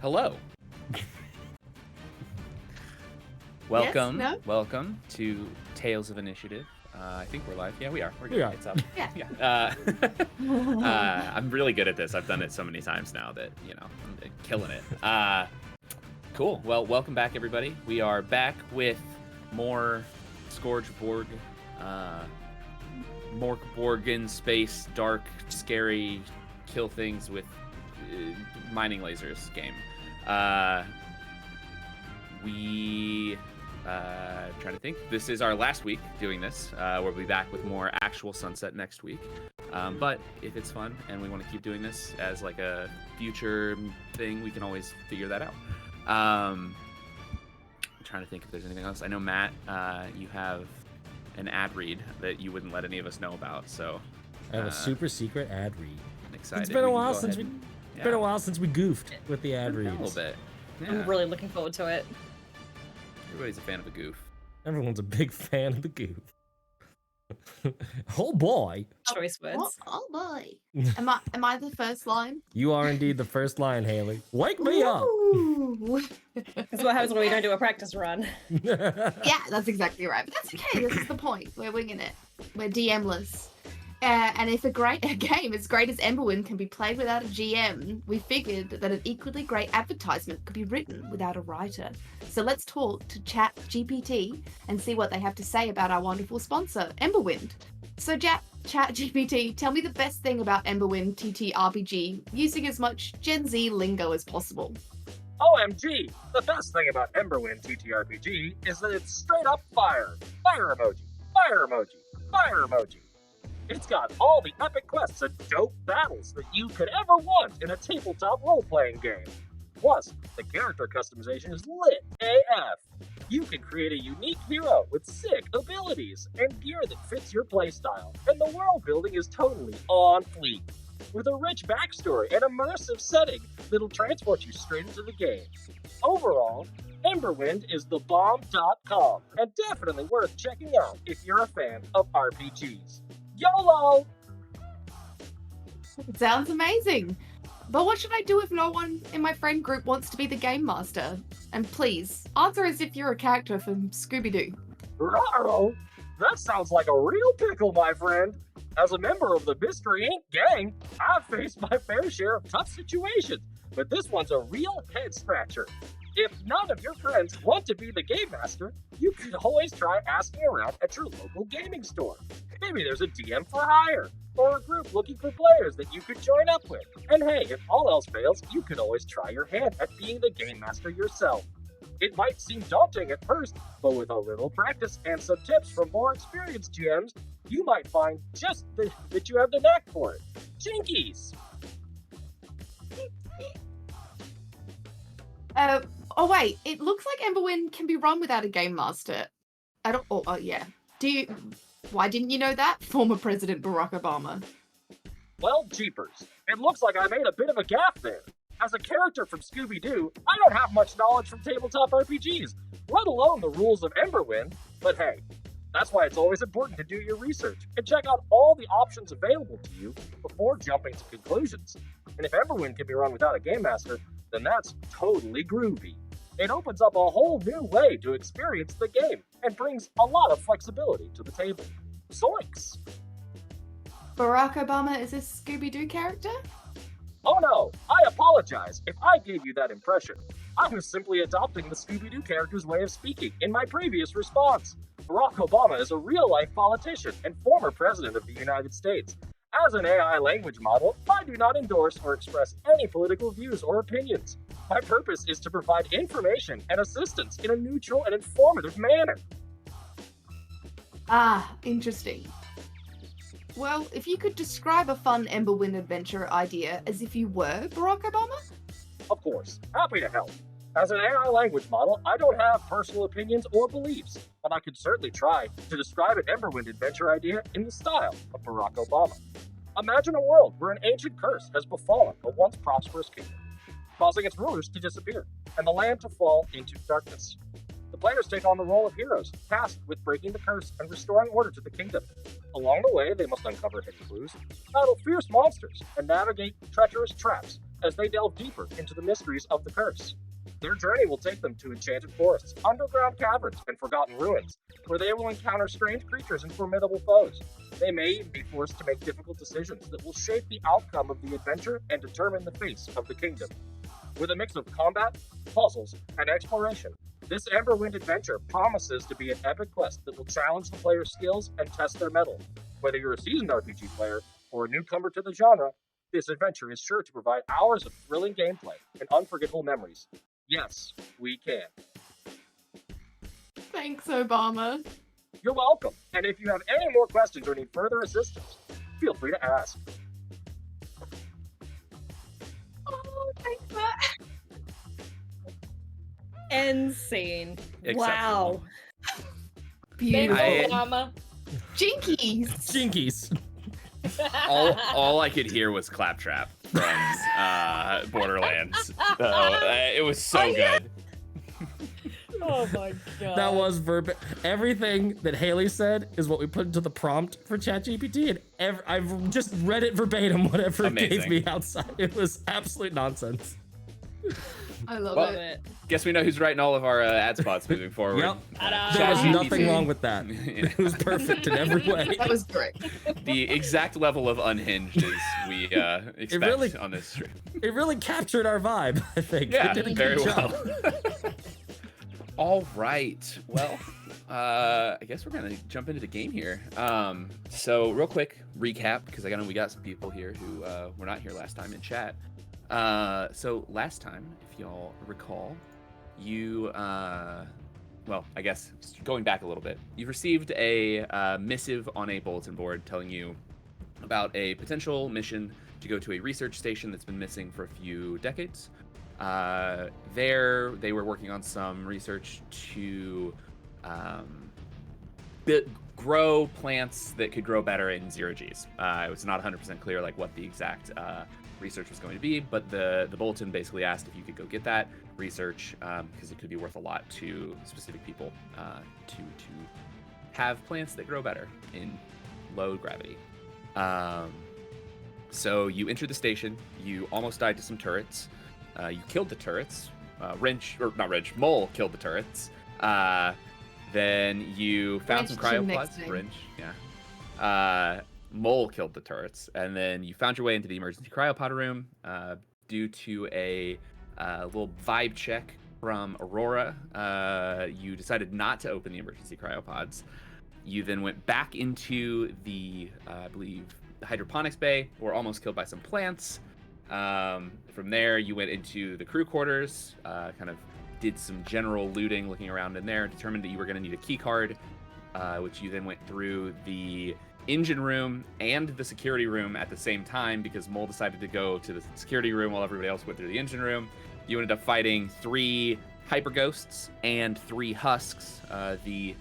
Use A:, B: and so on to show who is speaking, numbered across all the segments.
A: Hello. Welcome,
B: Yes, no?
A: welcome to Tales of Initiative. I think we're live. Yeah, we are. We're good.
C: We are.
A: It's up.
B: Yeah.
A: I'm really good at this. I've done it so many times now that, I'm killing it. Cool. Well, welcome back, everybody. We are back with more Scourge Borg, more Borg in space, dark, scary, kill things with mining lasers game. Trying to think. This is our last week doing this. We'll be back with more actual Sunset next week. But if it's fun and we want to keep doing this as like a future thing, we can always figure that out. I'm trying to think if there's anything else. I know, Matt, you have an ad read that you wouldn't let any of us know about. So
C: I have a super secret ad read.
A: I'm excited.
C: It's been a
A: We can
C: while
A: go
C: since
A: ahead
C: we.
A: and-
C: It's been a while since we goofed with the ad
A: A
C: reads.
A: little bit. Yeah.
D: I'm really looking forward to it.
A: Everybody's a fan of a goof.
C: Everyone's a big fan of the goof. Oh boy!
D: Choice words.
B: Oh boy. Am I the first line?
C: You are indeed the first line, Haley. Wake me up!
B: Ooh.
D: That's what happens when we don't do a practice run.
B: Yeah, that's exactly right. But that's okay. This is the point. We're winging it. We're DM-less. And if a game as great as Emberwind can be played without a GM, we figured that an equally great advertisement could be written without a writer. So let's talk to ChatGPT and see what they have to say about our wonderful sponsor, Emberwind. So ChatGPT, tell me the best thing about Emberwind TTRPG using as much Gen Z lingo as possible.
E: OMG! The best thing about Emberwind TTRPG is that it's straight up fire. Fire emoji, fire emoji, fire emoji. It's got all the epic quests and dope battles that you could ever want in a tabletop role-playing game. Plus, the character customization is lit AF. You can create a unique hero with sick abilities and gear that fits your playstyle, and the world building is totally on fleek. With a rich backstory and immersive setting that'll transport you straight into the game. Overall, Emberwind is the bomb.com, and definitely worth checking out if you're a fan of RPGs. YOLO!
B: It sounds amazing. But what should I do if no one in my friend group wants to be the game master? And please, answer as if you're a character from Scooby-Doo.
E: Ruh-roh! That sounds like a real pickle, my friend. As a member of the Mystery Inc. gang, I've faced my fair share of tough situations, but this one's a real head-scratcher. If none of your friends want to be the game master, you can always try asking around at your local gaming store. Maybe there's a DM for hire, or a group looking for players that you could join up with. And hey, if all else fails, you can always try your hand at being the game master yourself. It might seem daunting at first, but with a little practice and some tips from more experienced GMs, you might find just that you have the knack for it. Jinkies!
B: Oh wait, it looks like Emberwind can be run without a game master. I don't. Oh yeah. Why didn't you know that, former President Barack Obama?
E: Well, jeepers. It looks like I made a bit of a gaffe there. As a character from Scooby-Doo, I don't have much knowledge from tabletop RPGs, let alone the rules of Emberwind. But hey, that's why it's always important to do your research and check out all the options available to you before jumping to conclusions. And if Emberwind can be run without a game master, then that's totally groovy. It opens up a whole new way to experience the game and brings a lot of flexibility to the table. Zoinks!
B: Barack Obama is a Scooby-Doo character?
E: Oh no, I apologize if I gave you that impression. I was simply adopting the Scooby-Doo character's way of speaking in my previous response. Barack Obama is a real-life politician and former president of the United States. As an AI language model, I do not endorse or express any political views or opinions. My purpose is to provide information and assistance in a neutral and informative manner.
B: Ah, interesting. Well, if you could describe a fun Emberwind adventure idea as if you were Barack Obama?
E: Of course, happy to help. As an AI language model, I don't have personal opinions or beliefs, but I could certainly try to describe an Emberwind adventure idea in the style of Barack Obama. Imagine a world where an ancient curse has befallen a once prosperous kingdom, causing its rulers to disappear, and the land to fall into darkness. The players take on the role of heroes, tasked with breaking the curse and restoring order to the kingdom. Along the way, they must uncover hidden clues, battle fierce monsters, and navigate treacherous traps as they delve deeper into the mysteries of the curse. Their journey will take them to enchanted forests, underground caverns, and forgotten ruins, where they will encounter strange creatures and formidable foes. They may even be forced to make difficult decisions that will shape the outcome of the adventure and determine the fate of the kingdom. With a mix of combat, puzzles, and exploration, this Emberwind adventure promises to be an epic quest that will challenge the player's skills and test their mettle. Whether you're a seasoned RPG player or a newcomer to the genre, this adventure is sure to provide hours of thrilling gameplay and unforgettable memories. Yes, we can.
B: Thanks, Obama.
E: You're welcome, and if you have any more questions or need further assistance, feel free to ask.
B: Oh, thanks, Matt.
D: End scene.
A: Exceptional.
D: Wow.
B: Beautiful.
A: I-
D: Obama.
B: Jinkies.
C: Jinkies.
A: all I could hear was Claptrap from Borderlands. It was so
B: Oh, yeah.
A: good.
D: Oh my god.
C: That was everything that Haley said is what we put into the prompt for ChatGPT, and I've just read it verbatim, whatever it gave
A: Amazing.
C: me outside. It was absolute nonsense.
B: I love
A: Well,
B: it.
A: Guess we know who's writing all of our ad spots moving forward.
C: Yep.
D: Ta-da.
C: There was
A: ChatGPT.
C: nothing wrong with that. It was perfect in every way.
B: That was great.
A: The exact level of unhinged as we expect
C: really-
A: on this stream.
C: It really captured our vibe, I think.
A: Yeah,
C: it did a
A: very
C: good
A: well.
C: job.
A: All right. Well, I guess we're gonna jump into the game here. So real quick recap, because I know we got some people here who were not here last time in chat. So last time, if y'all recall, you well, I guess going back a little bit, you've received a missive on a bulletin board telling you about a potential mission to go to a research station that's been missing for a few decades. There, they were working on some research to grow plants that could grow better in zero Gs. It was not 100% clear like what the exact research was going to be, but the bulletin basically asked if you could go get that research because it could be worth a lot to specific people to have plants that grow better in low gravity. So you entered the station. You almost died to some turrets. You killed the turrets. Mole killed the turrets. Then you found some
B: Wrench to the next
A: cryopods.
B: thing.
A: Wrench, yeah. Mole killed the turrets, and then you found your way into the emergency cryopod room. Due to a little vibe check from Aurora, you decided not to open the emergency cryopods. You then went back into the, I believe, the hydroponics bay, were almost killed by some plants. From there, you went into the crew quarters, kind of did some general looting, looking around in there, determined that you were going to need a key card, which you then went through the engine room and the security room at the same time because Mole decided to go to the security room while everybody else went through the engine room. You ended up fighting 3 hyper ghosts and 3 husks, the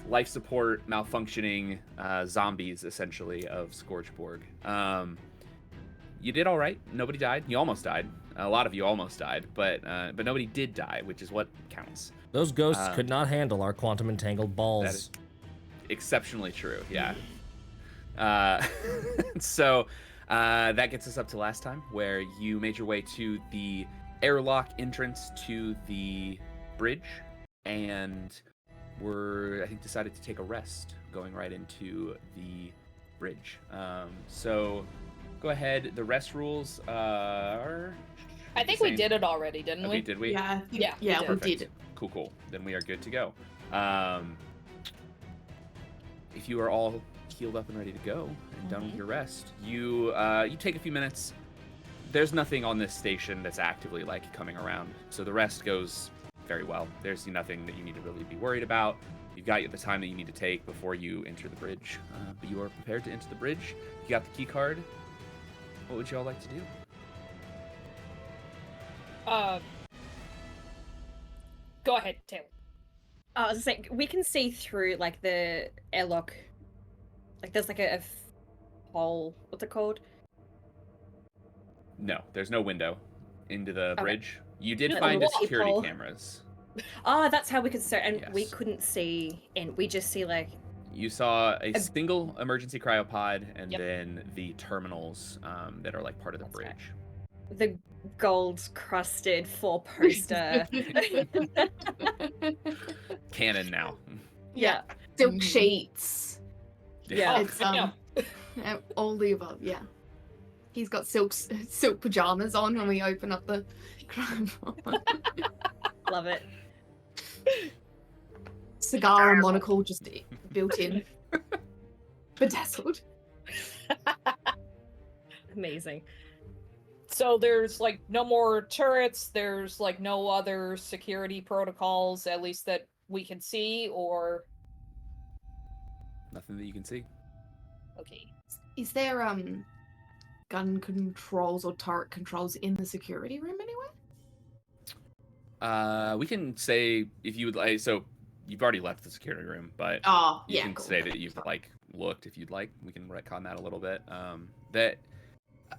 A: life support malfunctioning zombies essentially of Scourge Borg. You did all right. Nobody died. You almost died. A lot of you almost died, but nobody did die, which is what counts.
C: Those ghosts could not handle our quantum entangled balls.
A: That is exceptionally true. Yeah. So that gets us up to last time, where you made your way to the airlock entrance to the bridge, and were, I think, decided to take a rest going right into the bridge. So go ahead. The rest rules are.
D: I think
A: the
D: we
A: same.
D: did it already, didn't
A: Okay,
D: we?
A: did we?
B: Yeah,
D: Yeah,
B: yeah,
D: we
B: we
A: Perfect.
B: did.
A: Cool. Then we are good to go. If you are all healed up and ready to go and done with your rest, you take a few minutes. There's nothing on this station that's actively like coming around, so the rest goes very well. There's nothing that you need to really be worried about. You've got the time that you need to take before you enter the bridge, but you are prepared to enter the bridge. You got the key card. What would you all like to do?
D: Go ahead, Taylor. I was saying we can see through like the airlock. Like there's like a hole. What's it called?
A: No, there's no window into the
D: Okay.
A: bridge. You did
D: Like a
A: find the
D: little
A: security
D: peephole.
A: cameras.
D: Ah, that's how we could start, and we
A: Yes.
D: couldn't see, and we just see like.
A: You saw a single emergency cryopod and
D: Yep.
A: then the terminals that are like part of the
D: That's right.
A: bridge.
D: the gold crusted 4-poster.
A: Canon now.
D: Yeah.
B: Silk sheets.
D: Yeah.
B: It's
F: yeah.
B: all the above. Yeah. He's got silk pajamas on when we open up the crime vault.
D: Love it.
B: Cigar and monocle just built in. Bedazzled.
D: Amazing.
F: So there's like no more turrets, there's like no other security protocols, at least that we can see, or
A: Nothing that you can see.
F: okay.
B: Is there gun controls or turret controls in the security room anywhere?
A: We can say if you would like. So you've already left the security room, but
B: Oh,
A: you
B: yeah.
A: can
B: Cool.
A: say that you've like looked if you'd like. We can retcon that a little bit. That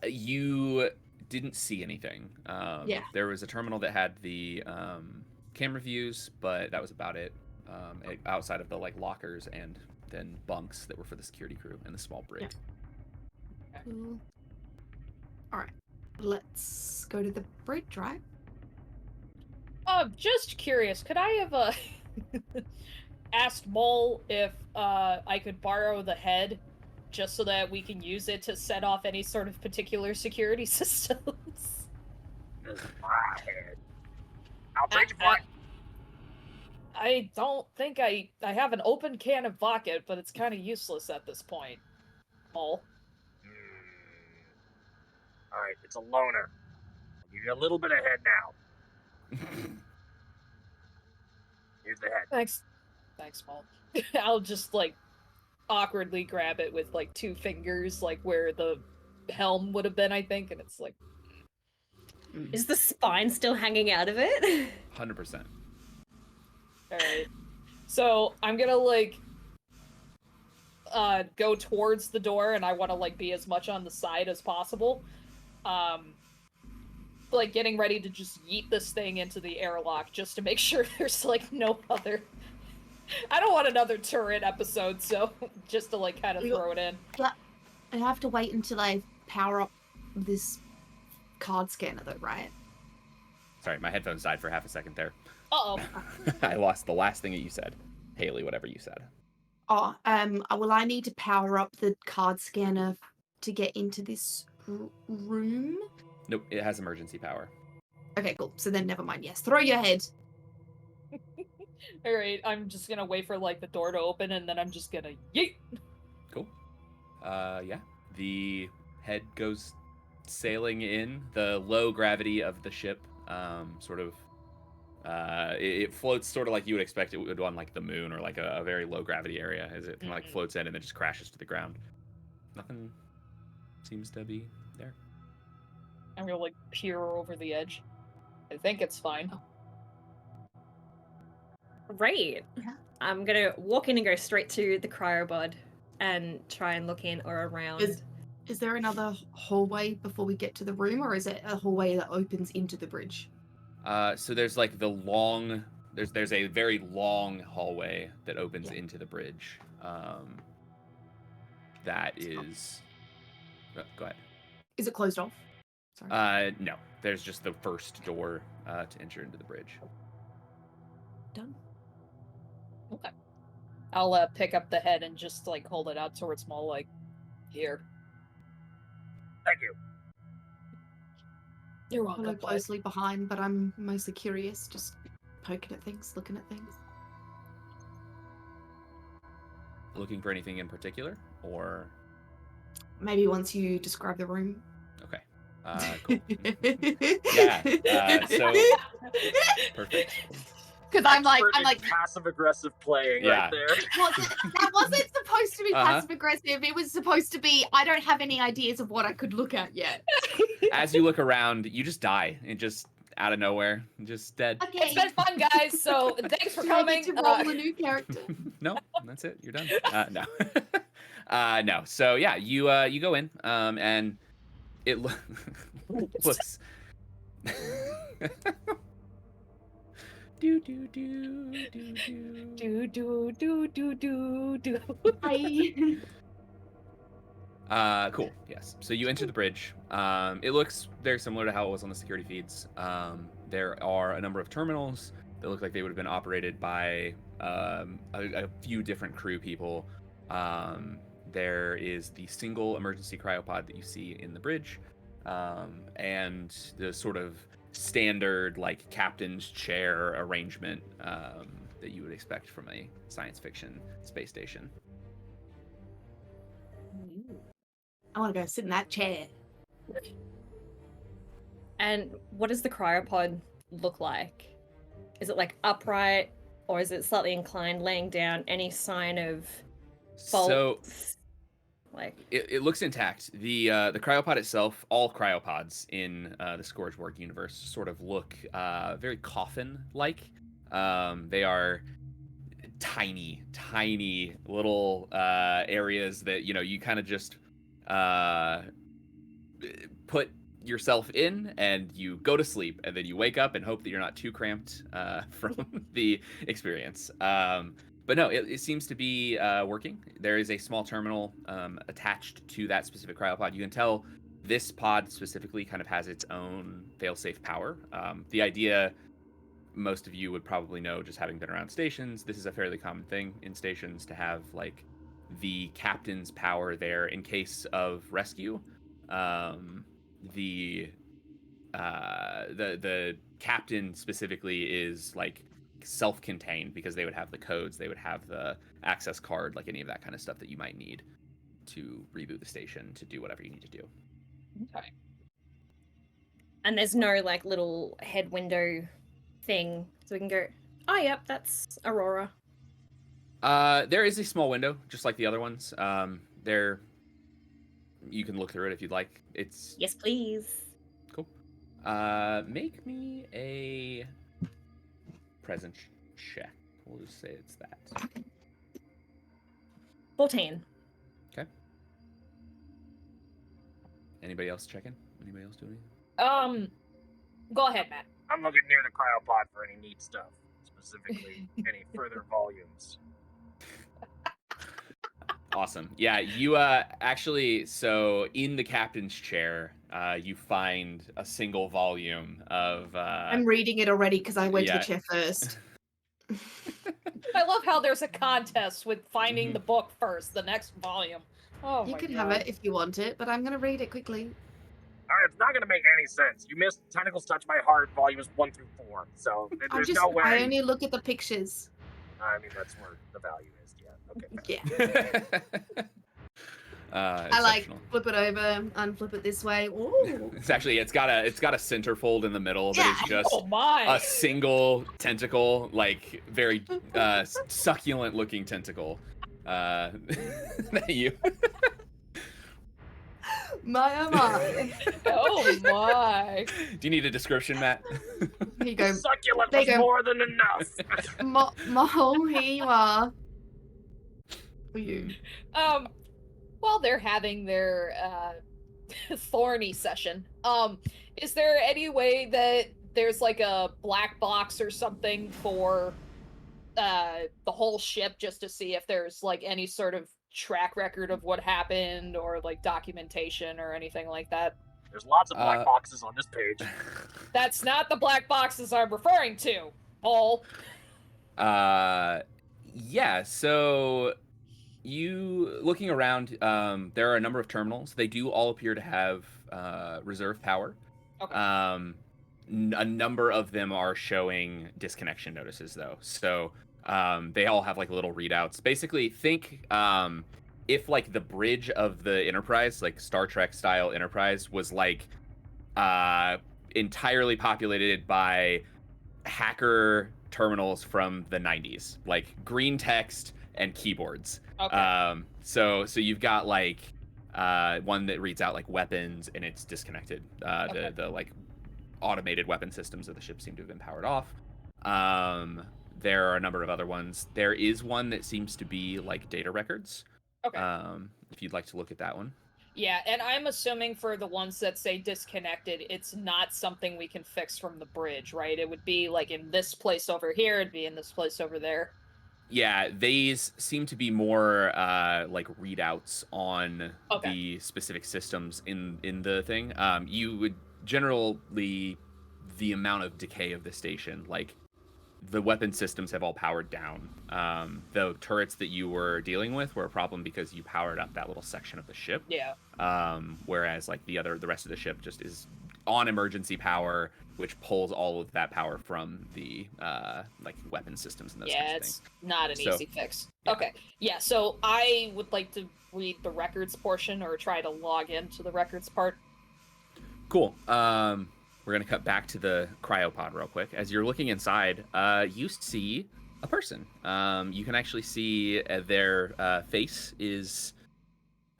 A: you didn't see anything.
B: Yeah.
A: There was a terminal that had the camera views, but that was about it. Outside of the like lockers and then bunks that were for the security crew and the small brig.
B: Yeah. Cool. All right. Let's go to the bridge, right?
F: Just curious, could I have asked Mole if I could borrow the head just so that we can use it to set off any sort of particular security systems?
E: This is my head. I'll trade you for it.
F: I don't think I have an open can of vodka, but it's kind of useless at this point. Mole.
E: Alright, it's a loner. I'll give you a little bit of head now. Here's the head.
F: Thanks, Mole. I'll just like awkwardly grab it with like 2 fingers, like where the helm would have been, I think, and it's like,
D: Is the spine still hanging out of it?
A: 100%.
F: alright. So I'm gonna like go towards the door, and I want to like be as much on the side as possible. Like getting ready to just yeet this thing into the airlock just to make sure there's like no other. I don't want another turret episode, so just to like kind of throw it in.
B: I have to wait until I power up this card scanner, though, right?
A: Sorry, my headphones died for half a second there.
F: Uh-oh.
A: I lost the last thing that you said. Haley, whatever you said.
B: Oh, will I need to power up the card scanner to get into this room?
A: Nope, it has emergency power.
B: Okay, cool. So then never mind. Yes, throw your head.
F: Alright, I'm just gonna wait for like the door to open, and then I'm just gonna yeet.
A: Cool. Yeah. The head goes sailing in. The low gravity of the ship it floats sort of like you would expect it would on like the moon or like a very low gravity area as it kind of like floats in and then just crashes to the ground. Nothing seems to be there.
F: I'm gonna like peer over the edge. I think it's fine.
D: Right.
B: Yeah.
D: I'm gonna walk in and go straight to the cryobod and try and look in or around.
B: Is there another hallway before we get to the room, or is it a hallway that opens into the bridge?
A: So there's like the long. There's a very long hallway that opens into the bridge. That is. Go ahead.
B: Is it closed off? Sorry.
A: No. There's just the first door to enter into the bridge.
B: Done.
F: Okay. I'll pick up the head and just like hold it out towards Mole, like, here.
E: Thank you.
F: You're
B: Follow
F: welcome. bud.
B: closely behind, but I'm mostly curious, just poking at things, looking at things.
A: Looking for anything in particular, or
B: Maybe once you describe the room.
A: okay, cool. Yeah. So perfect.
B: Because I'm like
E: passive aggressive playing
A: Yeah.
E: right there.
B: well, that wasn't supposed to be
A: Uh-huh.
B: passive aggressive. It was supposed to be, I don't have any ideas of what I could look at yet.
A: As you look around, you just die and just out of nowhere, just dead.
B: Okay.
F: It's been fun, guys. So thanks for
B: Do I
F: coming.
B: get to roll a new character?
A: No, that's it. You're done. No, no. So yeah, you go in, and it looks. Do do do do do.
F: Do.
B: I...
A: Cool. Yes. So you enter the bridge. It looks very similar to how it was on the security feeds. There are a number of terminals that look like they would have been operated by a few different crew people. There is the single emergency cryopod that you see in the bridge, and the sort of standard like captain's chair arrangement that you would expect from a science fiction space station.
B: I want to go sit in that chair.
D: And what does the cryopod look like? Is it like upright, or is it slightly inclined, laying down? Any sign of fault?
A: So
D: Like,
A: it looks intact. The cryopod itself, all cryopods in the Scourge Borg universe sort of look very coffin-like. They are tiny little areas that you kind of just put yourself in and you go to sleep, and then you wake up and hope that you're not too cramped from the experience. But no, it seems to be working. There is a small terminal attached to that specific cryopod. You can tell this pod specifically kind of has its own fail-safe power. The idea, most of you would probably know, just having been around stations, this is a fairly common thing in stations to have like the captain's power there in case of rescue. The captain specifically is like self-contained because they would have the codes, they would have the access card, like any of that kind of stuff that you might need to reboot the station to do whatever you need to do.
F: Okay.
D: and there's no like little head window thing, so we can go, oh yep, that's Aurora.
A: There is a small window, just like the other ones. There, you can look through it if you'd like. It's
D: Yes, please.
A: cool. Make me a presence check. We'll just say it's that.
D: 14.
A: Okay. Anybody else checking? Anybody else doing anything?
F: Go ahead, Matt.
E: I'm looking near the cryopod for any neat stuff, specifically any further volumes.
A: Awesome. Yeah, you actually, so in the captain's chair, you find a single volume of
B: I'm reading it already because I went to
A: yeah.
B: the chair first.
F: I love how there's a contest with finding the book first, the next volume. Oh
B: You
F: my
B: can
F: God.
B: have it if you want it, but I'm going to read it quickly.
E: Alright, it's not gonna make any sense. You missed Tentacles Touch My Heart, volumes 1 through 4, so there's no way.
B: I only look at the pictures.
E: I mean, that's where the value is, yeah. Okay.
B: Yeah. I like
A: exceptional.
B: flip it over, unflip it this way. Ooh.
A: It's actually it's got a centerfold in the middle that is just
F: Oh my.
A: a single tentacle, like very succulent looking tentacle. That you.
B: My oh my.
F: Oh my.
A: Do you need a description, Matt?
B: Here you go.
E: Succulent
B: There
E: was
B: you go.
E: more than enough.
B: Mole, here you are. For you.
F: While they're having their thorny session, is there any way that there's like a black box or something for the whole ship, just to see if there's like any sort of track record of what happened, or like documentation or anything like that?
E: There's lots of black boxes on this page.
F: That's not the black boxes I'm referring to, Paul.
A: Yeah, so you looking around, there are a number of terminals. They do all appear to have reserve power.
F: Okay.
A: A number of them are showing disconnection notices though. So they all have like little readouts. Basically, think if like the bridge of the Enterprise, like Star Trek style Enterprise, was like entirely populated by hacker terminals from the 90s, like green text and keyboards.
F: Okay.
A: So you've got like one that reads out like weapons and it's disconnected.
F: Okay.
A: The like automated weapon systems of the ship seem to have been powered off. There are a number of other ones. There is one that seems to be like data records.
F: Okay.
A: If you'd like to look at that one.
F: Yeah, and I'm assuming for the ones that say disconnected, it's not something we can fix from the bridge, right? It would be like in this place over here, it'd be in this place over there.
A: Yeah, these seem to be more like readouts on
F: Okay.
A: the specific systems in the thing. You would generally the amount of decay of the station, like the weapon systems have all powered down. The turrets that you were dealing with were a problem because you powered up that little section of the ship.
F: Yeah.
A: Whereas like the rest of the ship just is on emergency power, which pulls all of that power from the like weapon systems and those kinds
F: Yeah,
A: of
F: it's
A: things.
F: not an
A: So,
F: easy fix.
A: yeah.
F: Okay. Yeah, so I would like to read the records portion or try to log into the records part.
A: Cool. We're gonna cut back to the cryopod real quick. As you're looking inside, you see a person. You can actually see their face is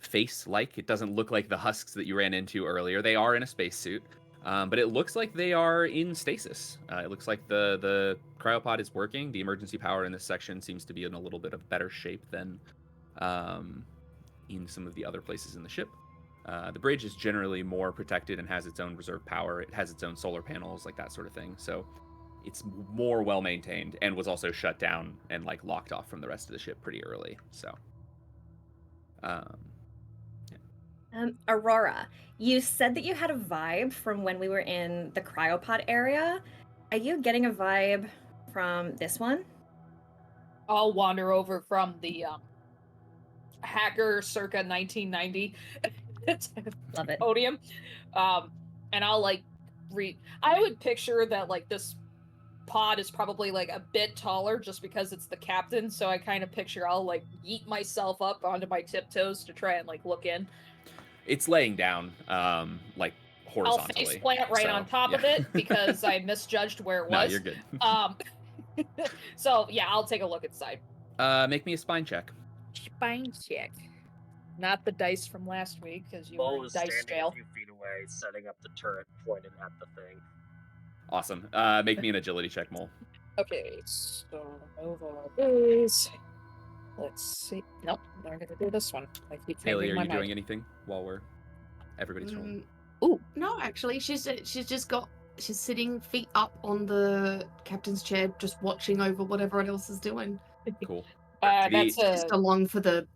A: face-like. It doesn't look like the husks that you ran into earlier. They are in a spacesuit, but it looks like they are in stasis. It looks like the cryopod is working. The emergency power in this section seems to be in a little bit of better shape than in some of the other places in the ship. The bridge is generally more protected and has its own reserve power. It has its own solar panels, like that sort of thing. So it's more well maintained and was also shut down and like locked off from the rest of the ship pretty early. So,
D: Aurora, you said that you had a vibe from when we were in the cryopod area. Are you getting a vibe from this one?
F: I'll wander over from the hacker circa 1990
D: Love it.
F: podium, and I'll like read. I would picture that like this pod is probably like a bit taller just because it's the captain. So I kind of picture I'll like yeet myself up onto my tiptoes to try and like look in.
A: it's laying down, like horizontally.
F: I'll face plant right
A: so,
F: on top of
A: yeah.
F: it because I misjudged where it
A: No,
F: was.
A: you're good.
F: So yeah, I'll take a look inside.
A: Make me a spine check.
F: Spine check. Not the dice from last week because you
E: Bo
F: were in
E: was
F: dice
E: standing
F: jail.
E: a few feet away, setting up the turret, pointing at the thing.
A: Awesome. Make me an agility check, Mole.
F: Okay, so over this. Let's see. Nope, I'm gonna do this one. I keep
A: Haley,
F: changing
A: are
F: my
A: you
F: mind.
A: doing anything while everybody's rolling?
B: Oh no, actually, she's sitting feet up on the captain's chair, just watching over what everyone else is doing.
A: Cool.
F: That's
B: Just along for the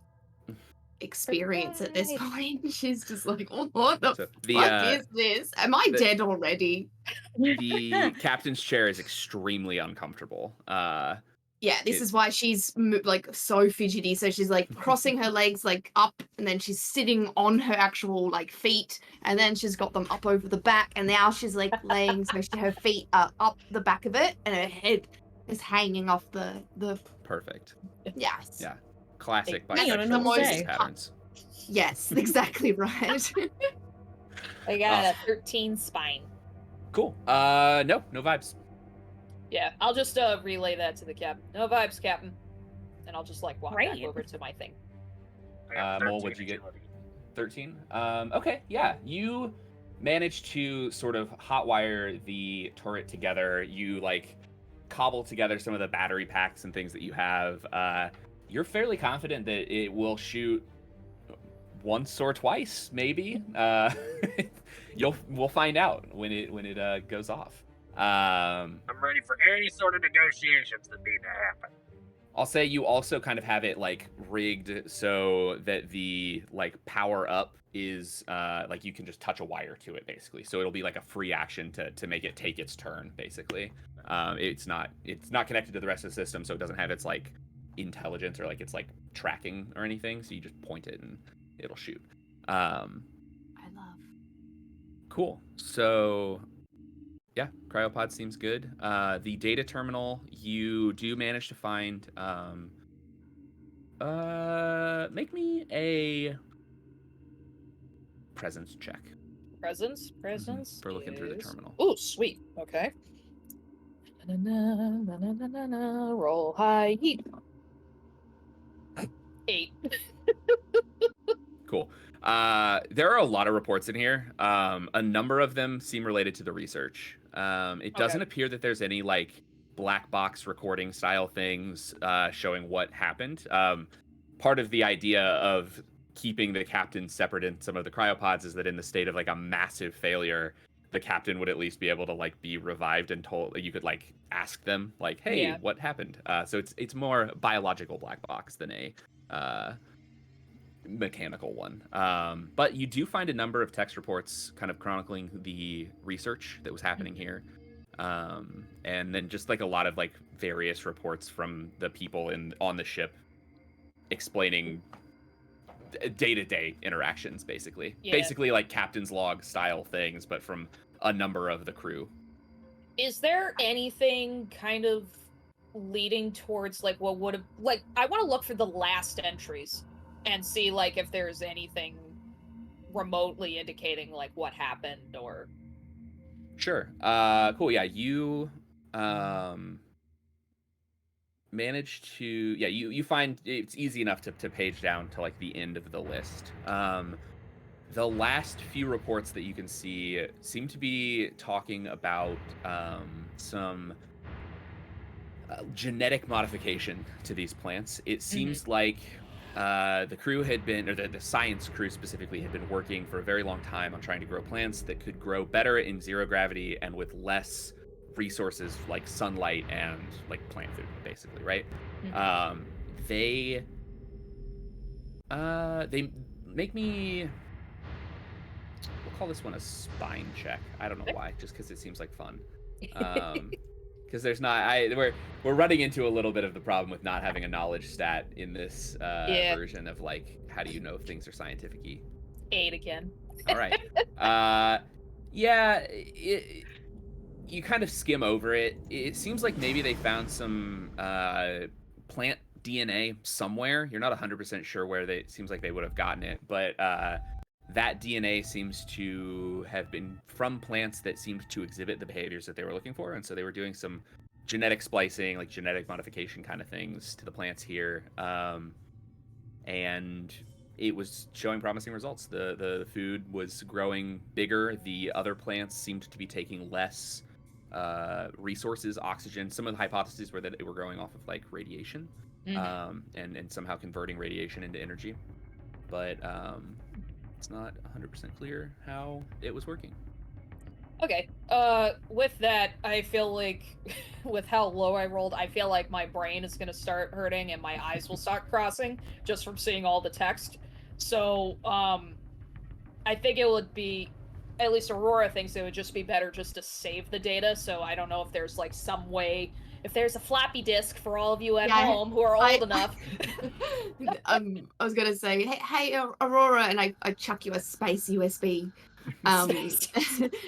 B: experience at this point. She's just like, oh, what the
A: So
B: fuck is this? Am I dead already?
A: the captain's chair is extremely uncomfortable.
B: Yeah, this is why she's like so fidgety. So she's like crossing her legs like up, and then she's sitting on her actual like feet, and then she's got them up over the back, and now she's like laying so her feet are up the back of it, and her head is hanging off the.
A: Perfect.
B: Yes.
A: Yeah. Classic
D: Me on a
A: bisexual
D: normal
A: sleeping
D: day.
A: patterns.
B: Yes, exactly right.
F: I got a 13 spine.
A: Cool. No vibes.
F: Yeah, I'll just relay that to the captain. No vibes, captain. And I'll just like walk back
D: Great.
F: over to my thing.
E: I got
A: Mole,
E: 13
A: what'd you get?
E: agility.
A: 13. Okay, yeah. You managed to sort of hotwire the turret together. You like cobble together some of the battery packs and things that you have. You're fairly confident that it will shoot once or twice, maybe. We'll find out when it goes off.
E: I'm ready for any sort of negotiations that need to happen.
A: I'll say you also kind of have it like rigged so that the like power up is like you can just touch a wire to it basically. So it'll be like a free action to make it take its turn basically. It's not connected to the rest of the system, so it doesn't have its like intelligence or like its like tracking or anything. So you just point it and it'll shoot.
B: I love.
A: Cool. So yeah, cryopod seems good. The data terminal, you do manage to find. Make me a presence check
F: Presence?
A: for looking through the
F: is-
A: terminal.
F: Oh, sweet. Okay. Roll high. Heat. 8.
A: Cool. There are a lot of reports in here. A number of them seem related to the research. It doesn't
F: Okay.
A: appear that there's any like black box recording style things showing what happened. Part of the idea of keeping the captain separate in some of the cryopods is that in the state of like a massive failure, the captain would at least be able to like be revived and told. You could like ask them like, "Hey,
F: Yeah.
A: what happened?" So it's more biological black box than a mechanical one. But you do find a number of text reports kind of chronicling the research that was happening here. And then just like a lot of like various reports from the people on the ship explaining day-to-day interactions, basically.
F: Yeah.
A: Basically like captain's log style things, but from a number of the crew.
F: Is there anything kind of leading towards like what would have like I want to look for the last entries and see like if there's anything remotely indicating like what happened or
A: Sure. Cool. Yeah, you managed to you find it's easy enough to page down to like the end of the list. The last few reports that you can see seem to be talking about some genetic modification to these plants. It seems like the crew had been, or the science crew specifically, had been working for a very long time on trying to grow plants that could grow better in zero gravity and with less resources like sunlight and like plant food, basically, right? They make me, we'll call this one a spine check. I don't know why, just because it seems like fun. Because there's not, we're running into a little bit of the problem with not having a knowledge stat in this version of like, how do you know if things are scientific-y?
F: 8 again.
A: All right. You kind of skim over it. It seems like maybe they found some plant DNA somewhere. You're not 100% sure it seems like they would have gotten it, but that DNA seems to have been from plants that seemed to exhibit the behaviors that they were looking for, and so they were doing some genetic splicing, like genetic modification kind of things to the plants here, and it was showing promising results. The food was growing bigger. The other plants seemed to be taking less resources, oxygen. Some of the hypotheses were that they were growing off of like radiation, and somehow converting radiation into energy, but it's not 100% clear how it was working.
F: Okay. With that, I feel like with how low I rolled, I feel like my brain is gonna start hurting and my eyes will start crossing just from seeing all the text. So, I think it would be, at least Aurora thinks it would just be better just to save the data. So I don't know if there's like some way, if there's a floppy disk for all of you at home who are old enough.
B: I was gonna say, hey, Aurora, and I chuck you a space USB,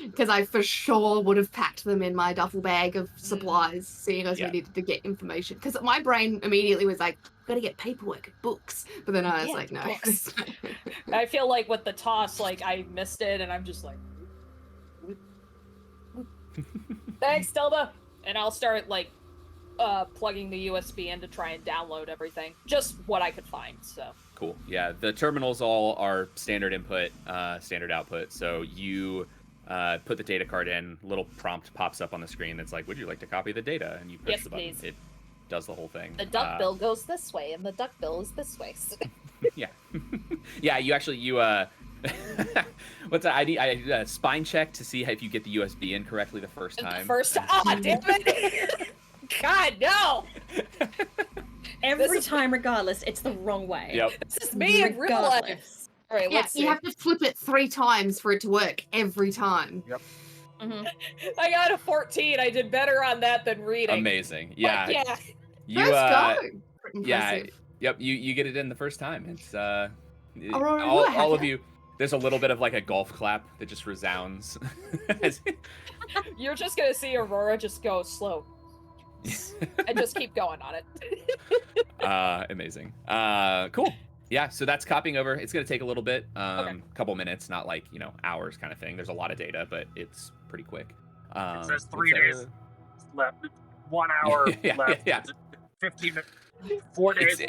B: because I for sure would have packed them in my duffel bag of supplies, seeing as we needed to get information. Because my brain immediately was like, gotta get paperwork, books, but then I was like, no.
F: I feel like with the toss, like I missed it, and I'm just like, thanks, Tilda, and I'll start like plugging the USB in to try and download everything, just what I could find. So
A: cool. Yeah, the terminals all are standard input, standard output. So you put the data card in, little prompt pops up on the screen that's like, would you like to copy the data? And you push the button.
F: Please.
A: It does the whole thing.
F: The duck bill goes this way, and the duck bill is this way.
A: Yeah. Yeah, you what's that? I need a spine check to see if you get the USB in correctly the first time.
F: The first time. Oh, damn it. God, no.
D: Every time, regardless, it's the wrong way.
A: Yep.
F: This is me in real life. All right, let's see.
B: You have to flip it 3 times for it to work every time.
E: Yep.
F: I got a 14. I did better on that than reading.
A: Amazing. Yeah.
F: But yeah.
B: Let's go.
A: Yeah. Yep. You get it in the first time. It's
B: Aurora,
A: all of you. There's a little bit of like a golf clap that just resounds.
F: You're just gonna see Aurora just go slow. And just keep going on it.
A: Amazing. Cool. Yeah, so that's copying over. It's going to take a little bit, couple minutes, not like, hours kind of thing. There's a lot of data, but it's pretty quick.
E: It says 3 days left, 1 hour left, 15 minutes, 4 days.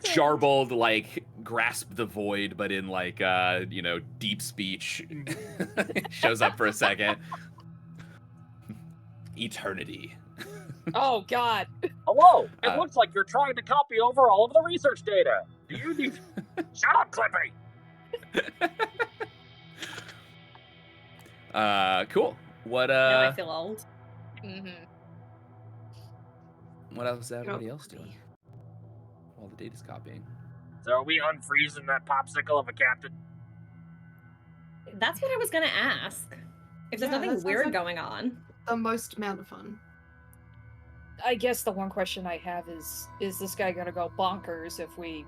A: Jarbled, like, grasp the void, but in, like, deep speech. Shows up for a second. Eternity.
F: Oh, God.
E: Hello! It looks like you're trying to copy over all of the research data. Do you need... Shut up, Clippy!
A: Cool. What
D: Now I feel old.
F: Mm-hmm.
A: what else is everybody
B: Oh,
A: else doing while the data's copying?
E: So are we unfreezing that popsicle of a captain?
D: That's what I was gonna ask. If there's
B: Yeah,
D: nothing
B: that sounds
D: weird
B: like-
D: going on.
B: The most amount of fun.
F: I guess the one question I have is this guy gonna go bonkers if we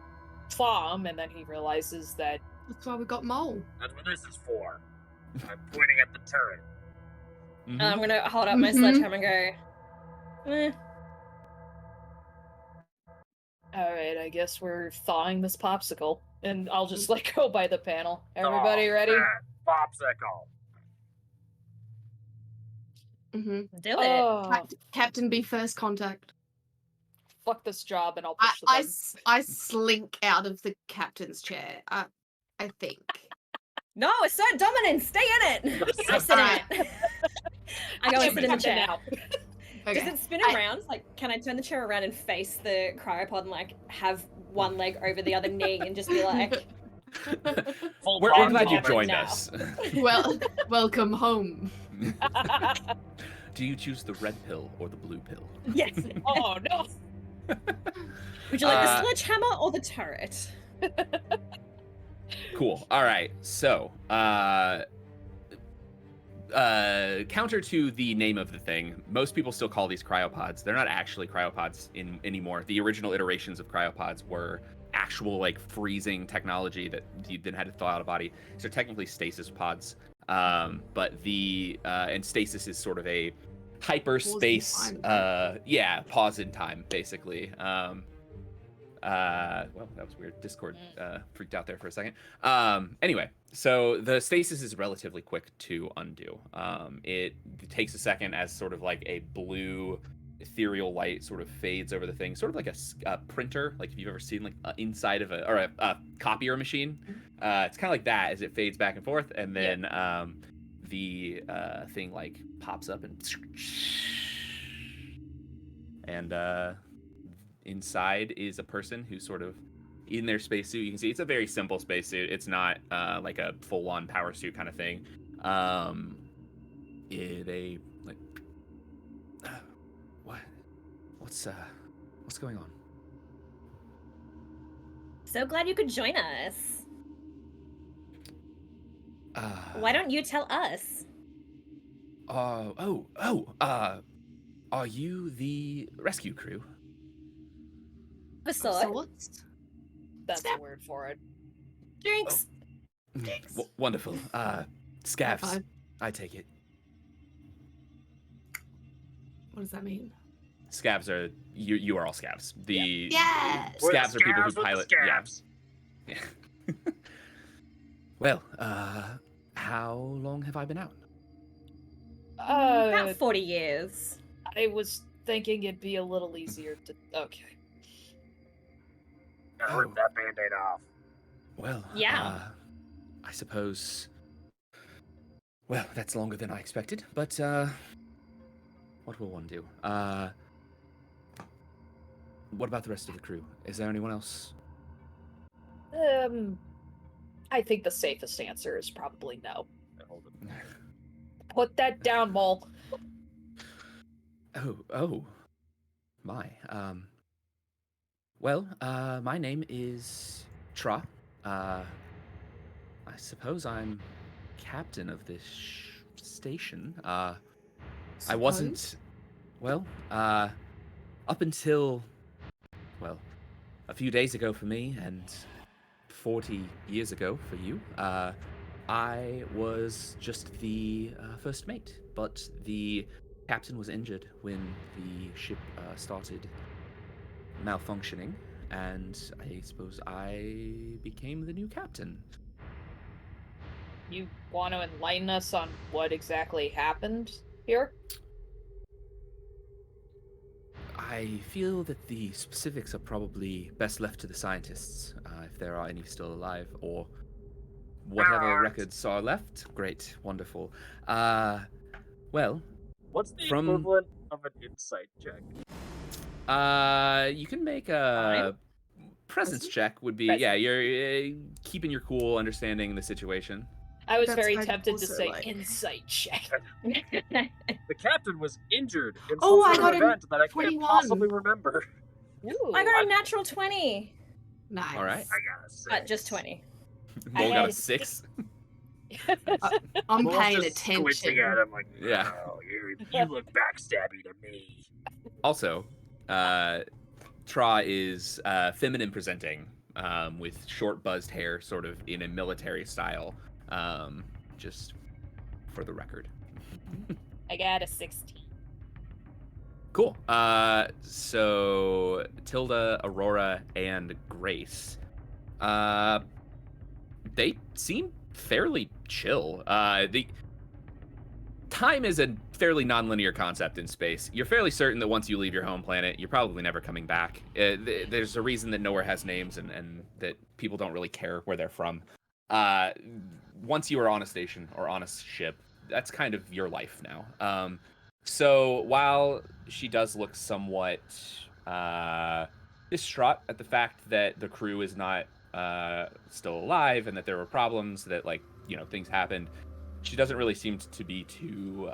F: thaw him and then he realizes that
B: That's why we got Mole.
E: That's what this is for. I'm pointing at the turret.
A: Mhm.
D: I'm gonna hold up my
B: Mhm.
D: sledgehammer and go,
F: alright, I guess we're thawing this popsicle. And I'll just like go by the panel. Everybody
E: Oh,
F: ready?
E: that popsicle.
B: Mm-hmm.
D: do it.
F: Oh,
B: Captain be first contact.
F: fuck this job and I'll
B: I,
F: push the
B: I,
F: button.
B: s- I slink out of the captain's chair. I think.
D: No, assert dominance. Stay in it. I sit in it. I go and sit in the chair.
F: now.
B: Okay.
D: Does it spin
B: I-
D: around? Like, can I turn the chair around and face the cryopod and like have one leg over the other knee and just be like,
E: Full
A: We're
E: Borg
A: glad you
E: moment.
A: joined
F: now.
A: us.
B: Welcome home.
A: Do you choose the red pill or the blue pill?
D: yes.
F: Oh no.
D: Would you like the
A: Uh,
D: sledgehammer or the turret?
A: Cool. All right. So, counter to the name of the thing, most people still call these cryopods. They're not actually cryopods anymore. The original iterations of cryopods were actual like freezing technology that you then had to thaw out a body. So technically stasis pods. But the and stasis is sort of a hyperspace. Pause in time basically. Well, that was weird. Discord freaked out there for a second. Anyway, so the stasis is relatively quick to undo. It takes a second as sort of like a blue ethereal light sort of fades over the thing, sort of like a printer, like if you've ever seen like inside of a copier machine. It's kind of like that as it fades back and forth, and then the thing like pops up and inside is a person who's sort of in their spacesuit. You can see it's a very simple spacesuit. It's not like a full-on power suit kind of thing. What's going on?
D: So glad you could join us. Why don't you tell us?
A: Are you the rescue crew?
D: The
B: So
D: sword.
B: what's
F: That's
B: Snap.
F: a word for it.
D: Drinks.
A: Wonderful. Scavs,
B: five?
A: I take it.
B: What does that mean?
A: Scavs are you are all scavs. The
B: Yes.
E: We're the
A: scavs are people who
E: scavs with the
A: pilot.
E: scavs.
A: Yeah. Well, how long have I been out?
D: About 40 years.
F: I was thinking it'd be a little easier to. Okay.
E: Gotta rip that band-aid off.
A: Well,
D: Yeah.
A: I suppose. Well, that's longer than I expected, but what will one do? What about the rest of the crew? Is there anyone else?
F: I think the safest answer is probably no.
E: Hold it.
F: Put that down, Mole.
A: Oh, my. Well, my name is Tra. I suppose I'm captain of this station. I wasn't. Well, up until, well, a few days ago for me and 40 years ago for you, I was just the first mate, but the captain was injured when the ship started malfunctioning, and I suppose I became the new captain.
F: You want to enlighten us on what exactly happened here?
A: I feel that the specifics are probably best left to the scientists, if there are any still alive, or whatever records are left. Great, wonderful. Well,
E: What's the
A: From-
E: equivalent of an insight check?
A: you can make a presence check. Would be
F: Presence.
A: yeah. You're keeping your cool, understanding the situation.
F: I was
B: That's
F: very
B: kind of
F: tempted to
B: also,
F: say
B: like-
F: insight check.
E: The captain was injured in some
B: Oh, I
E: sort
B: got
E: of
B: a
E: event that I can't
B: 21.
E: possibly remember.
F: Ooh.
D: I got a natural 20,
B: Nice.
A: All right.
E: I got a 6.
D: but just 20.
A: Mole got
F: had
A: a
F: a
A: 6.
B: I'm
E: Mole's
B: paying
E: just squinting
B: attention.
E: at him like,
A: Yeah.
E: "Oh, you look backstabby to me."
A: Also, Tra is feminine presenting, with short buzzed hair, sort of in a military style. Just for the record.
F: I got a 16.
A: Cool. So Tilda, Aurora, and Grace. They seem fairly chill. The time is a fairly nonlinear concept in space. You're fairly certain that once you leave your home planet, you're probably never coming back. There's a reason that nowhere has names and that people don't really care where they're from. Once you are on a station or on a ship, that's kind of your life now. So while she does look somewhat distraught at the fact that the crew is not still alive and that there were problems, that things happened, she doesn't really seem to be too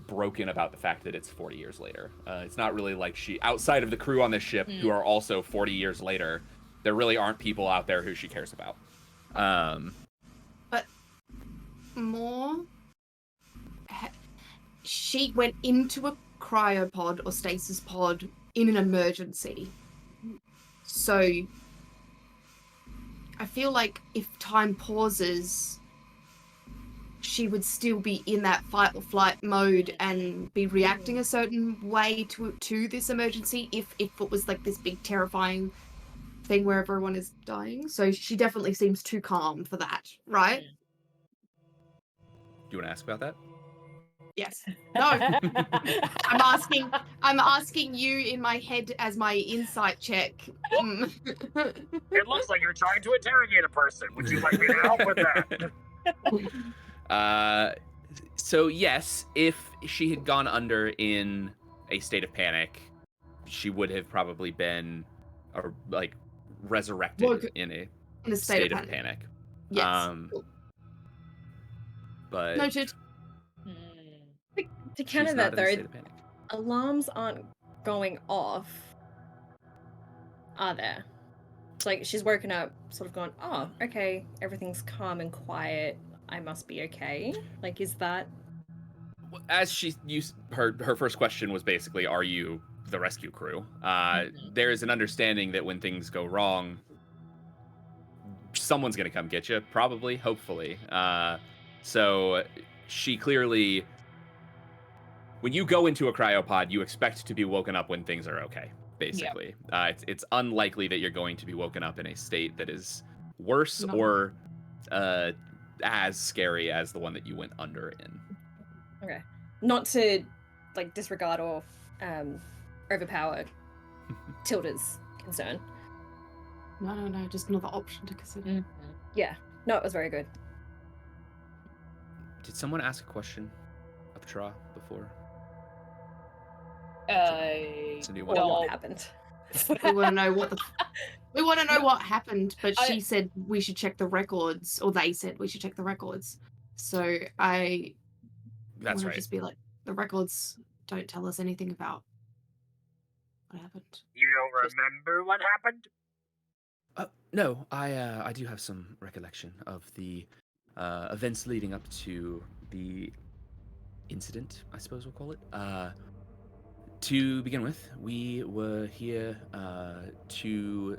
A: broken about the fact that it's 40 years later. It's not really like she, outside of the crew on this ship, who are also 40 years later, there really aren't people out there who she cares about.
B: But more, she went into a cryopod or stasis pod in an emergency. So I feel like if time pauses, she would still be in that fight or flight mode and be reacting a certain way to this emergency if it was like this big terrifying thing where everyone is dying. So she definitely seems too calm for that, right?
A: Do you want to ask about that?
B: Yes. No. I'm asking you in my head as my insight check.
E: It looks like you're trying to interrogate a person. Would you like me to help with that?
A: So yes, if she had gone under in a state of panic, she would have probably been resurrected
B: Well,
A: in a
B: in a
A: state of panic.
B: Yes.
A: But
B: Noted.
D: To counter
A: she's
D: that,
A: not in a
D: though,
A: state of panic.
D: alarms aren't going off, are there? It's like she's woken up, sort of gone, oh, okay, everything's calm and quiet. I must be okay. Like, is that...
A: As she used, her first question was basically, are you the rescue crew? There is an understanding that when things go wrong, someone's going to come get you, probably, hopefully. So she clearly, when you go into a cryopod, you expect to be woken up when things are okay, basically. It's unlikely that you're going to be woken up in a state that is worse or as scary as the one that you went under in.
D: Okay. Not to, disregard or overpower Tilda's concern.
B: No, just another option to consider.
D: Yeah. No, it was very good.
A: Did someone ask a question of Tra before? Cindy,
D: Or
F: No.
D: what happened?
B: We want to know what happened, but
F: I-
B: she said we should check the records, or they said we should check the records. So I
A: That's
B: want to
A: right.
B: just be like, the records don't tell us anything about what happened.
E: You don't remember what happened?
A: No, I do have some recollection of the events leading up to the incident, I suppose we'll call it. To begin with, we were here to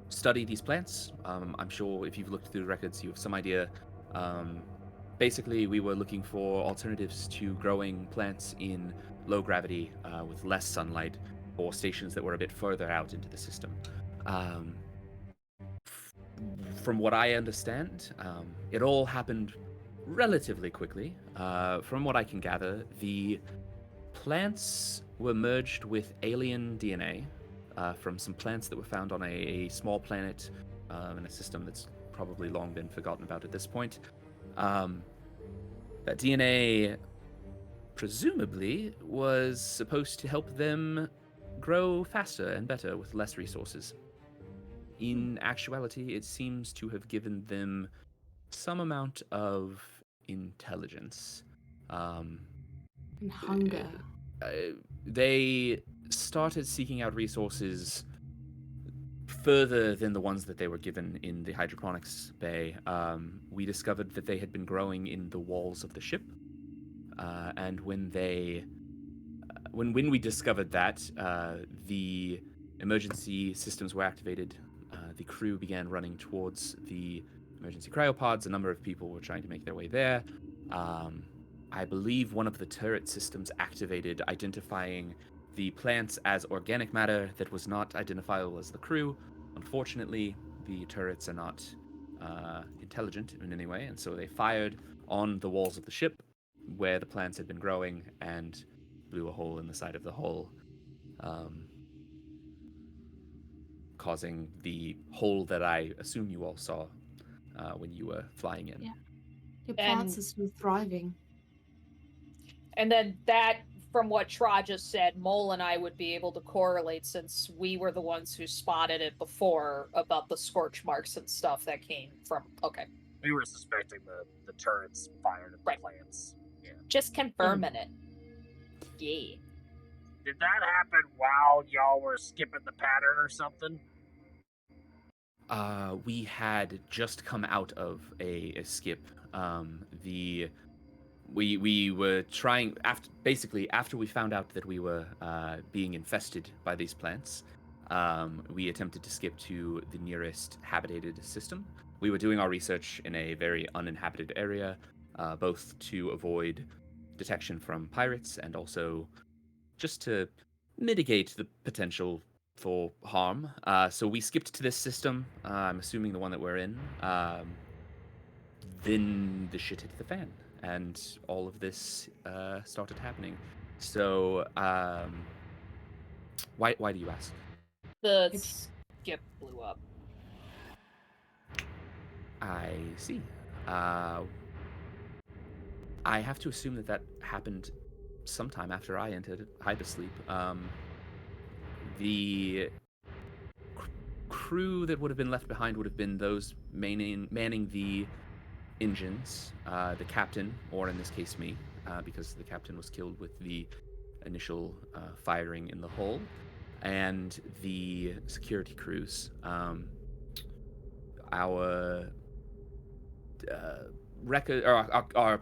A: study these plants. I'm sure if you've looked through the records, you have some idea. Basically, we were looking for alternatives to growing plants in low gravity with less sunlight, or stations that were a bit further out into the system. From what I understand, it all happened relatively quickly. From what I can gather, the plants were merged with alien DNA from some plants that were found on a small planet in a system that's probably long been forgotten about at this point. That DNA presumably was supposed to help them grow faster and better with less resources. In actuality, it seems to have given them some amount of intelligence.
B: And hunger.
A: They started seeking out resources further than the ones that they were given in the hydroponics bay. We discovered that they had been growing in the walls of the ship, and when we discovered that, the emergency systems were activated. The crew began running towards the emergency cryopods. A number of people were trying to make their way there. I believe one of the turret systems activated, identifying the plants as organic matter that was not identifiable as the crew. Unfortunately, the turrets are not intelligent in any way, and so they fired on the walls of the ship where the plants had been growing and blew a hole in the side of the hull, causing the hole that I assume you all saw when you were flying in.
B: Yeah. Your plants
F: And-
B: are still thriving.
F: And then that, from what Tra just said, Mole and I would be able to correlate since we were the ones who spotted it before about the scorch marks and stuff that came from. Okay.
E: We were suspecting the turrets fired at the
F: Right.
E: plants. Yeah.
F: Just confirming it. Yeah.
E: Did that happen while y'all were skipping the pattern or something?
A: We had just come out of a skip. We were trying after we found out that we were being infested by these plants. We attempted to skip to the nearest habitated system. We were doing our research in a very uninhabited area, both to avoid detection from pirates and also just to mitigate the potential for harm. So we skipped to this system. I'm assuming the one that we're in. Then the shit hit the fan, and all of this started happening. So, why do you ask?
F: The skip blew up.
A: I see. I have to assume that happened sometime after I entered hypersleep. The crew that would have been left behind would have been those manning the engines, the captain, or in this case me, because the captain was killed with the initial firing in the hull, and the security crews. Our record, or our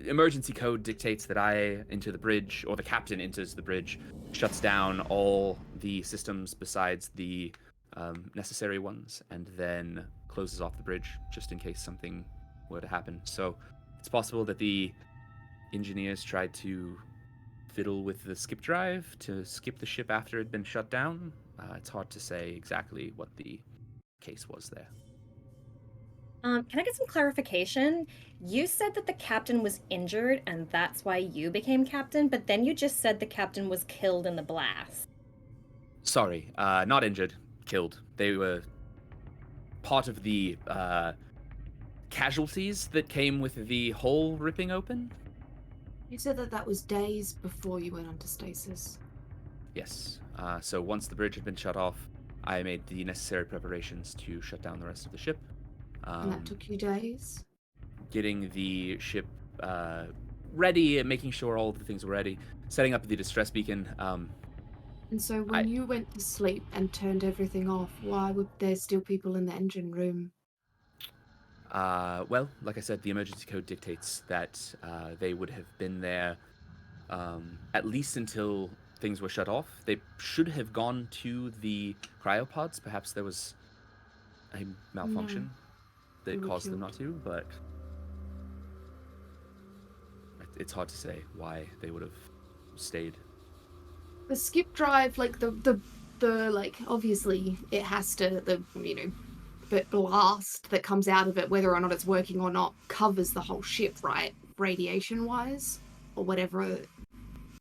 A: emergency code dictates that I enter the bridge, or the captain enters the bridge, shuts down all the systems besides the necessary ones, and then closes off the bridge just in case something were to happen. So it's possible that the engineers tried to fiddle with the skip drive to skip the ship after it had been shut down. It's hard to say exactly what the case was there.
D: Can I get some clarification? You said that the captain was injured and that's why you became captain, but then you just said the captain was killed in the blast.
A: Sorry, not injured, killed. They were part of the casualties that came with the hull ripping open.
B: You said that was days before you went onto stasis.
A: Yes. So once the bridge had been shut off, I made the necessary preparations to shut down the rest of the ship.
B: And that took you days?
A: Getting the ship ready and making sure all of the things were ready. Setting up the distress beacon.
B: And so when you went to sleep and turned everything off, why would there still people in the engine room?
A: Well, like I said, the emergency code dictates that they would have been there at least until things were shut off. They should have gone to the cryopods. Perhaps there was a malfunction that caused them not to, but it's hard to say why they would have stayed.
B: The skip drive, like the like, obviously it has to, but blast that comes out of it, whether or not it's working or not, covers the whole ship, right? Radiation wise, or whatever,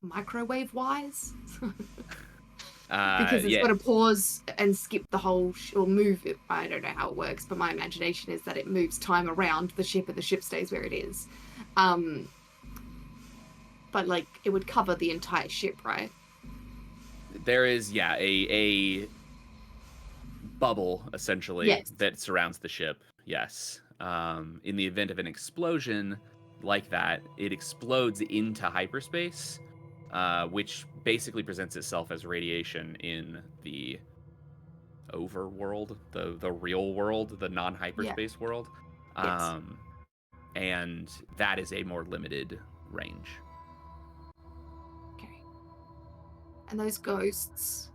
B: microwave wise. Because it's got to pause and skip the whole or move it. I don't know how it works, but my imagination is that it moves time around the ship and the ship stays where it is. But like it would cover the entire ship, right?
A: There is a bubble essentially that surrounds the ship. Yes. in the event of an explosion like that, it explodes into hyperspace, which basically presents itself as radiation in the overworld, the real world, the non-hyperspace world.
B: Yes.
A: And that is a more limited range.
B: Okay. And those ghosts,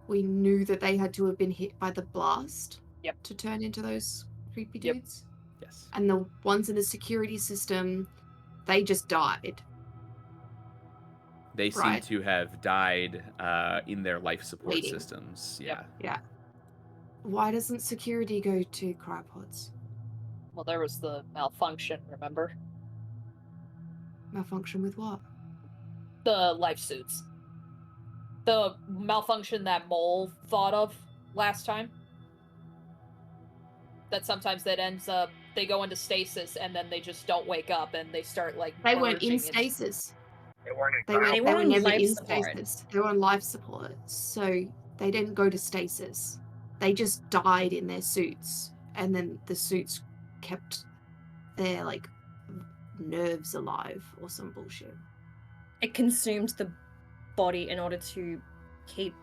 B: we knew that they had to have been hit by the blast.
F: Yep.
B: To turn into those creepy
F: Yep.
B: dudes.
A: Yes.
B: And the ones in the security system, they just died.
A: They seem
B: Right.
A: to have died in their life support
B: Waiting.
A: systems.
F: Yep.
A: Yeah.
B: Yeah. Why doesn't security go to cryopods?
F: Well, there was the malfunction, remember?
B: Malfunction with what?
F: The life suits. The malfunction that Mole thought of last time. That sometimes that ends up, they go into stasis and then they just don't wake up and they start like
B: They weren't
F: merging
B: in
F: into-
B: stasis.
E: They weren't in
B: They were,
E: cryo.
B: they
D: were
B: were
D: on
B: never
D: life
B: in
D: support.
B: stasis. They were on life support. So they didn't go to stasis. They just died in their suits. And then the suits kept their like nerves alive or some bullshit.
D: It consumed the body in order to keep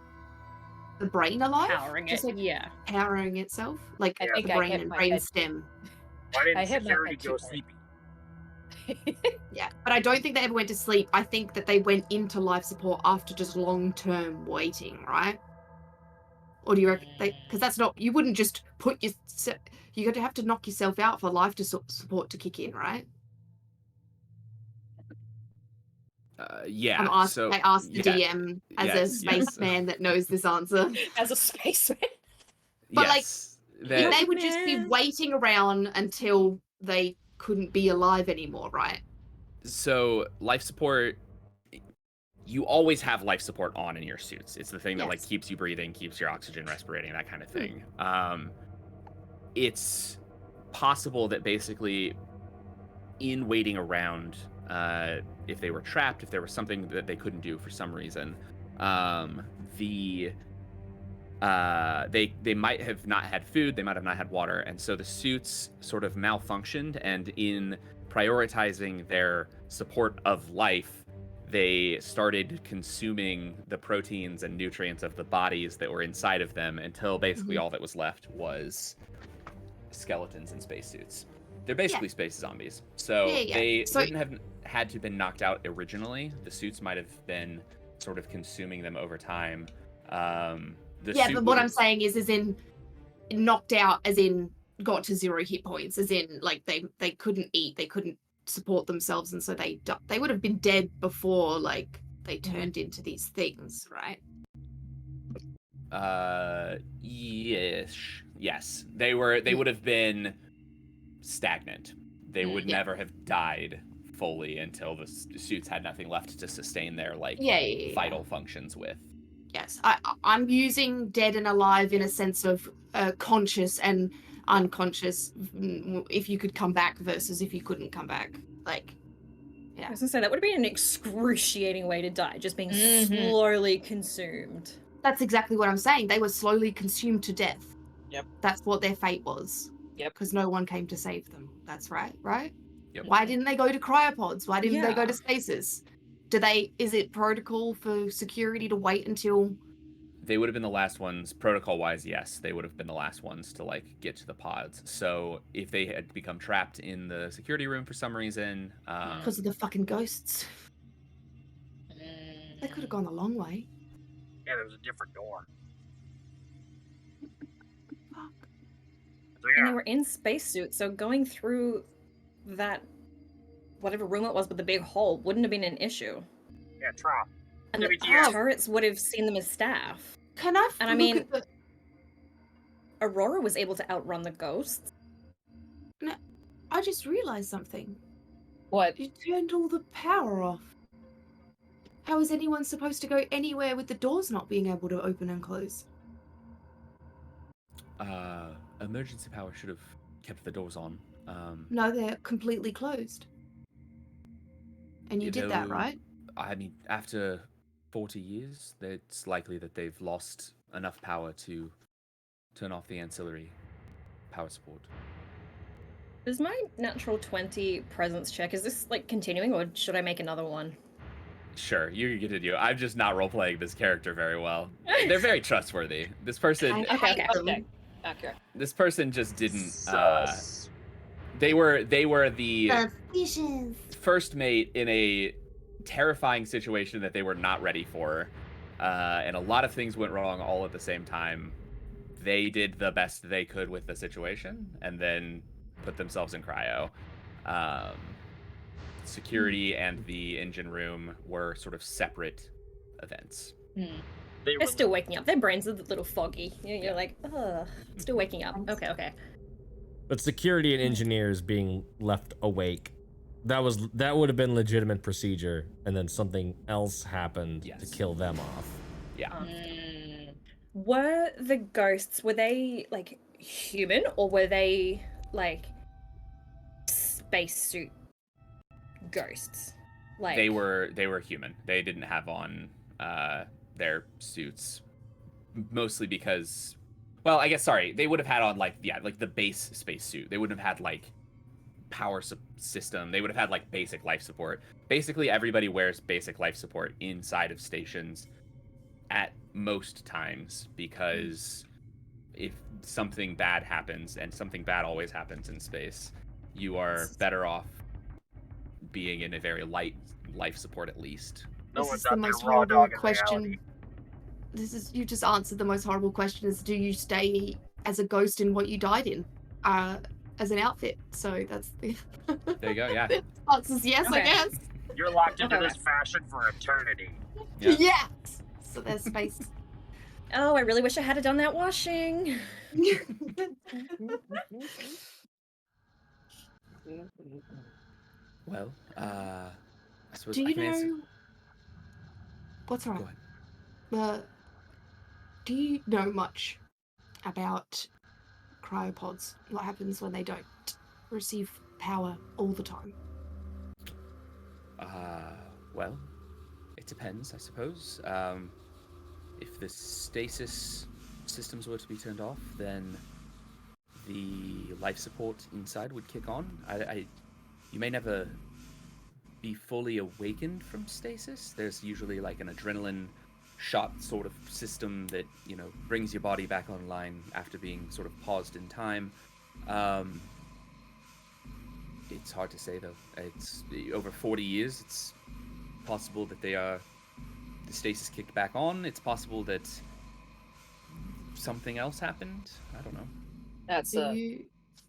B: The brain alive?
D: powering
B: Just
D: it.
B: like
D: Yeah.
B: powering itself? Like
F: I think
B: the
F: I
B: brain
F: hit
B: and
F: my
B: brain
F: head.
B: stem.
E: Why
F: I
E: didn't
F: hit my
E: security
F: head too
E: go
F: hard.
E: sleepy?
B: Yeah, but I don't think they ever went to sleep. I think that they went into life support after just long-term waiting, right? Or do you reckon they? Because that's not. You wouldn't just put your. You're going to have to knock yourself out for life to support to kick in, right?
A: Yeah. So
B: I asked the
A: yeah,
B: DM as a
A: yes, yes.
B: spaceman that knows this answer.
F: As a spaceman.
B: But, like,
A: yes. That
B: They would just be
D: Man.
B: waiting around until they couldn't be alive anymore, right?
A: so life support, you always have life support on in your suits. It's the thing that like
B: Yes.
A: keeps you breathing, keeps your oxygen respirating, that kind of thing. It's possible that basically in waiting around, if they were trapped, if there was something that they couldn't do for some reason, they might have not had food, they might have not had water, and so the suits sort of malfunctioned, and in prioritizing their support of life, they started consuming the proteins and nutrients of the bodies that were inside of them until basically all that was left was skeletons in spacesuits. They're basically space zombies. So
B: Yeah.
A: they
B: So-
A: wouldn't have had to been knocked out originally. The suits might have been sort of consuming them over time.
B: But what I'm saying is in knocked out, as in got to 0 hit points, as in like they couldn't eat, they couldn't support themselves, and so they would have been dead before like they turned into these things, right?
A: Yes. They would have been stagnant. They would
B: Yeah.
A: never have died fully until the suits had nothing left to sustain their like
B: Yeah.
A: vital functions with.
B: Yes, I'm using dead and alive in a sense of conscious and unconscious. If you could come back versus if you couldn't come back, like.
D: I was gonna say that would be an excruciating way to die, just being
F: Mhm.
D: slowly consumed.
B: That's exactly what I'm saying. They were slowly consumed to death.
F: Yep.
B: That's what their fate was.
F: Yep.
B: Because no one came to save them. That's right, right?
A: Yep.
B: Why didn't they go to cryopods? Why didn't they go
D: Yeah.
B: to stasis? Is it protocol for security to wait until...
A: They would have been the last ones, protocol-wise, yes. They would have been the last ones to, like, get to the pods. So if they had become trapped in the security room for some reason...
B: Because of the fucking ghosts. They could have gone a long way.
E: Yeah, there was a different door.
B: Fuck.
E: So
D: And
E: yeah,
D: they were in spacesuits, so going through that whatever room it was with the big hole wouldn't have been an issue.
E: yeah, trial.
D: And the
E: WTF.
D: turrets would have seen them as staff.
B: Can I
D: And I
B: look
D: mean-
B: at the...
D: Aurora was able to outrun the ghosts.
B: I just realised something.
F: What?
B: You turned all the power off. How is anyone supposed to go anywhere with the doors not being able to open and close?
A: Emergency power should have kept the doors on.
B: No, they're completely closed. And you did that,
A: know,
B: right?
A: I mean, after 40 years, it's likely that they've lost enough power to turn off the ancillary power support.
D: Is my natural 20 presence check, is this like continuing or should I make another one?
A: Sure, you can continue. I'm just not role playing this character very well. They're very trustworthy. This person,
B: I hate
D: okay.
B: them.
F: Okay. Accurate.
A: this person just didn't.
E: Sus.
A: They were the
B: Suspicious.
A: first mate in a terrifying situation that they were not ready for, and a lot of things went wrong all at the same time. They did the best they could with the situation, and then put themselves in cryo. Security and the engine room were sort of separate events.
E: They
D: They're
E: were
D: still waking up. Their brains are a little foggy. You're like, still waking up.
B: Thanks.
D: Okay.
C: But security and engineers being left awake, that would have been legitimate procedure, and then something else happened
A: Yes.
C: to kill them off.
A: Yeah.
F: Mm.
D: Were the ghosts, were they like human or were they like spacesuit ghosts? Like
A: They were human. They didn't have on their suits, mostly because, well, I guess sorry, they would have had on like the base spacesuit. They wouldn't have had like power system. They would have had like basic life support. Basically, everybody wears basic life support inside of stations at most times, because if something bad happens, and something bad always happens in space, you are better off being in a very light life support at least.
E: No
B: This
E: one's
B: is the
E: out there
B: most
E: raw
B: horrible
E: dog in
B: question.
E: reality.
B: You just answered the most horrible question: is do you stay as a ghost in what you died in, as an outfit? So that's the
A: There you go. Yeah.
B: the answer's yes, I
D: Okay.
B: guess.
E: You're locked into
D: Okay.
E: this fashion for eternity.
A: Yeah.
B: Yes. So there's space.
D: Oh, I really wish I had done that washing.
A: Well, I suppose
B: Do
A: I
B: you
A: can answer.
B: know what's right?
A: Go ahead.
B: Do you know much about cryopods? What happens when they don't receive power all the time?
A: Well, it depends, I suppose. If the stasis systems were to be turned off, then the life support inside would kick on. You may never be fully awakened from stasis. There's usually like an adrenaline shot sort of system that, brings your body back online after being sort of paused in time. It's hard to say though. It's over 40 years. It's possible that the stasis kicked back on. It's possible that something else happened. I don't know.
F: That's
B: Do you?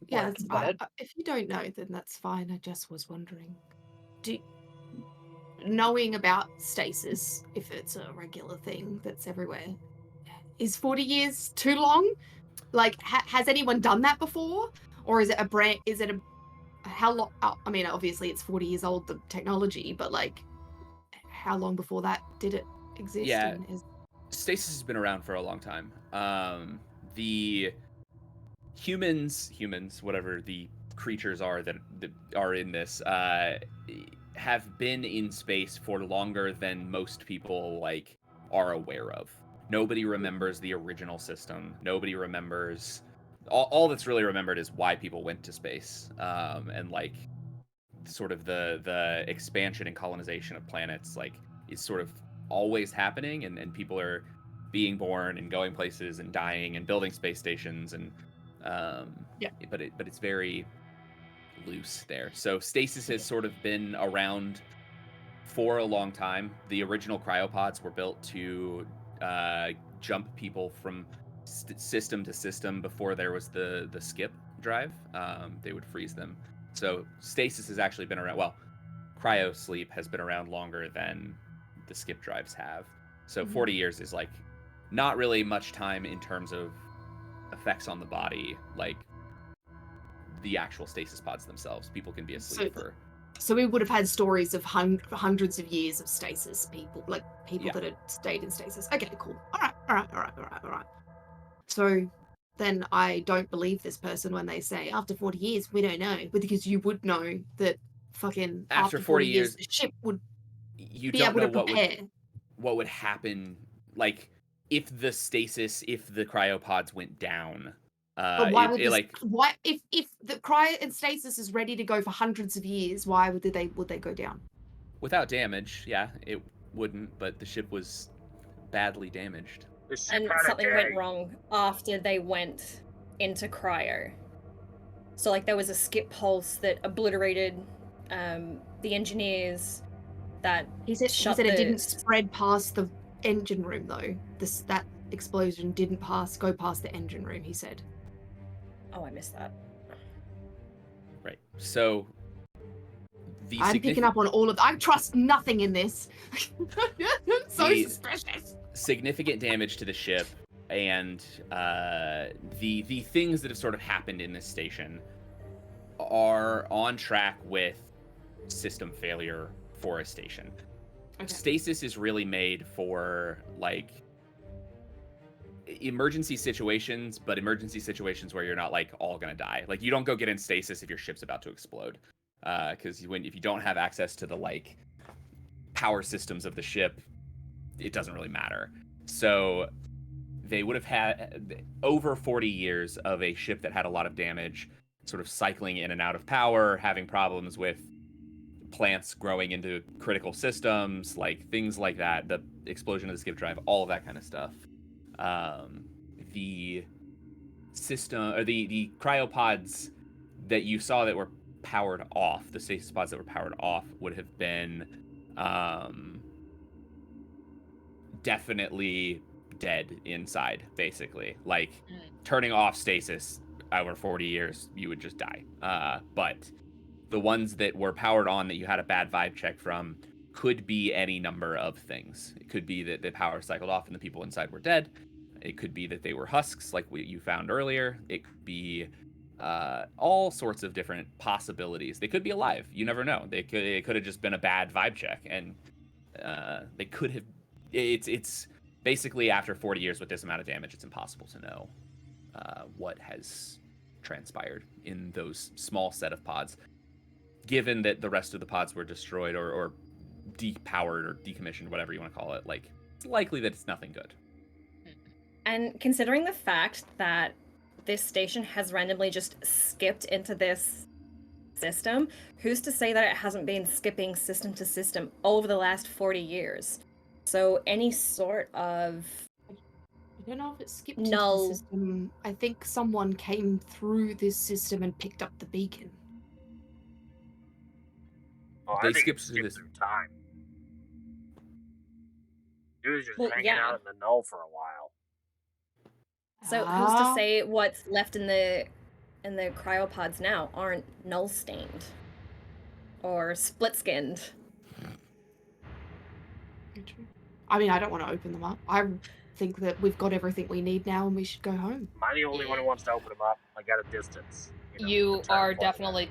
B: Yeah, that's
F: Go ahead.
B: if you don't know, then that's fine. I just was wondering. Knowing about stasis, if it's a regular thing that's everywhere, is 40 years too long? Like, has anyone done that before, or is it a brand? Is it a how long? I mean, obviously it's 40 years old, the technology, but like, how long before that did it exist?
A: Yeah.
B: And
A: Stasis has been around for a long time. The humans, whatever the creatures are that are in this, have been in space for longer than most people are aware of. Nobody remembers the original system. Nobody remembers. All that's really remembered is why people went to space, and sort of the expansion and colonization of planets is sort of always happening, and people are being born and going places and dying and building space stations, and but it's very loose there. So stasis has sort of been around for a long time. The original cryopods were built to jump people from system to system before there was the skip drive. They would freeze them. So stasis has actually been around. Well, cryo sleep has been around longer than the skip drives have. So 40 years is not really much time in terms of effects on the body, like the actual stasis pods themselves. People can be asleep for.
B: So we would have had stories of hundreds of years of stasis. People that had stayed in stasis. Okay, cool. All right. So then I don't believe this person when they say after 40 years we don't know, because you would know that fucking
A: After 40 years,
B: the ship would
A: you
B: be
A: don't
B: able
A: know
B: to prepare.
A: what would happen, if the cryopods went down,
B: But why would
A: like
B: why if the cryostasis is ready to go for hundreds of years, why would they go down?
A: without damage, yeah, it wouldn't. But the ship was badly damaged.
E: The ship
D: And
E: had a
D: something
E: day.
D: went wrong after they went into cryo. So like there was a skip pulse that obliterated the engineers. That
B: He said
D: shut
B: it
D: the-
B: didn't spread past the engine room though. That explosion didn't go past the engine room. He said.
D: Oh, I missed that.
A: Right. So the
B: I'm picking up on all of. I trust nothing in this. So
A: The-
B: suspicious.
A: significant damage to the ship and the things that have sort of happened in this station are on track with system failure for a station.
B: Okay.
A: Stasis is really made for like emergency situations, but emergency situations where you're not like all gonna die. Like you don't go get in stasis if your ship's about to explode, because if you don't have access to the like power systems of the ship, it doesn't really matter. So they would have had over 40 years of a ship that had a lot of damage, sort of cycling in and out of power, having problems with plants growing into critical systems, like things like that, the explosion of the skip drive, all of that kind of stuff. The system, or the cryopods that you saw that were powered off, the stasis pods that were powered off, would have been definitely dead inside, basically. Like turning off stasis over 40 years, you would just die. But the ones that were powered on that you had a bad vibe check from could be any number of things. It could be that the power cycled off and the people inside were dead. It could be that they were husks, like you found earlier. It could be all sorts of different possibilities. They could be alive. You never know. It could have just been a bad vibe check, and they could have. It's basically after 40 years with this amount of damage, it's impossible to know what has transpired in those small set of pods, given that the rest of the pods were destroyed or depowered or decommissioned, whatever you want to call it. Like, it's likely that it's nothing good.
D: And considering the fact that this station has randomly just skipped into this system, who's to say that it hasn't been skipping system to system over the last 40 years? So any sort of
B: I don't know if it skipped
D: null
B: into the system. I think someone came through this system and picked up the beacon.
E: Oh,
A: They
E: I think
A: skipped
E: it
A: through
E: skipped
A: this-
E: through time. He was just
D: Well,
E: hanging
D: yeah.
E: out in the null for a while.
D: So who's to say what's left in the cryopods now aren't null stained or split skinned?
B: I mean, I don't want to open them up. I think that we've got everything we need now and we should go home.
E: Am I the only one who wants to open them up? Like at a distance. know,
F: You
E: the turn
F: are
E: point.
F: definitely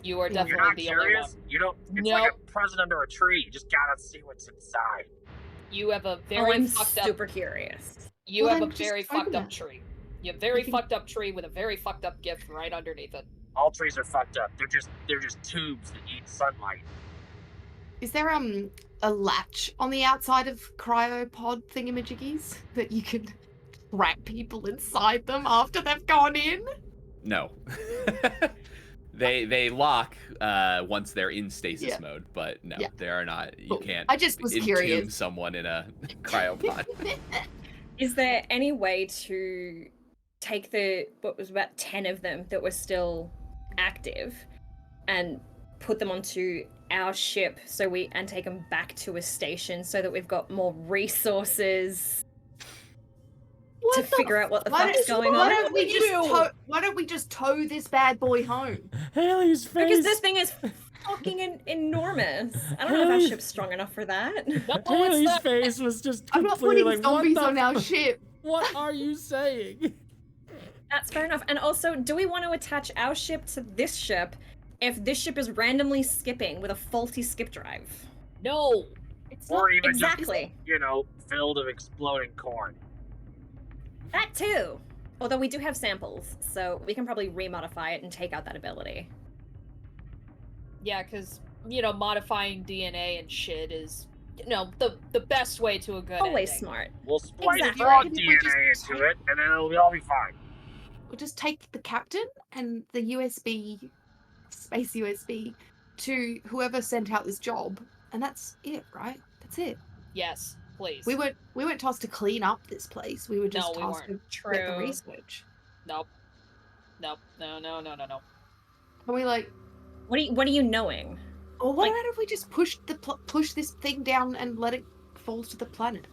B: You're
E: You're
F: definitely
E: not
F: the only one.
E: curious? You don't. It's
F: No.
E: like a present under a tree. You just gotta see what's inside.
F: You have a
D: Oh,
F: very
D: I'm
F: fucked up.
D: super curious.
F: You
B: Well,
F: have a
B: then just
F: very
B: open
F: fucked up
B: it.
F: tree. You have a very
B: can-
F: fucked up tree with a very fucked up gift right underneath it.
E: All trees are fucked up. They're just tubes that eat sunlight.
B: Is there a latch on the outside of cryopod thingamajiggies that you can trap people inside them after they've gone in?
A: No. They lock once they're in stasis
B: Yeah.
A: mode, but no,
B: Yeah.
A: they are not. You
B: Cool.
A: can't
B: I just was
A: entomb
B: curious.
A: someone in a cryopod.
D: Is there any way to take the what was about 10 of them that were still active and put them onto our ship and take them back to a station so that we've got more resources to figure out what the fuck's going
B: why
D: on?
B: don't we just tow this bad boy home?
C: Haley's face.
D: Because this thing is fucking enormous. I don't know if our
C: Haley's-
D: ship's strong enough for that.
F: No, it's
C: Haley's
F: not.
C: face was just
B: I'm not
C: completely
B: putting
C: like,
B: zombies
C: what the
B: on our
C: fuck?
B: ship.
C: What are you saying?
D: That's fair enough. And also, do we want to attach our ship to this ship if this ship is randomly skipping with a faulty skip drive?
F: No. It's
E: Or even
D: Exactly.
E: just, filled of exploding corn.
D: That too. Although we do have samples, so we can probably remodify it and take out that ability.
F: Yeah, because, modifying DNA and shit is, the best way to a good
D: Always
F: ending.
D: smart.
E: We'll splice
D: Exactly.
E: frog
B: If we
E: DNA
B: just
E: into it, and then it'll all be fine.
B: we'll just take the captain and the USB, space USB, to whoever sent out this job, and that's it, right? That's it.
F: Yes, please.
B: We weren't tasked to clean up this place. We were just
F: No, we
B: tasked
F: weren't.
B: to get the
D: True.
B: research.
F: Nope. Nope. No.
B: Can we like?
D: What are you knowing?
B: Or what
D: Like-
B: about if we just push this thing down and let it fall to the planet?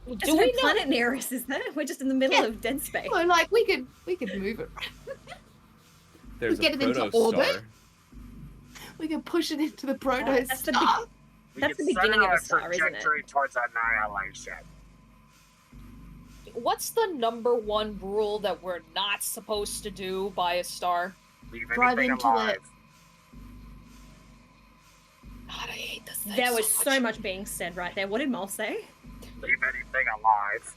D: There's
F: Do
D: no
F: we know?
D: planet near us, is there? We're just in the middle
B: Yeah.
D: of dead space.
B: Well, like we could move it.
A: There's
B: get
A: a
B: it into
A: proto
B: orbit?
A: star.
B: We can push it into the proto
D: That's the
B: star.
D: That's
E: We
D: the
E: can set
D: beginning
E: it
D: of
E: on
D: a star, isn't it?
E: trajectory towards annihilation.
F: What's the number one rule that we're not supposed to do by a star?
E: Leave
B: Drive
E: anything
B: into
E: alive.
F: God, I hate this thing.
D: There was so much being said right there. What did Mol say?
E: Leave anything alive.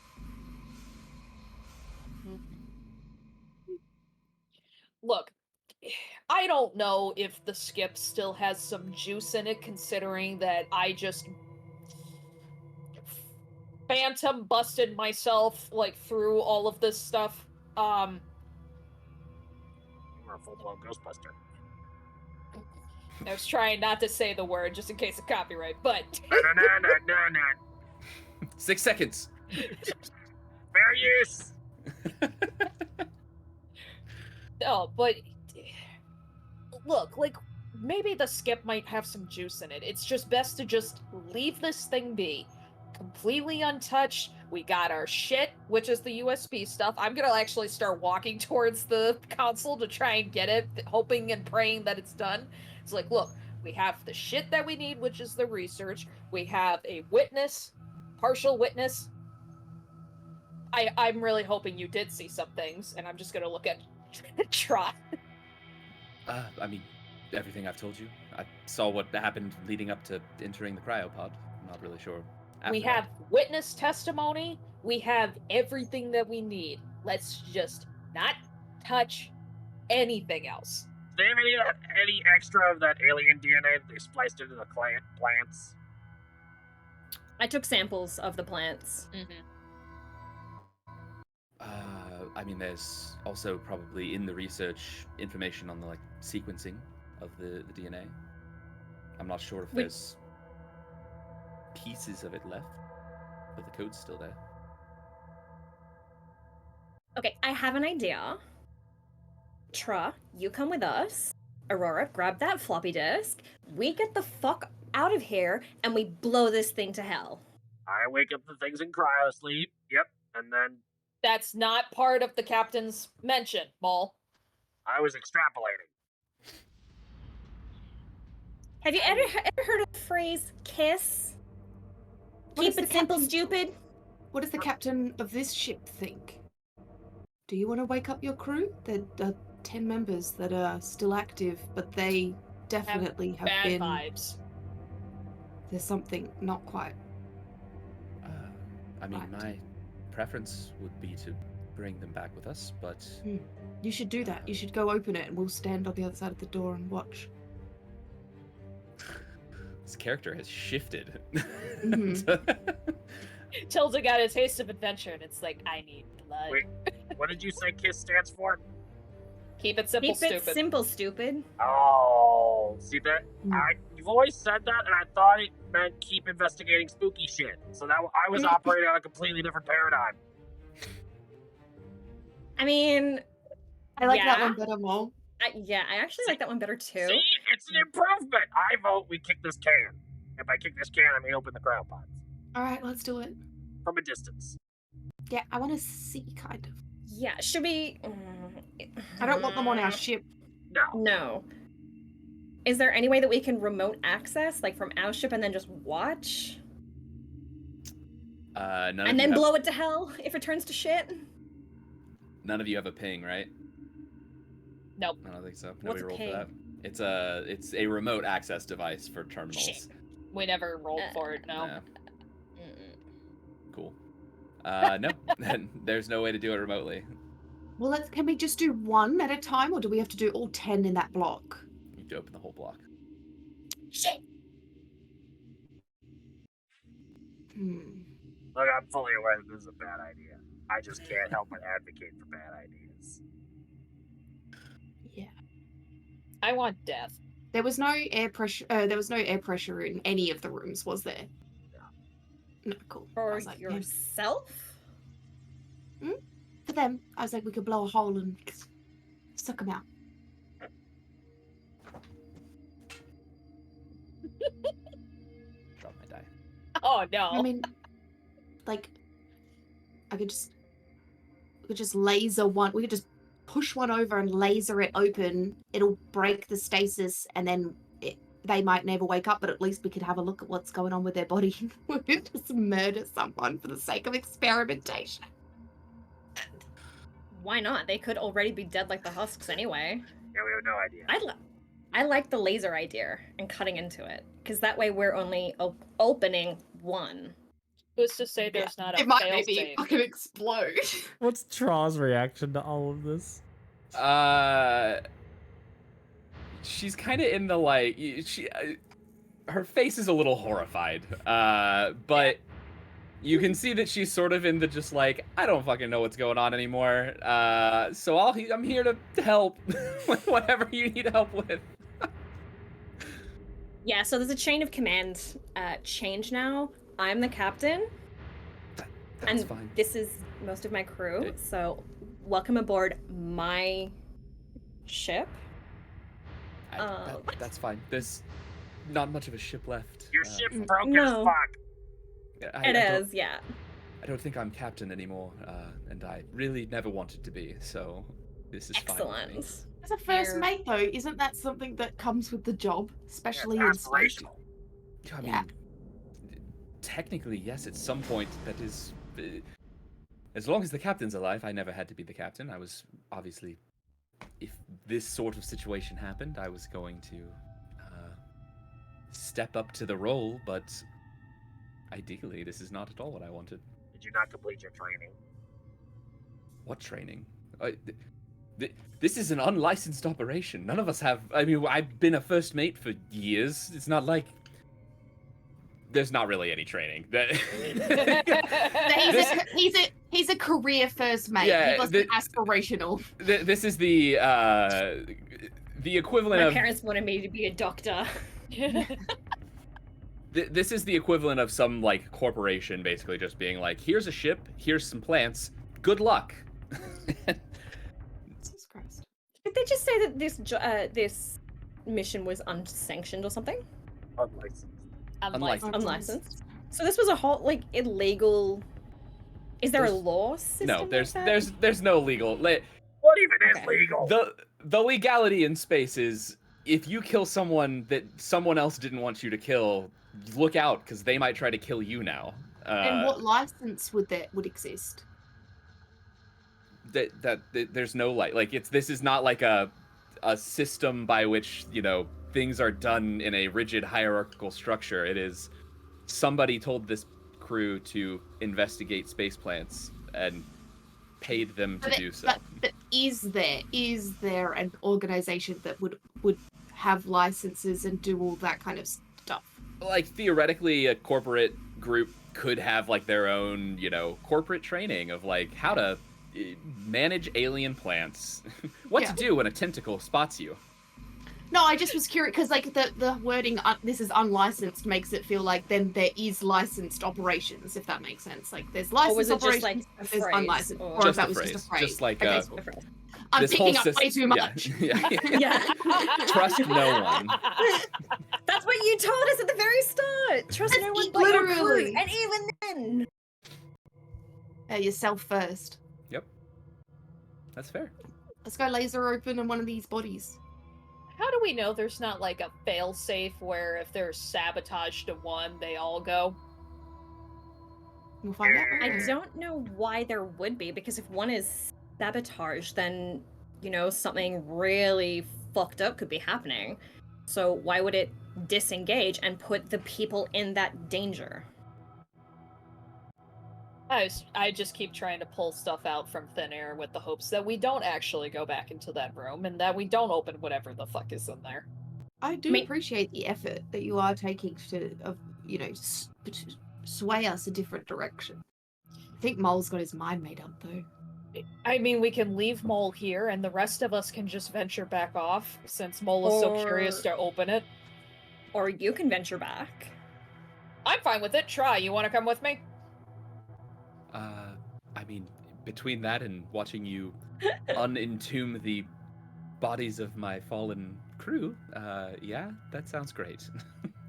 F: Look, I don't know if the skip still has some juice in it, considering that I just phantom busted myself like through all of this stuff.
E: You're a full-blown Ghostbuster.
F: I was trying not to say the word just in case of copyright, but
E: No.
A: 6 seconds.
E: Fair use.
F: no, but look, like maybe the skip might have some juice in it. It's just best to just leave this thing be. Completely untouched. We got our shit, which is the USB stuff. I'm gonna actually start walking towards the console to try and get it, hoping and praying that it's done. It's like, look, we have the shit that we need, which is the research. We have a witness, partial witness. I'm really hoping you did see some things, and I'm just gonna look at Trot.
A: I mean, everything I've told you. I saw what happened leading up to entering the cryopod. I'm not really sure.
F: We
A: after
F: have
A: that.
F: witness testimony. We have everything that we need. Let's just not touch anything else.
E: Do they have any extra of that alien DNA that they spliced into the plants?
D: I took samples of the plants.
A: I mean, there's also probably in the research information on the like sequencing of the DNA. I'm not sure if
D: We-
A: there's pieces of it left, but the code's still there.
D: Okay, I have an idea. Tra, you come with us. Aurora, grab that floppy disk. We get the fuck out of here and we blow this thing to hell.
E: I wake up the things in cryo sleep. Yep, and then
F: That's not part of the captain's mention, Maul.
E: I was extrapolating.
D: Have you ever heard of the phrase kiss?
B: What
D: Keep
B: does
D: it
B: the
D: simple,
B: captain-
D: stupid.
B: What does the captain of this ship think? Do you want to wake up your crew? There are 10 members that are still active, but they definitely have
F: Bad
B: been.
F: vibes.
B: There's something not quite.
A: I mean,
B: Right.
A: my preference would be to bring them back with us, but
B: You should do that. You should go open it, and we'll stand on the other side of the door and watch.
A: this character has shifted.
F: Tilda got a taste of adventure, and it's like, I need blood.
E: Wait. What did you say KISS stands for?
F: Keep it simple,
D: Keep it
F: stupid.
D: simple, stupid.
E: Oh, see that?
B: Mm.
E: You've always said that, and I thought it meant keep investigating spooky shit. So that I was operating on a completely different paradigm.
D: I mean,
B: I like that
D: Yeah.
B: one better, Mole.
D: I actually like that one better too.
E: See, it's an improvement. I vote we kick this can. If I kick this can, I may open the cryo pods
B: All right, let's do it.
E: from a distance.
B: Yeah, I want to see, kind of.
D: Yeah, should we?
B: I don't want them on our ship.
E: No.
D: No. Is there any way that we can remote access, like from our ship, and then just watch,
A: none of
D: and
A: you
D: then
A: have,
D: blow it to hell if it turns to shit?
A: None of you have a ping, right?
F: Nope.
A: I don't think so.
D: What's
A: Nobody
D: a
A: rolled
D: ping?
A: for that. It's a remote access device for terminals.
D: Shit.
F: We never rolled for it, no.
A: Yeah,
D: Mm-mm.
A: cool. No, there's no way to do it remotely.
B: Well, can we just do one at a time, or do we have to do all 10 in that block?
A: You have to open the whole block.
D: Shit.
B: Hmm.
E: Look, I'm fully aware that this is a bad idea. I just can't help but advocate for bad ideas.
B: Yeah.
F: I want death.
B: There was no air pressure. There was no air pressure in any of the rooms, was there? No, cool. I
D: For
B: was like, yeah.
D: yourself?
B: For them, I was like, we could blow a hole and suck them out.
A: Drop my die.
F: Oh no.
B: I mean, like, we could just laser one. We could just push one over and laser it open. It'll break the stasis, and then they might never wake up. But at least we could have a look at what's going on with their body. We could just murder someone for the sake of experimentation.
D: Why not? They could already be dead like the husks anyway.
E: Yeah, we have no idea.
D: I like the laser idea and cutting into it, because that way we're only opening one.
F: Who's to say there's not a
B: It might
F: fail
B: maybe
F: safe?
B: fucking explode.
C: What's Traw's reaction to all of this?
A: She's kind of in the like her face is a little horrified. But you can see that she's sort of in the just like, I don't fucking know what's going on anymore. So I'm here to help with whatever you need help with.
D: Yeah, so there's a chain of command change now. I'm the captain.
A: That's
D: and
A: fine.
D: This is most of my crew.
A: Okay.
D: So welcome aboard my ship.
A: That's fine. There's not much of a ship left.
E: Your ship's broke
D: no.
E: as fuck.
D: It is, yeah.
A: I don't think I'm captain anymore, and I really never wanted to be, so this is fine with me.
D: Excellent.
B: As a first
D: You're-
B: mate, though, isn't that something that comes with the job, especially
E: Yeah,
B: in
E: it's
B: space?
E: aspirational.
A: I mean,
B: Yeah.
A: technically, yes, at some point, that is... as long as the captain's alive, I never had to be the captain. I was, obviously, if this sort of situation happened, I was going to step up to the role, but ideally, this is not at all what I wanted.
E: Did you not complete your training?
A: What training? This is an unlicensed operation. None of us have... I mean, I've been a first mate for years. It's not like... There's not really any training.
B: He's a career first mate.
A: Yeah,
B: he wasn't aspirational.
A: This is the equivalent
D: My
A: of...
D: parents wanted me to be a doctor.
A: This is the equivalent of some, like, corporation basically just being like, here's a ship, here's some plants, good luck.
B: Jesus Christ.
D: Did they just say that this mission was unsanctioned or something?
E: Unlicensed.
A: Unlicensed.
D: Unlicensed. So this was a whole like illegal. Is there a
A: There's-
D: law system?
A: No,
D: like that?
A: there's no legal...
E: What even is
D: Okay.
E: legal?
A: The legality in space is if you kill someone that someone else didn't want you to kill, look out, because they might try to kill you now.
B: And what license would exist?
A: That there's no this is not like a system by which, you know, things are done in a rigid hierarchical structure. It is somebody told this crew to investigate space plants and paid them to do so.
B: But is there an organization that would have licenses and do all that kind of stuff?
A: Like, theoretically, a corporate group could have like their own, you know, corporate training of like how to manage alien plants, what to do when a tentacle spots you.
B: No, I just was curious because like the wording this is unlicensed makes it feel like then there is licensed operations, if that makes sense. Like there's licensed
D: was it just,
B: operations,
D: like, a
B: there's
D: phrase,
B: unlicensed,
D: or-
B: or if
A: Just
B: that
A: a
B: was
A: phrase,
B: just a phrase.
A: just like
B: Okay,
A: a-
B: cool. I'm
A: this
B: picking
A: whole
B: up way
A: system-
B: too much.
A: Yeah.
D: Yeah.
A: Trust no one.
D: That's what you told us at the very start. Trust
B: That's
D: no one but your crew.
B: literally.
D: And even then.
B: Yourself first.
A: That's fair.
B: Let's go laser open in one of these bodies.
F: How do we know there's not like a fail-safe where if there's sabotage to one, they all go?
B: We'll find out.
D: I don't know why there would be, because if one is sabotage, then, you know, something really fucked up could be happening. So why would it disengage and put the people in that danger?
F: I just keep trying to pull stuff out from thin air with the hopes that we don't actually go back into that room and that we don't open whatever the fuck is in there.
B: I do appreciate the effort that you are taking to, you know, sway us a different direction. I think Mole's got his mind made up, though.
F: I mean, we can leave Mole here, and the rest of us can just venture back off, since Mole is so curious to open it.
D: Or you can venture back.
F: I'm fine with it. Try. You want to come with me?
A: I mean, between that and watching you unentomb the bodies of my fallen crew, yeah, that sounds great.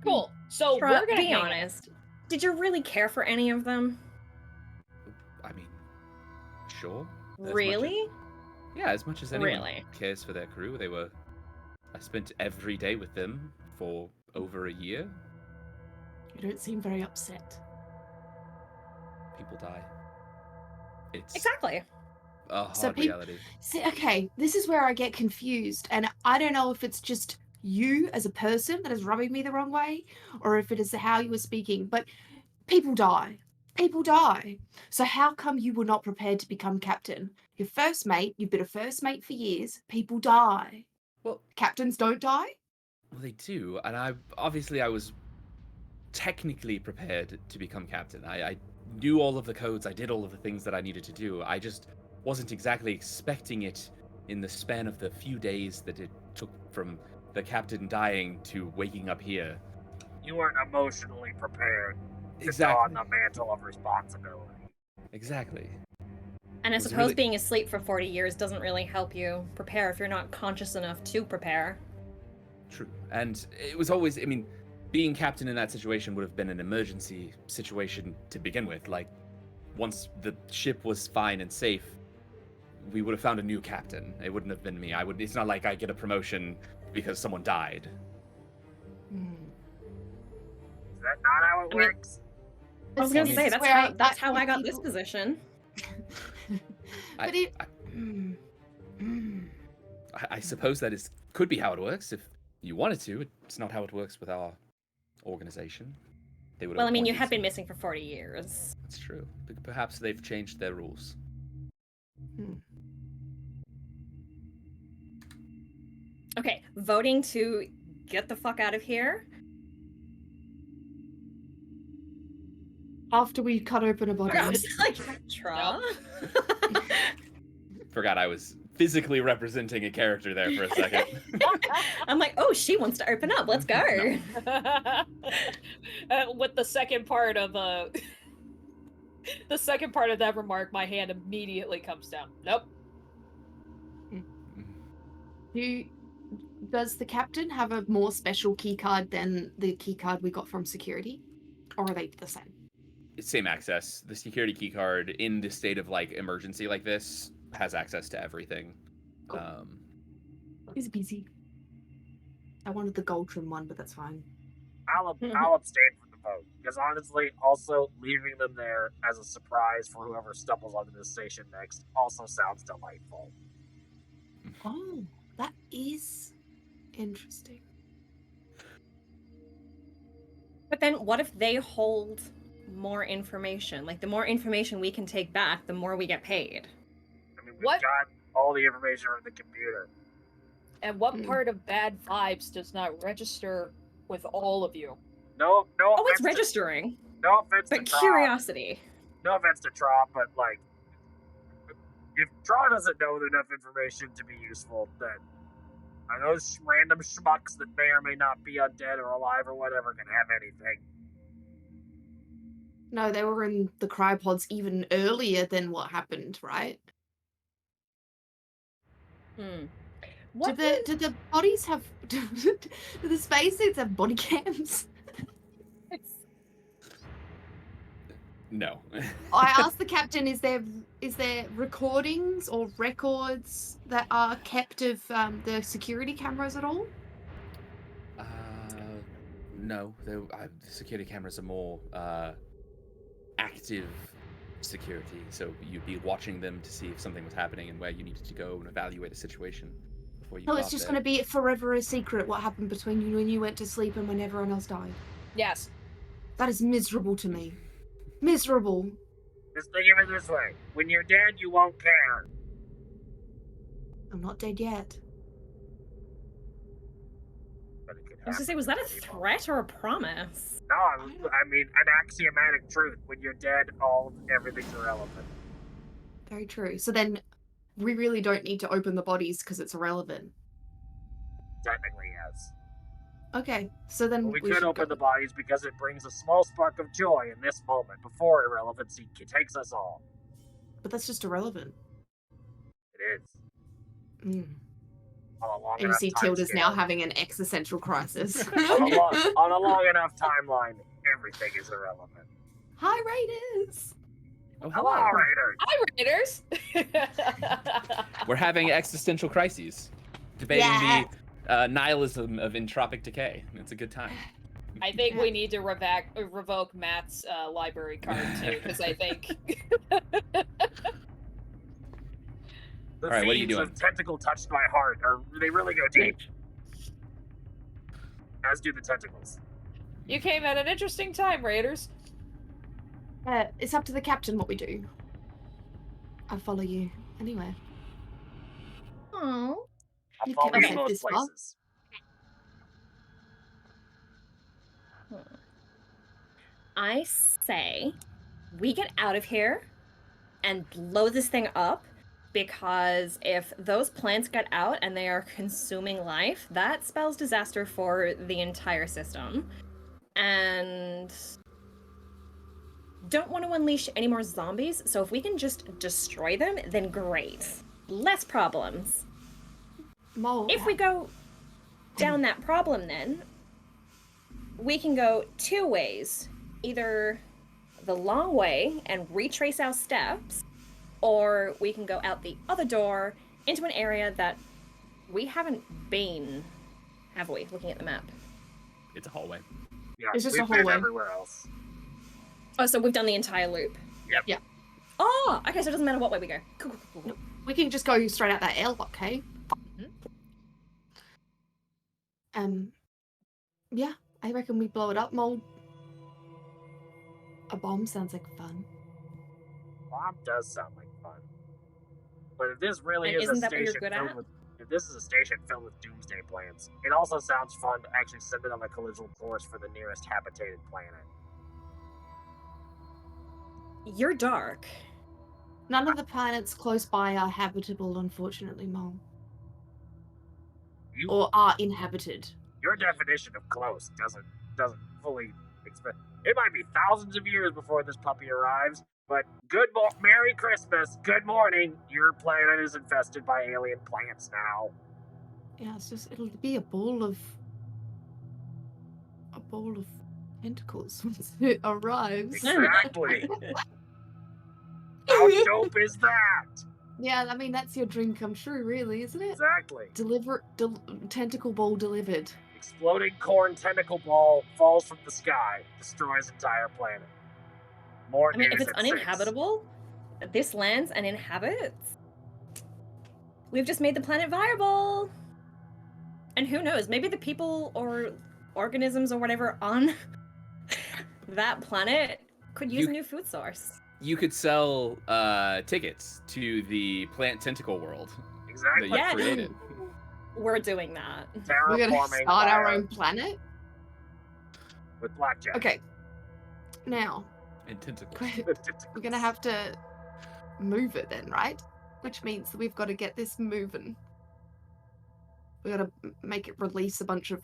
F: Cool. So
D: Tra,
F: we're gonna
D: be
F: hang out.
D: honest. Did you really care for any of them?
A: I mean, sure. As much
D: Really?
A: Yeah, as much as anyone
D: Really?
A: cares for their crew, I spent every day with them for over a year.
B: You don't seem very upset.
A: People die. It's
D: Exactly.
A: a hard
B: So
A: reality.
B: See, okay, this is where I get confused, and I don't know if it's just you as a person that is rubbing me the wrong way, or if it is how you were speaking, but people die. People die. So how come you were not prepared to become captain? Your first mate, you've been a first mate for years, people die.
A: Well,
B: Captains don't die?
A: well, they do, and I was technically prepared to become captain. I knew all of the codes, I did all of the things that I needed to do. I just wasn't exactly expecting it in the span of the few days that it took from the captain dying to waking up here.
E: You weren't emotionally prepared to
A: Exactly.
E: don the mantle of responsibility.
A: Exactly.
D: And I
A: Was
D: suppose
A: really-
D: being asleep for 40 years doesn't really help you prepare if you're not conscious enough to prepare.
A: True. And it was always, I mean, being captain in that situation would have been an emergency situation to begin with. Like, once the ship was fine and safe, we would have found a new captain. It wouldn't have been me. It's not like I get a promotion because someone died.
E: Is that not how it
D: I mean-
E: works?
D: I was
B: See,
D: gonna
B: this
D: say
B: is
D: that's
B: where
D: how I
B: think
D: got this
B: people-
D: position.
B: But
A: I suppose that could be how it works if you wanted to. It's not how it works with our organization. They would.
D: Well, I mean, you
A: appoint
D: have been
A: some-
D: missing for 40 years.
A: That's true. Perhaps they've changed their rules.
D: Okay, voting to get the fuck out of here.
B: after we cut open a body.
D: I was like, Tra?
A: Forgot I was physically representing a character there for a second.
D: I'm like, oh, she wants to open up. Let's go.
F: With the second part of the second part of that remark, my hand immediately comes down. Nope.
B: Does the captain have a more special key card than the key card we got from security? Or are they the same?
A: Same access. The security key card in the state of like emergency like this has access to everything.
B: Cool. He's busy. I wanted the gold trim one, but that's fine.
E: I'll abstain from the vote because honestly, also leaving them there as a surprise for whoever stumbles onto this station next also sounds delightful.
B: Oh, that is interesting.
D: But then what if they hold more information? Like, the more information we can take back, the more we get paid.
E: I mean, we've
F: What?
E: got all the information from the computer.
F: And what part of bad vibes does not register with all of you?
E: No
D: Oh, it's
E: offense
D: registering.
E: no offense
D: But
E: to Tra.
D: curiosity.
E: No offense to Tra, but like, if Tra doesn't know enough information to be useful, then I know random schmucks that may or may not be undead or alive or whatever can have anything.
B: No, they were in the cryopods even earlier than what happened, right?
F: What
B: Did the bodies have? Do the spacesuits have body cams?
A: No.
B: I asked the captain: Is there recordings or records that are kept of the security cameras at all?
A: No. The security cameras are more active security, so you'd be watching them to see if something was happening and where you needed to go and evaluate a situation before you.
B: No, it's just going to be forever a secret what happened between you when you went to sleep and when everyone else died.
F: Yes.
B: That is miserable to me. Miserable.
E: Just think of it this way: when you're dead, you won't care.
B: I'm not dead yet.
E: But it could
D: I was gonna say, was that a threat or a promise?
E: No, I mean an axiomatic truth. When you're dead, everything's irrelevant.
B: Very true. So then we really don't need to open the bodies because it's irrelevant.
E: Technically, yes.
B: Okay, so then
E: But we
B: we
E: could
B: should
E: open
B: go.
E: the bodies because it brings a small spark of joy in this moment before irrelevancy takes us all.
B: But that's just irrelevant.
E: It is.
B: Mm.
E: On a long
B: And you
E: enough
B: see
E: time
B: Tilda's
E: scale.
B: now having an existential crisis.
E: on a long enough timeline, everything is irrelevant.
B: Hi, Raiders!
A: Oh,
E: Hello, Raiders!
F: Hi, Raiders!
A: We're having existential crises, debating
B: Yeah.
A: the nihilism of entropic decay. It's a good time.
F: I think we need to revoke Matt's library card too, because I think
E: The
A: All right, what are you
E: themes
A: doing?
E: of Tentacle Touched My Heart they really go deep. As do the tentacles.
F: you came at an interesting time, Raiders.
B: It's up to the captain what we do. I'll follow you anywhere.
D: Oh.
E: I'll
B: You
E: follow
B: can't
E: you
B: say
E: most
B: this far.
E: places.
D: I say we get out of here and blow this thing up, because if those plants get out and they are consuming life, that spells disaster for the entire system. And don't want to unleash any more zombies, so if we can just destroy them, then great. Less problems.
B: Mole.
D: If we go down that problem, then we can go two ways. Either the long way and retrace our steps, or we can go out the other door into an area that we haven't been, have we? Looking at the map.
A: It's a hallway.
E: Yeah,
B: It's just
E: we've
B: a hallway.
E: been everywhere else.
D: Oh, so we've done the entire loop.
E: Yep.
B: Yeah.
D: Oh, okay, so it doesn't matter what way we go. Cool.
B: We can just go straight out that airlock, okay? Yeah, I reckon we blow it up, Mole. A bomb sounds like fun.
E: Bomb does sound like fun. But if this really
D: And
E: is a
D: isn't that what you're
E: station
D: good
E: filled
D: at?
E: with, if this is a station filled with doomsday plans, it also sounds fun to actually send it on a collisional course for the nearest habitated planet.
D: You're dark.
B: None of the planets close by are habitable, unfortunately, Mole.
E: You,
B: Or are inhabited.
E: your definition of close doesn't fully expect. It might be thousands of years before this puppy arrives, but Merry Christmas, good morning. Your planet is infested by alien plants now.
B: Yeah, it'll be a ball of tentacles once it arrives.
E: Exactly. How dope is that?
B: Yeah, I mean that's your dream come true, really, isn't it?
E: Exactly.
B: Tentacle ball delivered.
E: Exploding corn tentacle ball falls from the sky, destroys entire planet. More
D: I mean, if
E: news
D: it's
E: at 6.
D: uninhabitable, this lands and inhabits. We've just made the planet viable. And who knows, maybe the people or organisms or whatever on that planet could use a new food source.
A: You could sell tickets to the plant tentacle world that
E: Exactly.
A: you
D: Yeah.
A: created.
D: We're doing that.
B: We're gonna
E: Terraforming
B: start our
E: via-
B: own planet.
E: with blackjack.
B: Okay. Now
A: And tentacles.
B: we're gonna have to move it then, right? Which means that we've got to get this moving. We gotta make it release a bunch of.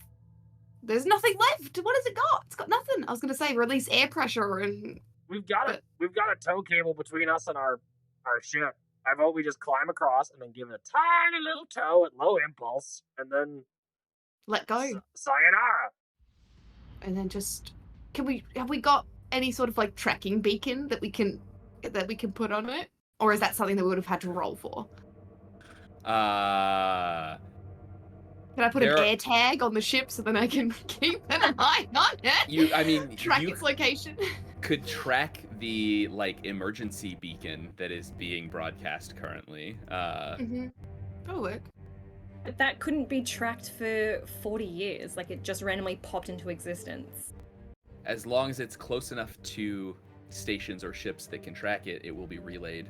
B: There's nothing left. What has it got? It's got nothing. I was gonna say release air pressure and.
E: We've got a tow cable between us and our ship. I vote we just climb across and then give it a tiny little tow at low impulse, and then
B: Let go,
E: sayonara.
B: and then just have we got any sort of like tracking beacon that we can put on it, or is that something that we would have had to roll for? Can I put
A: There
B: an
A: are-
B: air tag on the ship so then I can keep an eye on it? Track
A: you
B: its location.
A: could track the emergency beacon that is being broadcast currently.
B: That'll work.
D: But that couldn't be tracked for 40 years. Like, it just randomly popped into existence.
A: As long as it's close enough to stations or ships that can track it, it will be relayed.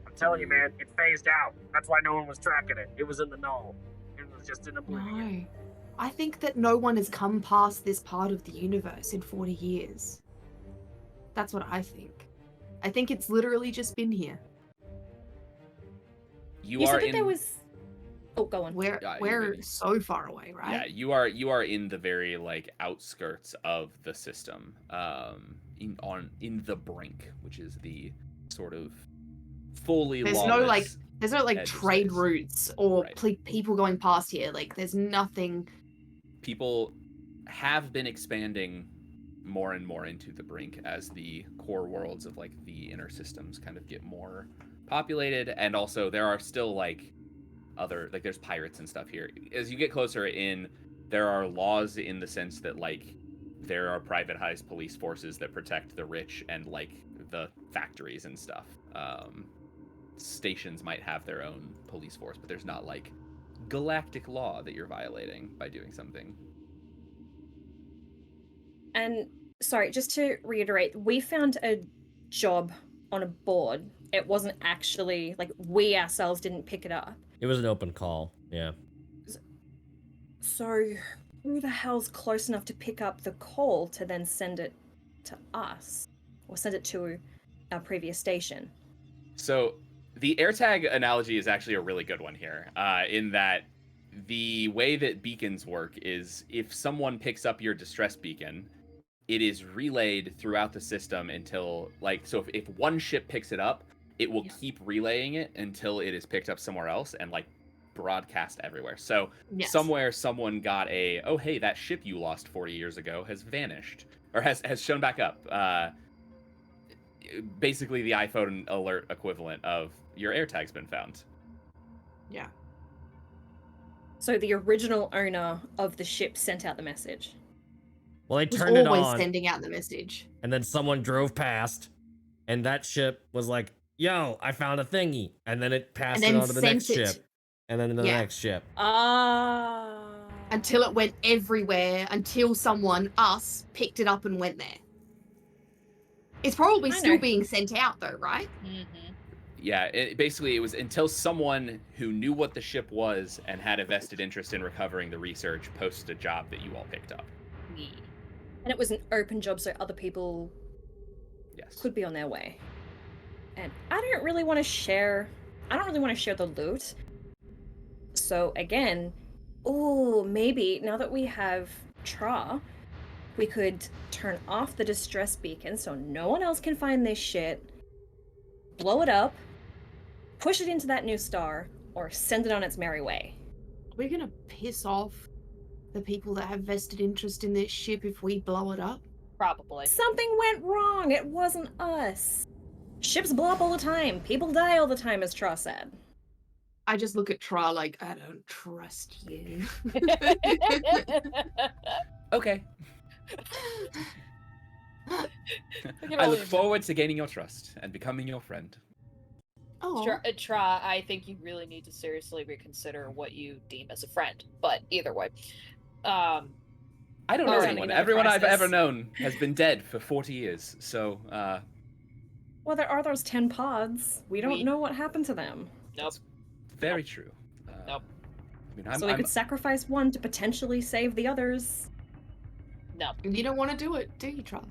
E: I'm telling you, man, it phased out. That's why no one was tracking it. It was in the null. It was just in oblivion.
B: No. I think that no one has come past this part of the universe in 40 years. That's what I think. I think it's literally just been here.
A: You
D: You
A: are
D: said that
A: in.
D: there was. Oh, go on.
B: We're
A: Yeah,
B: we're so far away, right?
A: Yeah, you are in the very like outskirts of the system, in the brink, which is the sort of fully
B: There's
A: lawless.
B: no like
A: edge of
B: trade
A: space.
B: routes or
A: Right.
B: people going past here. Like there's nothing.
A: People have been expanding more and more into the brink as the core worlds of like the inner systems kind of get more populated, and also there are still like other like there's pirates and stuff here. As you get closer in, there are laws in the sense that like there are privatized police forces that protect the rich and like the factories and stuff. Stations might have their own police force, but there's not like galactic law that you're violating by doing something.
D: And sorry, just to reiterate, we found a job on a board. It wasn't actually like we ourselves didn't pick it up.
C: It was an open call. Yeah.
D: So who the hell's close enough to pick up the call to then send it to us? Or send it to our previous station?
A: So the AirTag analogy is actually a really good one here, in that the way that beacons work is if someone picks up your distress beacon, it is relayed throughout the system until like so if one ship picks it up, it will keep relaying it until it is picked up somewhere else and like broadcast everywhere. So
B: Yes.
A: somewhere someone got a, oh hey, that ship you lost 40 years ago has vanished or has shown back up. Basically the iPhone alert equivalent of your AirTag's been found.
B: Yeah.
D: So the original owner of the ship sent out the message.
C: Well, they
B: Was
C: turned it
B: always
C: on,
B: sending out the message.
C: and then someone drove past, and that ship was like, "Yo, I found a thingy," and then it passed
B: And
C: it
B: then
C: on to the
B: sent
C: next
B: it
C: ship, and then to the
B: Yeah.
C: next ship.
B: Until it went everywhere, until someone, us, picked it up and went there. It's probably
D: I
B: still
D: know.
B: being sent out though, right?
F: Mm-hmm.
A: Yeah, basically it was until someone who knew what the ship was and had a vested interest in recovering the research posted a job that you all picked up.
D: And it was an open job, so other people
A: Yes.
D: could be on their way. And I don't really want to share the loot. So again, maybe now that we have Tra, we could turn off the distress beacon so no one else can find this shit, blow it up, push it into that new star, or send it on its merry way.
B: We're gonna piss off the people that have vested interest in this ship if we blow it up.
F: Probably.
D: Something went wrong. It wasn't us. Ships blow up all the time. People die all the time, as Tra said.
B: I just look at Tra like, I don't trust you.
A: Okay. I look forward to gaining your trust and becoming your friend.
B: Oh,
F: Tra, I think you really need to seriously reconsider what you deem as a friend. But either way,
A: I don't know
F: Alright.
A: anyone.
D: Another
A: Everyone I've
D: crisis.
A: ever known has been dead for 40 years. So,
D: Well, there are those 10 pods. We don't know what happened to them.
F: nope.
A: very true.
F: Nope.
A: I mean,
D: So we could sacrifice one to potentially save the others.
F: No.
B: you don't want to do it, do you, Tra?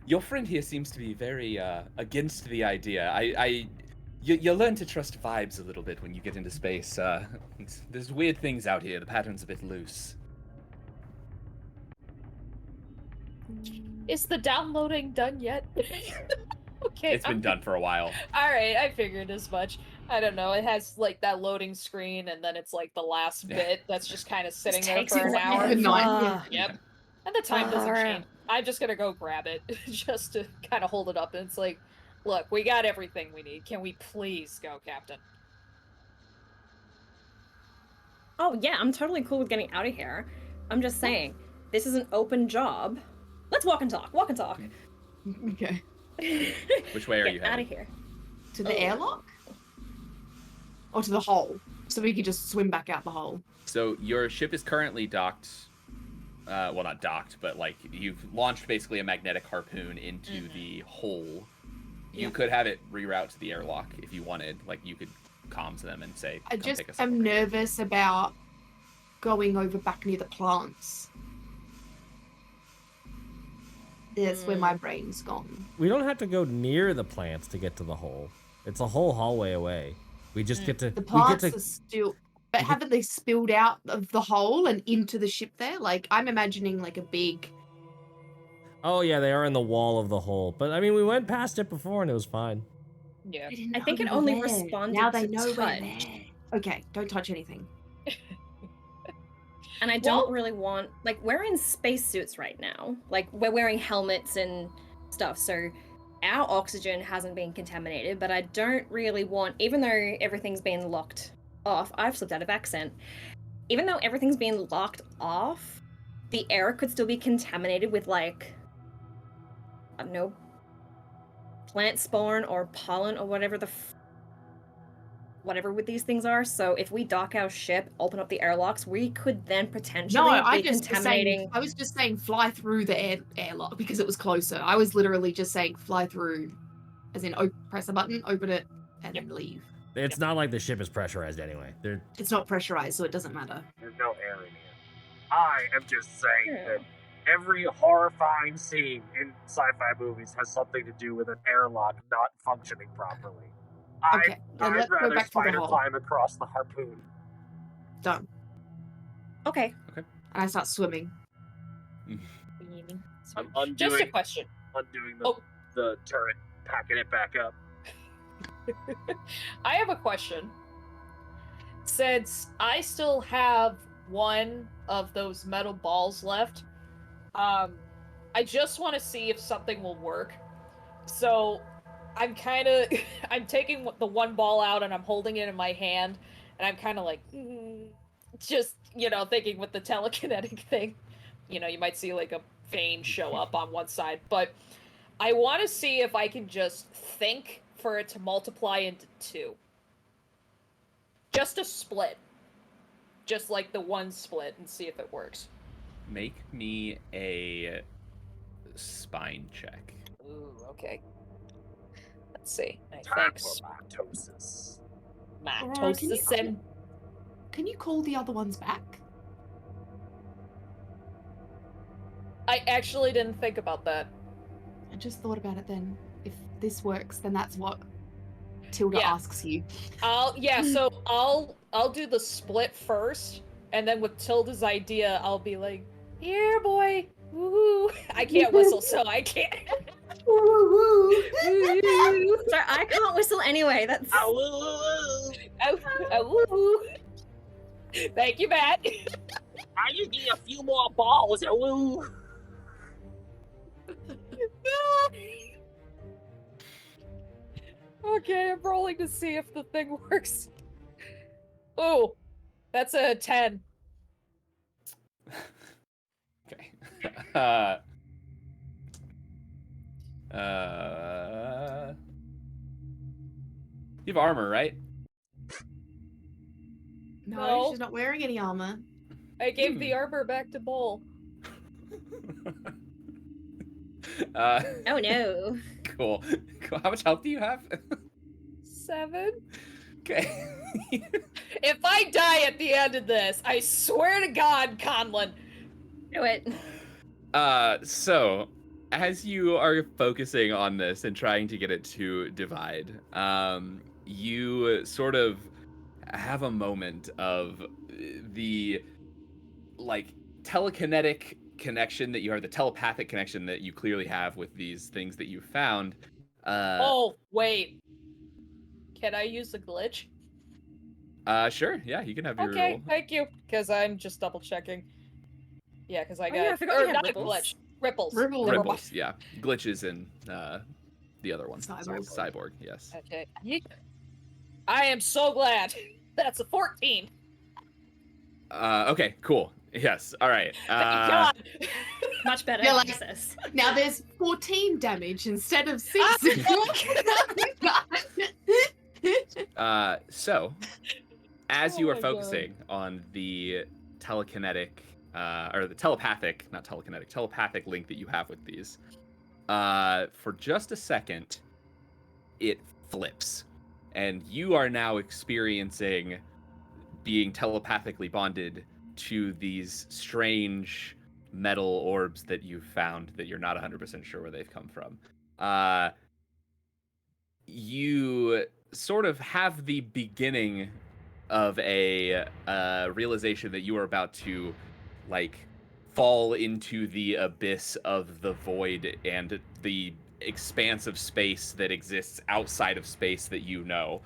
A: Your friend here seems to be very against the idea. You learn to trust vibes a little bit when you get into space. There's weird things out here. The pattern's a bit loose.
F: Is the downloading done yet? Okay.
A: It's been done for a while.
F: All right, I figured as much. I don't know. It has like that loading screen, and then it's like the last bit that's just kind of sitting there
D: takes
F: for an
D: forever.
F: hour.
B: Good night.
F: Yep. And the time doesn't
D: Alright.
F: change. I'm just gonna go grab it just to kind of hold it up. And it's like, look, we got everything we need. Can we please go, Captain?
D: Oh, yeah, I'm totally cool with getting out of here. I'm just saying, this is an open job. Let's walk and talk. Walk and talk.
B: Okay.
A: Which way are
D: Get
A: you
D: out
A: heading?
D: of here.
B: To the airlock? Or to the hole? So we could just swim back out the hole.
A: So your ship is currently docked. Well, not docked, but like you've launched basically a magnetic harpoon into the hole. You could have it reroute to the airlock if you wanted. Like you could comms them and say,
B: I
A: "Come
B: just
A: pick us up
B: am
A: over here."
B: nervous about going over back near the plants. That's where my brain's gone.
C: We don't have to go near the plants to get to the hole. It's a whole hallway away. We just get to.
B: The plants
C: we get
B: are
C: to.
B: still, but haven't they spilled out of the hole and into the ship there? Like, I'm imagining like a big.
C: Oh yeah, they are in the wall of the hole. But I mean, we went past it before and it was fine.
F: Yeah.
D: I think it only responded
B: Now they
D: to
B: know we're
D: touch.
B: there. Okay, don't touch anything.
D: And I don't really want, like, we're in spacesuits right now. Like, we're wearing helmets and stuff, so our oxygen hasn't been contaminated, but I don't really want, even though everything's been locked off, I've slipped out of accent. Even though everything's been locked off, the air could still be contaminated with, like, I don't know, plant spawn or pollen or whatever whatever with these things are. So if we dock our ship, open up the airlocks, we could then potentially be contaminating.
B: I was just saying fly through the airlock because it was closer. I was literally just saying fly through, as in press a button, open it, and then leave.
C: It's not like the ship is pressurized anyway.
B: It's not pressurized, so it doesn't matter.
E: There's no air in here. I am just saying that every horrifying scene in sci-fi movies has something to do with an airlock not functioning properly.
B: Okay, then
E: I'd
B: let's go
E: rather
B: back to the
E: spider
B: hole.
E: climb across the harpoon.
B: Done.
D: Okay.
B: And I start swimming.
E: I'm
F: Just a
E: undoing
F: question.
E: the turret, packing it back up.
F: I have a question. Since I still have one of those metal balls left, I just want to see if something will work. So I'm taking the one ball out and I'm holding it in my hand, and I'm kind of like, just, thinking with the telekinetic thing. You might see like a vein show up on one side, but I want to see if I can just think for it to multiply into 2. Just a split. Just like the one split, and see if it works.
A: Make me a spine check.
F: Ooh, okay. Let's see.
E: Time
F: Thanks.
E: for mitosis.
F: Mitosis and...
B: Can you call the other ones back?
F: I actually didn't think about that.
B: I just thought about it then. If this works, then that's what Tilda
F: Yeah.
B: asks you.
F: So I'll do the split first, and then with Tilda's idea, I'll be like, "Here, boy, woohoo!" I can't whistle, so I can't.
D: Sorry, I can't whistle anyway. That's.
F: Woo. Thank you, Matt.
E: I just need a few more balls. Woo.
F: Okay, I'm rolling to see if the thing works. Oh, that's a 10.
A: Okay. You have armor, right?
B: No, she's not wearing any armor.
F: I gave the armor back to Bull.
D: Oh no.
A: Cool. How much health do you have?
F: 7.
A: Okay.
F: If I die at the end of this, I swear to God, Conlon.
D: Do it.
A: So as you are focusing on this and trying to get it to divide, you sort of have a moment of the telekinetic connection that you have, the telepathic connection that you clearly have with these things that you found.
F: Oh, wait. Can I use the glitch?
A: Sure. Yeah, you can have your
F: Okay,
A: roll.
F: thank you. Because I'm just double checking. Yeah, because I got.
D: yeah, I forgot we had
F: not
D: ripples.
F: glitch. Ripples.
B: Ripples.
F: Never mind.
A: Ripples, yeah. Glitches in the other one.
B: Cyborg.
A: Cyborg, yes.
F: Okay. I am so glad. That's a 14.
A: Okay, cool. Yes. All right.
F: Thank God.
D: Much better.
B: You're like-
D: Jesus.
B: Now there's 14 damage instead of 6.
A: So as you
F: Oh
A: are
F: my
A: focusing on the telekinetic or the telepathic, not telekinetic, telepathic link that you have with these, for just a second, it flips, and you are now experiencing being telepathically bonded to these strange metal orbs that you've found that you're not 100% sure where they've come from. You sort of have the beginning of a realization that you are about to, like, fall into the abyss of the void and the expanse of space that exists outside of space that you know.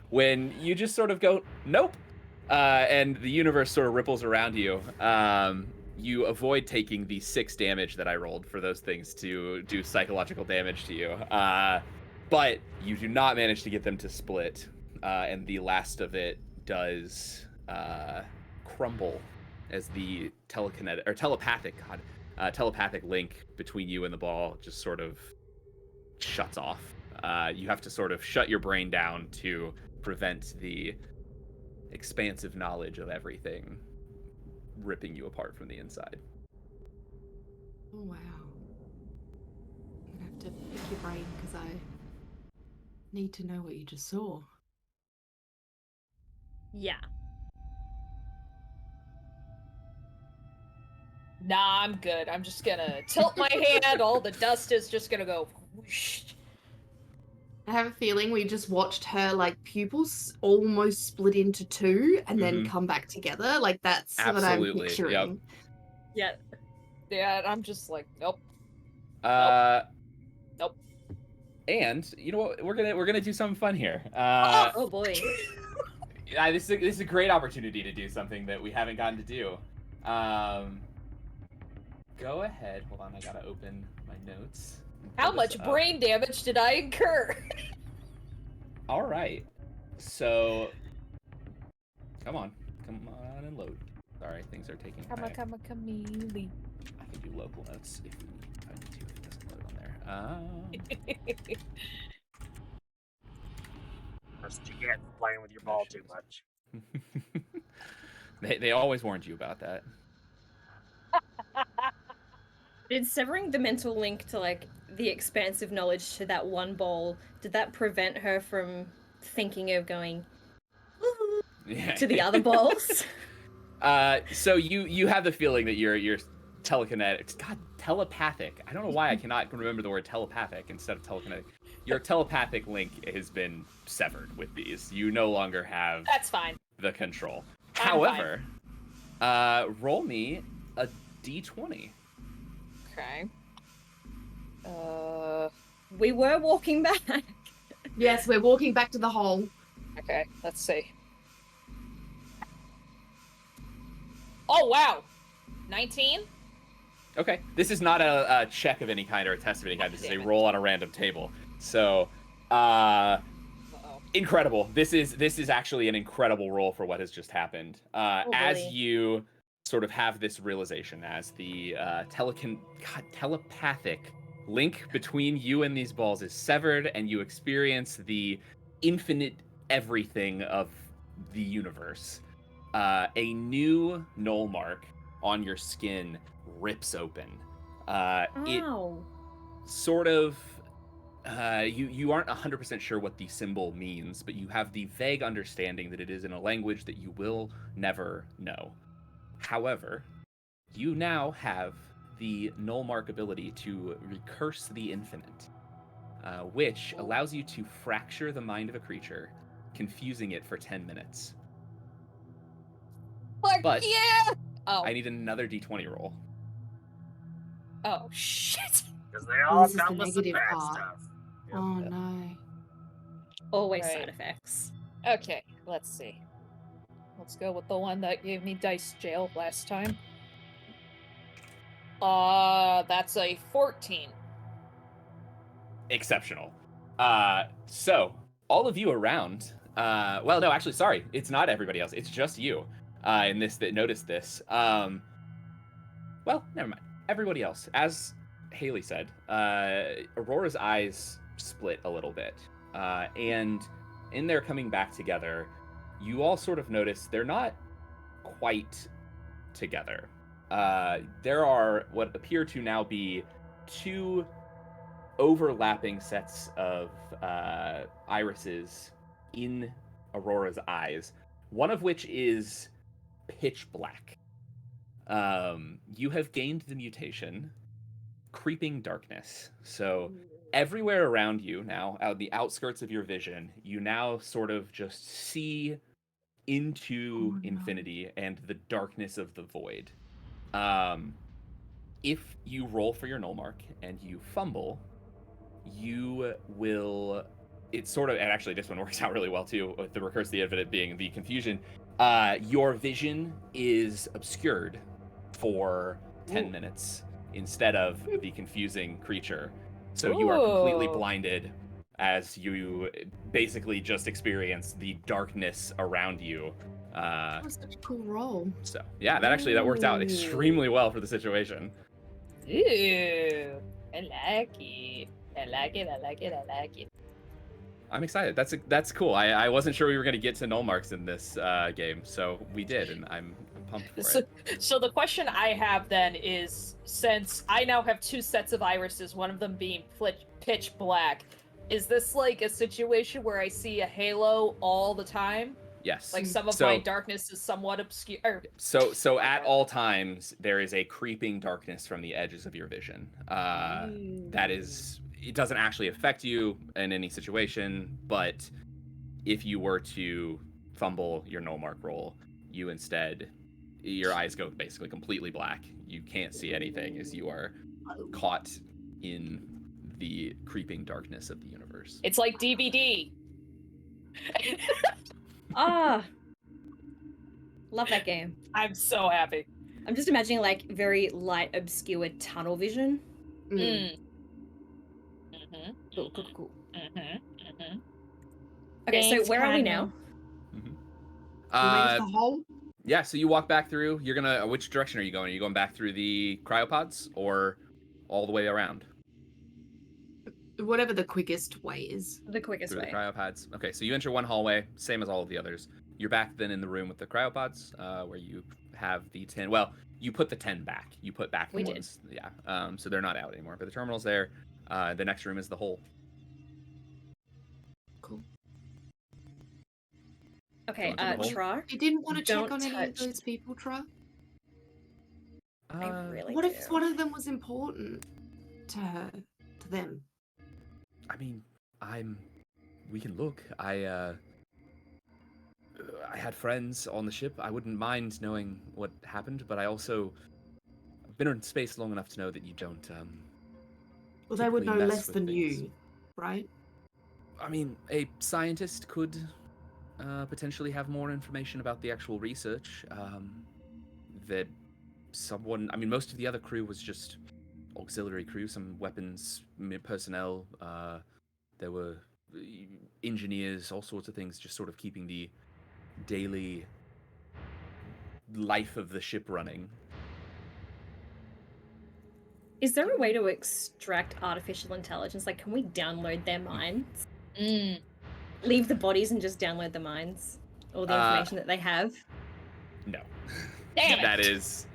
A: When you just sort of go, nope, and the universe sort of ripples around you. You avoid taking the 6 damage that I rolled for those things to do psychological damage to you. But you do not manage to get them to split, and the last of it does crumble as the telepathic link between you and the ball just sort of shuts off. You have to sort of shut your brain down to prevent the expansive knowledge of everything ripping you apart from the inside.
B: Oh, wow. I'm gonna have to pick your brain because I need to know what you just saw.
D: Yeah.
F: Nah, I'm good. I'm just gonna tilt my hand. All the dust is just gonna go whoosh.
B: I have a feeling we just watched her, like, pupils almost split into 2 and then come back together. Like, that's what I'm
A: Absolutely, yep.
B: picturing.
D: Yeah.
F: Yeah, and I'm just like, nope. Nope.
A: And you know what? We're gonna do something fun here.
D: Oh boy.
A: This is a great opportunity to do something that we haven't gotten to do. Go ahead. Hold on, I gotta open my notes.
F: How much brain damage did I incur?
A: All right. So, come on and load. Sorry, things are taking time. I can do local notes if I need to. If it doesn't load on there.
E: That's what you get for playing with your ball too much.
A: They always warned you about that.
D: Did severing the mental link to, like, the expansive knowledge to that one ball, did that prevent her from thinking of going to the other balls?
A: So you have the feeling that you're telekinetic. God, telepathic. I don't know why I cannot remember the word telepathic instead of telekinetic. Your telepathic link has been severed with these. You no longer have
F: That's fine.
A: the control.
F: I'm
A: However, roll me a d20.
F: Okay.
D: We were walking back.
B: Yes, we're walking back to the hole.
F: Okay, let's see. Oh, wow. 19?
A: Okay, this is not a check of any kind or a test of any kind. This is a roll on a random table. So, incredible. This is actually an incredible roll for what has just happened. As you sort of have this realization, as the telepathic link between you and these balls is severed, and you experience the infinite everything of the universe, a new null mark on your skin rips open. It sort of you aren't 100% sure what the symbol means, but you have the vague understanding that it is in a language that you will never know. However, you now have the null mark ability to recurse the infinite, which allows you to fracture the mind of a creature, confusing it for 10 minutes. But
F: yeah! Oh.
A: I need another d20 roll.
F: Oh, shit.
E: Because they all
B: This is
E: come
B: the
E: with some
B: negative
E: bad
B: part.
E: stuff. Yep.
B: Oh no.
D: Always
F: Right.
D: side effects.
F: Okay, let's see. Let's go with the one that gave me dice jail last time. That's a 14.
A: Exceptional. So all of you around, well, no, actually, sorry, it's not everybody else. It's just you, in this that noticed this. Well, never mind. Everybody else, as Haley said, Aurora's eyes split a little bit, and in their coming back together, you all sort of notice they're not quite together. There are what appear to now be 2 overlapping sets of irises in Aurora's eyes, one of which is pitch black. You have gained the mutation, Creeping Darkness. So everywhere around you now, out the outskirts of your vision, you now sort of just see into infinity and the darkness of the void. If you roll for your null mark and you fumble, you will. It's sort of, and actually this one works out really well too, with the recursive of it being the confusion. Your vision is obscured for 10 minutes instead of the confusing creature. So you are completely blinded as you basically just experience the darkness around you.
B: That was such a cool roll.
A: So yeah, that worked out extremely well for the situation.
F: Ooh, I like it. I like it. I like it. I like it.
A: I'm excited. That's cool. I wasn't sure we were going to get to null marks in this game, so we did, and I'm pumped for it.
F: So the question I have then is, since I now have 2 sets of irises, one of them being pitch black, is this like a situation where I see a halo all the time?
A: Yes.
F: Like some of my darkness is somewhat obscure.
A: So at all times there is a creeping darkness from the edges of your vision. That is, it doesn't actually affect you in any situation, but if you were to fumble your null mark roll, you instead, your eyes go basically completely black. You can't see anything as you are caught in the creeping darkness of the universe.
F: It's like DVD.
D: Love that game.
F: I'm so happy.
D: I'm just imagining like very light, obscure tunnel vision. Cool. Okay, so where are we now?
B: The hole?
A: Yeah, so you walk back through. You're gonna. Which direction are you going? Are you going back through the cryopods or all the way around?
B: Whatever the quickest way is.
D: The quickest
A: Through
D: way.
A: the cryopods. Okay, so you enter one hallway, same as all of the others. You're back then in the room with the cryopods, where you have the 10. Well, you put the 10 back. You put back the ones. Yeah. So they're not out anymore, but the terminal's there. The next room is the hole.
B: Cool.
D: Okay,
A: Go into the hole.
D: Tra.
B: You didn't want to check
D: Don't
B: on any of
D: touch-
B: those people, Tra?
D: I really
B: What
D: do.
B: if one of them was important to her, to them?
A: I mean, we can look. I had friends on the ship. I wouldn't mind knowing what happened, but I also have been in space long enough to know that you don't.
B: Well, they would know
A: typically mess
B: less
A: with
B: than
A: things.
B: you, right?
A: I mean, a scientist could potentially have more information about the actual research. That someone. I mean, most of the other crew was just auxiliary crew, some weapons personnel. There were engineers, all sorts of things, just sort of keeping the daily life of the ship running.
D: Is there a way to extract artificial intelligence? Like, can we download their minds? Leave the bodies and just download the minds? All the information that they have?
A: No.
F: Damn it.
A: That is.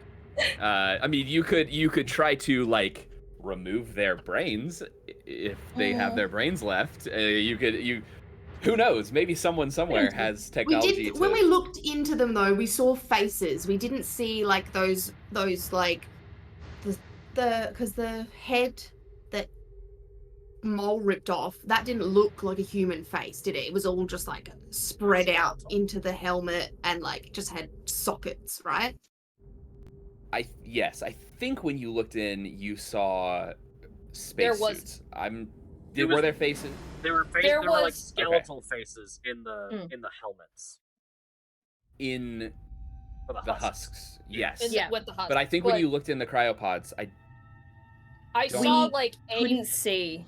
A: I mean, you could try to like remove their brains if they have their brains left. Who knows? Maybe someone somewhere has technology.
B: When we looked into them though, we saw faces. We didn't see like those like because the head that Mole ripped off, that didn't look like a human face, did it? It was all just like spread out into the helmet and like just had sockets, right?
A: Yes, I think when you looked in, you saw space
F: There was-
A: suits. Were there faces?
E: There were
F: There
E: like
F: was-
E: skeletal faces in the helmets.
A: In
E: For
A: the husks. Yes.
F: With the husks.
A: But I think when you looked in the cryopods,
F: I
A: don't-
F: saw like
D: Couldn't see.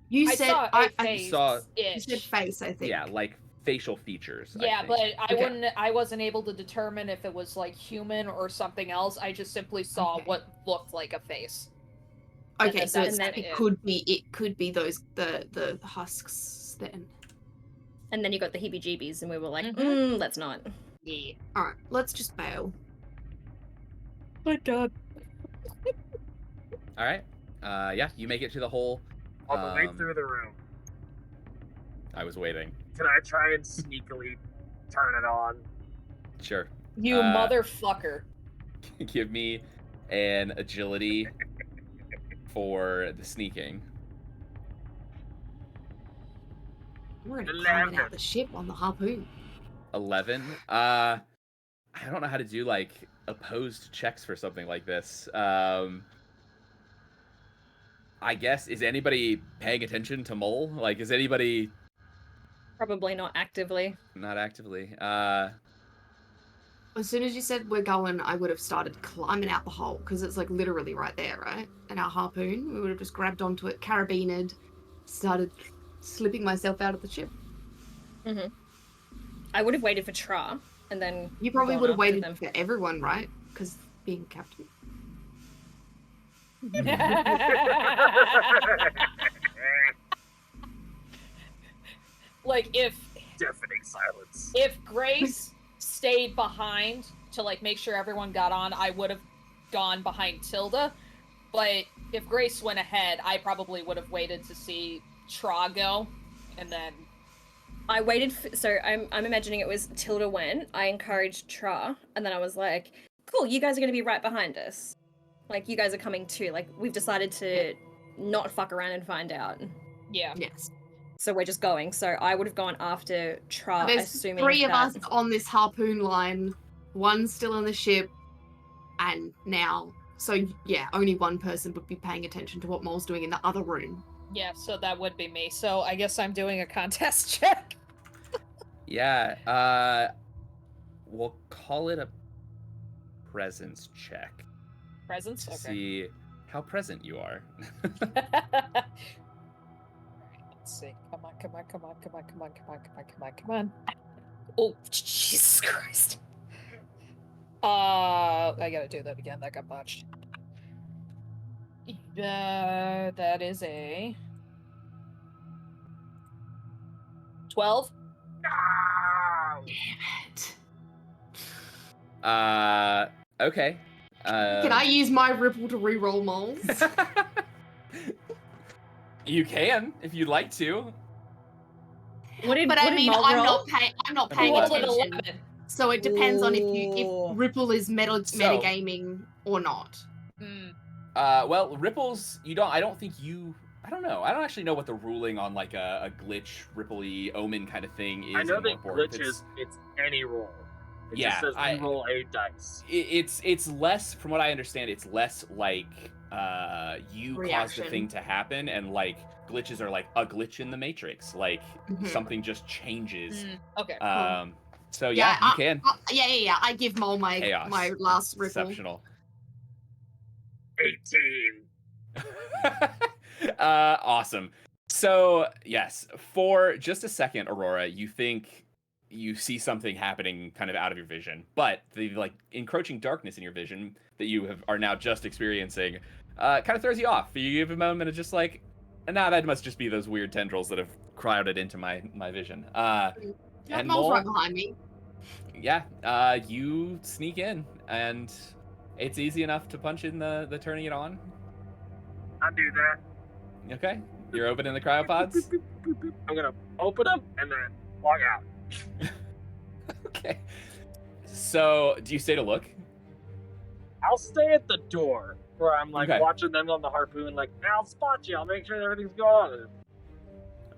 B: You
F: I
B: said
F: saw a
B: I
F: face.
A: saw-
B: you said face, I think.
A: yeah, like facial features. I
F: Yeah,
A: think.
F: but I wasn't able to determine if it was like human or something else. I just simply saw
B: Okay.
F: what looked like a face.
B: Okay,
F: And
B: so
F: that's
B: it
F: it.
B: could be those the husks then.
D: And then you got the heebie-jeebies, and we were like, let's not.
F: Yeah.
B: All right, let's just bail.
F: My God.
A: All right. Yeah, you make it to the hole.
E: On the way through the room,
A: I was waiting.
E: can I try and sneakily turn it on?
A: Sure.
F: You motherfucker.
A: Give me an agility for the sneaking.
B: We're gonna climb it
E: 11.
B: out the ship on the harpoon.
A: 11. I don't know how to do like opposed checks for something like this. I guess, is anybody paying attention to Mole? Like, is anybody
D: Probably not actively.
A: not actively?
B: As soon as you said we're going, I would have started climbing out the hole because it's like literally right there, right? And our harpoon, we would have just grabbed onto it, carabined, started slipping myself out of the ship.
D: Mm-hmm. I would have waited for Tra, and then
B: You probably
D: gone
B: would have
D: after
B: waited
D: them.
B: for everyone, right? Because being captain.
F: Like if
E: Deafening silence.
F: Grace stayed behind to like make sure everyone got on, I would have gone behind Tilda. But if Grace went ahead, I probably would have waited to see Tra go, and then
D: I waited so I'm imagining it was Tilda went, I encouraged Tra, and then I was like, cool, you guys are gonna be right behind us. Like, you guys are coming too. Like, we've decided to not fuck around and find out.
F: yeah.
B: Yes.
D: So we're just going. So I would have gone after Tra,
B: There's
D: assuming
B: 3 of
D: that...
B: us on this harpoon line, 1 still on the ship, and now. So yeah, only 1 person would be paying attention to what Mole's doing in the other room.
F: Yeah, so that would be me. So I guess I'm doing a contest check.
A: Yeah, we'll call it a presence check
F: Presence?
A: to
F: Okay.
A: see how present you are.
F: Let's see. Come on. Oh, Jesus Christ. I gotta do that again. That got botched. That is a 12.
B: Damn it.
A: Okay.
B: Can I use my ripple to reroll Moles?
A: You can, if you'd like to.
D: What did
B: But
D: what
B: I
D: did
B: mean,
D: Mole
B: I'm
D: roll?
B: not
A: An
B: paying
A: 11.
F: Rolled an
B: attention.
F: 11.
B: So it depends on
D: Ooh.
B: if Ripple is
A: So-
B: metagaming or not.
F: Mm.
A: Well, ripples, I don't think you, I don't know. I don't actually know what the ruling on like a glitch, ripple-y, omen kind of thing is.
E: I know
A: in
E: that
A: Borg.
E: glitches, it's any roll. It
A: Yeah,
E: just says roll a dice.
A: It's less, from what I understand, it's less like you caused the
B: Reaction.
A: thing to happen, and like glitches are like a glitch in the matrix, like
B: Mhm.
A: something just changes.
F: Okay.
A: So yeah, you can.
B: Yeah. I give Mole my
A: Chaos.
B: my last ripple.
A: Exceptional.
E: 18.
A: Awesome. So yes, for just a second, Aurora, you think you see something happening kind of out of your vision, but the like encroaching darkness in your vision that you are now just experiencing kind of throws you off. You give a moment of just like, nah, that must just be those weird tendrils that have crowded into my vision. And
B: Mole's
A: Mole,
B: right behind me.
A: yeah, you sneak in, and it's easy enough to punch in the turning it on.
E: I do that.
A: Okay, you're opening the cryopods.
E: I'm gonna open them and then log out.
A: Okay. So, do you stay to look?
E: I'll stay at the door where I'm like
A: Okay.
E: watching them on the harpoon, like, I'll spot you, I'll make sure everything's going on.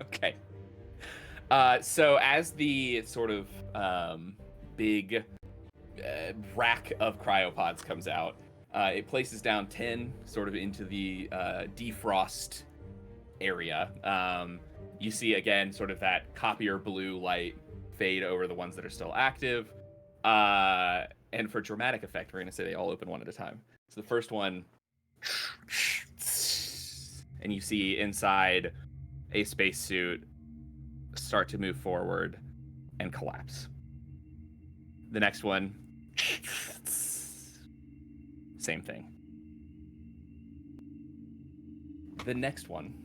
A: Okay. So as the sort of big rack of cryopods comes out, it places down 10 sort of into the defrost area. You see again sort of that copier blue light fade over the ones that are still active. And for dramatic effect, we're going to say they all open one at a time. So the first one, and you see inside a spacesuit start to move forward and collapse. The next one, same thing. The next one,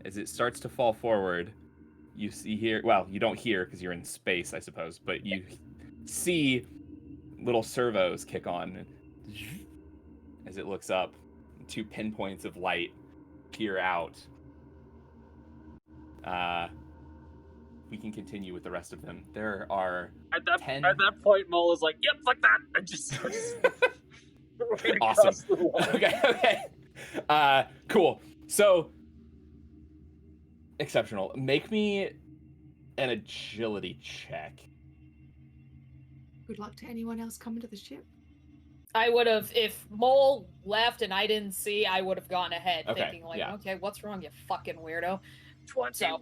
A: as it starts to fall forward, you see here, well, you don't hear because you're in space, I suppose, but you see little servos kick on as it looks up. 2 pinpoints of light peer out. we can continue with the rest of them. There are
E: At that
A: 10.
E: at that point, Mole is like, "Yep, fuck that," and just
A: Awesome.
E: across the wall.
A: Okay. Cool. So, exceptional. Make me an agility check.
B: Good luck to anyone else coming to the ship.
F: I would have, if Mole left and I didn't see, I would have gone ahead,
A: Okay,
F: thinking like,
A: yeah.
F: okay, what's wrong, you fucking weirdo?
E: 21.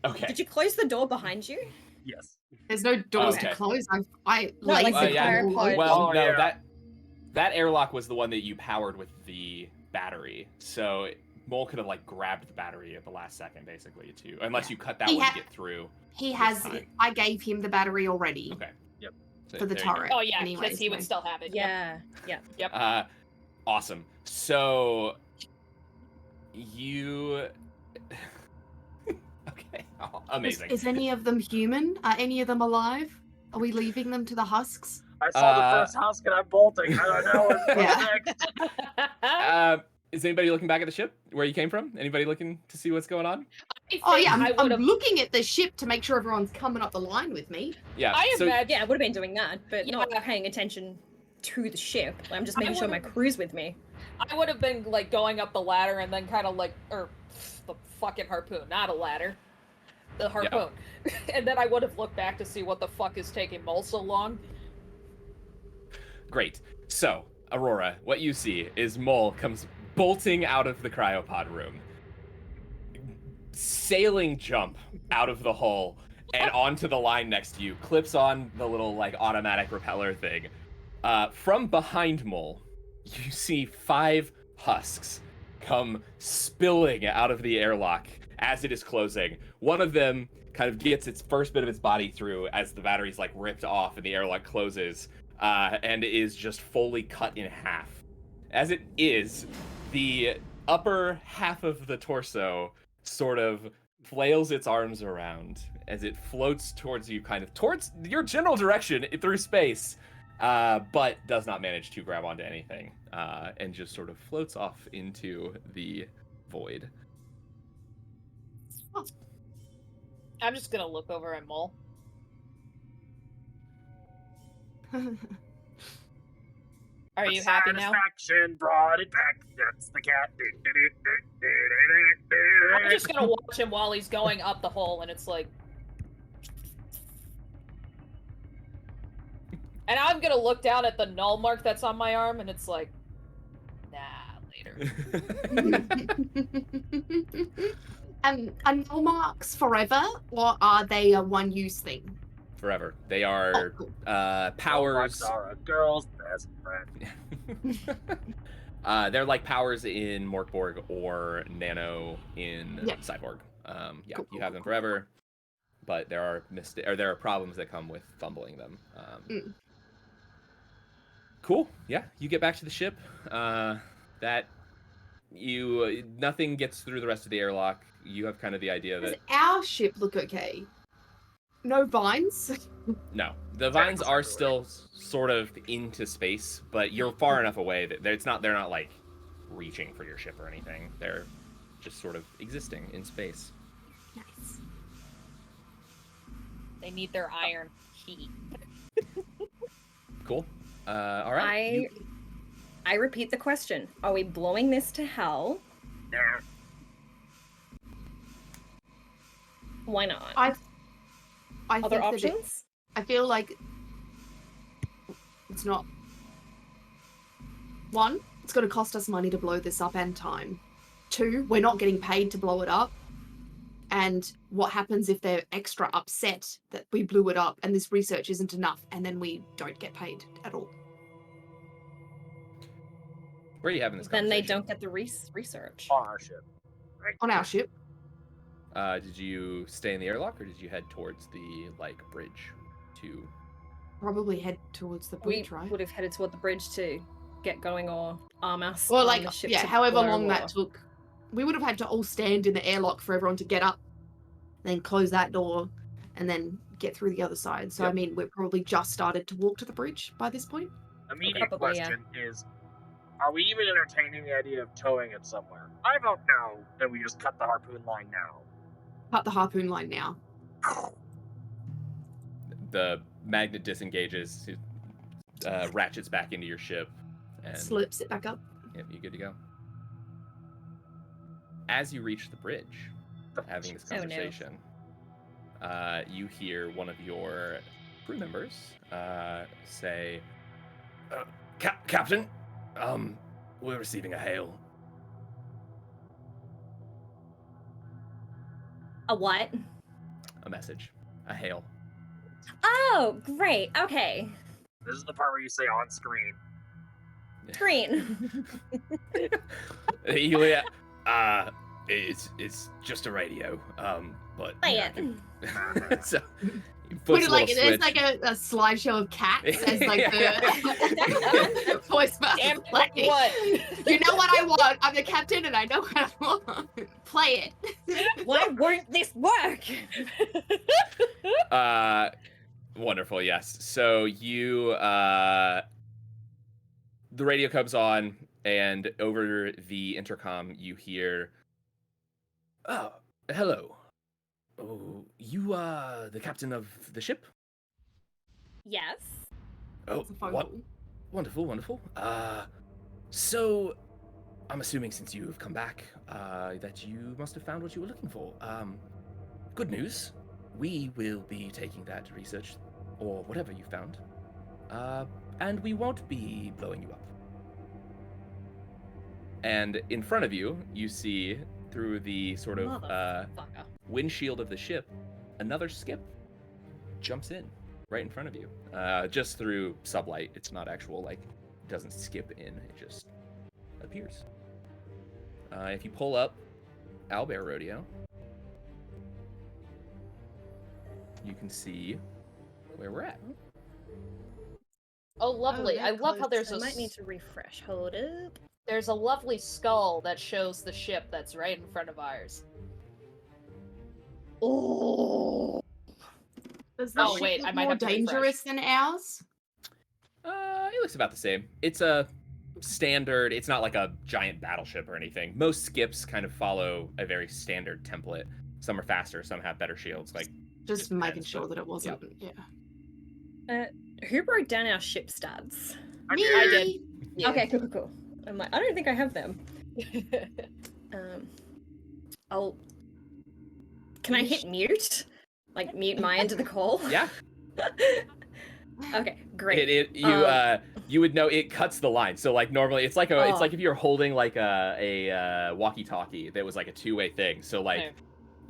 A: Okay.
D: Did you close the door behind you?
E: Yes.
B: There's no doors
A: Okay.
B: to close. I
D: No, like
B: lasered
D: the
A: yeah.
B: them all
D: cryo pod.
B: open.
A: Well,
E: Oh,
A: no,
E: yeah.
A: that airlock was the one that you powered with the battery. So Mole could have like grabbed the battery at the last second, basically, too. Unless you cut that
B: He
A: one to
B: ha-
A: get through.
B: He
A: this
B: has.
A: time.
B: I gave him the battery already
A: Okay.
E: Yep.
A: So
B: for the
A: there you go.
B: turret.
F: Oh yeah,
B: Anyways,
F: because he would
B: so-
F: still have it. Yep.
D: Yeah.
A: Awesome. So you. Okay. Oh, amazing.
B: Is any of them human? Are any of them alive? Are we leaving them to the husks?
E: I saw the first husk and I'm bolting. I don't know what's
B: Yeah.
E: next.
A: Is anybody looking back at the ship where you came from? Anybody looking to see what's going on?
B: Oh yeah,
F: I
B: I'm
F: would have.
B: looking at the ship to make sure everyone's coming up the line with me.
A: Yeah.
F: I
A: so,
F: imagine.
D: Yeah, I would have been doing that, but
F: Yeah.
D: not paying attention to the ship. I'm just
F: I
D: making sure my
F: would've-
D: crew's with me.
F: I would have been like going up the ladder and then kind of like, or the fucking harpoon, not a ladder, the harpoon, and then I would have looked back to see what the fuck is taking Mole so long.
A: Great. So, Aurora, what you see is Mole comes bolting out of the cryopod room, sailing jump out of the hull and onto the line next to you, clips on the little like automatic repeller thing. From behind Mole, you see 5 husks come spilling out of the airlock as it is closing. One of them kind of gets its first bit of its body through as the battery's like ripped off and the airlock closes, and is just fully cut in half. As it is, the upper half of the torso sort of flails its arms around as it floats towards you, kind of towards your general direction through space, but does not manage to grab onto anything, and just sort of floats off into the void.
F: I'm just gonna look over at Mole. Are you happy now?
E: Satisfaction brought it back. That's the cat.
F: I'm just gonna watch him while he's going up the hole, and it's like, and I'm gonna look down at the null mark that's on my arm, and it's like, nah, later.
B: Are null marks forever, or are they a one-use thing?
A: Forever. They
B: Oh,
A: are
B: cool.
A: powers.
E: Are a girl's best friend.
A: They're like powers in Borg or Nano in
B: Yeah.
A: Cyborg. Yeah,
B: Cool,
A: you have them
B: cool.
A: forever, but there are there are problems that come with fumbling them. Cool. Yeah, you get back to the ship. That you nothing gets through the rest of the airlock. You have kind of the idea
B: Does
A: that
B: our ship look okay? No vines?
A: no, the vines are still sort of into space, but you're far enough away that they're not like reaching for your ship or anything. They're just sort of existing in space.
B: Nice.
F: They need their iron heat.
A: Cool. All right.
D: I repeat the question. Are we blowing this to hell?
E: Nah.
D: Why not?
B: I
D: Other
B: think that
D: options?
B: I feel like it's not. One, it's going to cost us money to blow this up and time. 2, we're not getting paid to blow it up. And what happens if they're extra upset that we blew it up and this research isn't enough and then we don't get paid at all?
A: Where are you having this
D: Then
A: conversation?
D: they don't get the research.
E: On our ship. Right?
B: On our ship?
A: Did you stay in the airlock or did you head towards the like bridge to?
B: Probably head towards the
D: We
B: bridge, right?
D: would have headed toward the bridge to get going or arm us.
B: Or
D: on
B: like,
D: the ship
B: yeah,
D: to
B: however
D: blow
B: long
D: or-
B: that took. We would have had to all stand in the airlock for everyone to get up, then close that door, and then get through the other side. So, I
A: Yep.
B: mean, we're probably just started to walk to the bridge by this point.
E: Immediate
D: Probably, yeah.
E: question is, are we even entertaining the idea of towing it somewhere? I vote no, and we just cut the harpoon line now.
B: Cut the harpoon line now.
A: The magnet disengages, ratchets back into your ship, and
B: Slips it back up.
A: yep, you're good to go. As you reach the bridge, having this
D: Oh, no.
A: conversation, you hear one of your crew members say, Captain, we're receiving a hail.
D: A what?
A: A message. A hail.
D: Oh, great. Okay.
E: This is the part where you say on screen.
D: Green.
A: It's just a radio. But
D: Play
A: you know,
D: it.
A: I can- so he
B: Put
A: puts
B: it
A: a
B: like
A: little
B: there's
A: switch.
B: like a slideshow of cats as like the voice box.
F: Damn
B: Play.
F: what?
B: You know what I want. I'm the captain and I know what I want. Play it.
D: Why won't this work?
A: Wonderful, yes. So you the radio comes on, and over the intercom you hear, "Oh, hello. Oh, you are the captain of the ship?
D: Yes.
A: Oh,
B: It's a phone
A: what?
B: call.
A: Wonderful, wonderful. So I'm assuming since you have come back, that you must have found what you were looking for. Good news. We will be taking that research, or whatever you found, and we won't be blowing you up. And in front of you, you see through the sort of
D: Motherfucker.
A: windshield of the ship, another skip jumps in right in front of you, just through sublight. It's not actual, like, it doesn't skip in, it just appears. If you pull up Owlbear Rodeo, you can see where we're at.
F: Oh, lovely.
B: they're
F: I love how
B: close.
F: there's
D: I
F: a
D: might need to refresh. Hold up.
F: there's a lovely skull that shows the ship that's right in front of ours.
D: Oh.
B: Does the
F: Oh,
B: ship
F: wait,
B: look
F: I might
B: more
F: have to refresh.
B: dangerous than ours?
A: It looks about the same. It's a standard, it's not like a giant battleship or anything. Most skips kind of follow a very standard template. Some are faster, some have better shields. Like,
B: Just
A: Just
B: making
A: depends,
B: sure
A: but-
B: that it wasn't. Yeah.
D: Who wrote down our ship stats?
B: Me.
F: I did. Yeah.
D: Okay, cool. I'm like, I don't think I have them. I'll. Can I hit mute? Like mute my end of the call?
A: yeah,
D: Okay, great.
A: you would know it cuts the line. So like normally it's like it's
D: Oh.
A: like if you're holding like a walkie-talkie that was like a two-way thing. So like
F: Okay.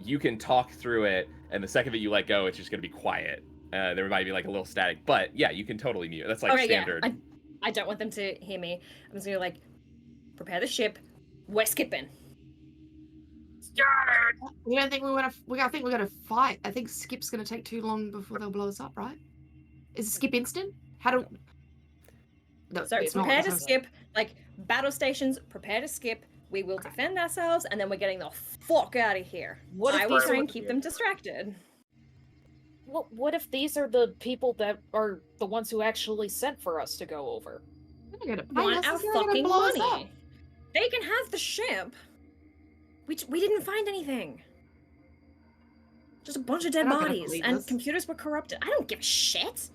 A: you can talk through it, and the second that you let go, it's just gonna be quiet. There might be like a little static, but yeah, you can totally mute. That's like
D: Okay,
A: standard.
D: yeah. I don't want them to hear me. I'm just gonna like prepare the ship. We're skipping.
B: We don't think we want to. I think we're going to fight. I think Skip's going to take too long before they'll blow us up, right? Is a Skip instant? How do? No,
D: So
B: it's not.
D: prepare to
B: It's not.
D: skip. Like battle stations, prepare to skip. We will defend ourselves, and then we're getting the fuck out of here.
F: What if
D: I will
F: these
D: try
F: are
D: and keep them distracted.
F: what if these are the people that are the ones who actually sent for us to go over?
B: They're gonna pay
D: Want
B: us,
D: our
B: they're gonna
D: fucking
B: blow us
D: money?
B: up.
D: They can have the ship. We didn't find anything. Just a bunch of dead
B: They're not gonna
D: bodies,
B: believe
D: and
B: us.
D: computers were corrupted. I don't give a shit.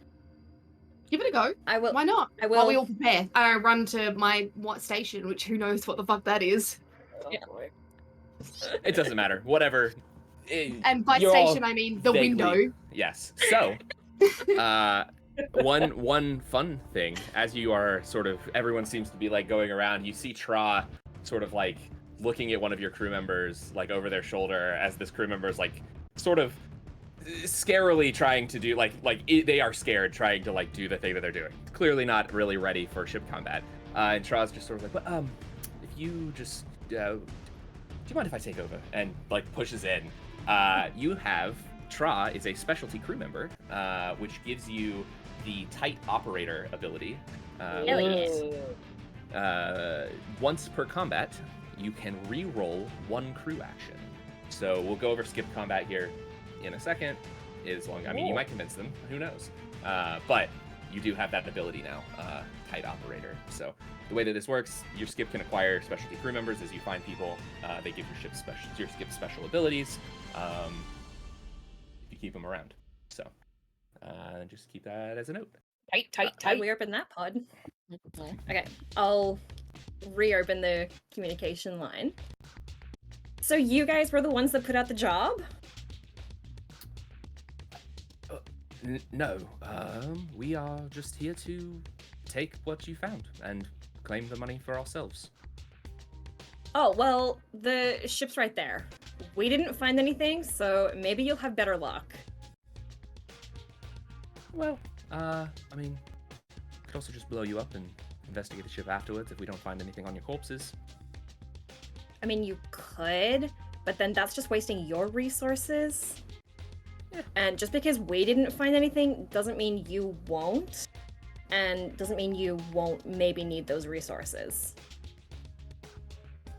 B: Give it a go.
D: I will.
B: Why not?
D: I
B: While we
D: will.
B: all prepare, I run to my station, which who knows what the fuck that is.
D: Yeah.
A: It doesn't matter. Whatever.
B: And by
A: You're all
B: station, I mean the
A: vaguely-
B: window.
A: Yes. So, one fun thing, as you are sort of, everyone seems to be like going around, you see Tra sort of like looking at one of your crew members like over their shoulder as this crew member is like sort of scarily trying to do they are scared trying to like do the thing that they're doing. Clearly not really ready for ship combat. And Tra's just sort of like, but if you just do you mind if I take over? And like pushes in. You have Tra is a specialty crew member, which gives you the tight operator ability.
D: Hell yes.
A: Once per combat, you can re-roll one crew action. So we'll go over skip combat here in a second. I mean, you might convince them. Who knows? But you do have that ability now, tight operator. So the way that this works, your skip can acquire specialty crew members as you find people. They give your skip special abilities. If you keep them around. So just keep that as a note.
D: Tight. We open that pod. Okay, I'll reopen the communication line. So you guys were the ones that put out the job?
A: No, we are just here to take what you found and claim the money for ourselves.
D: Oh, well, the ship's right there. We didn't find anything, so maybe you'll have better luck.
A: Well, I mean, could also just blow you up and investigate the ship afterwards if we don't find anything on your corpses.
D: I mean, you could, but then that's just wasting your resources.
A: Yeah.
D: And just because we didn't find anything doesn't mean you won't, and doesn't mean you won't maybe need those resources.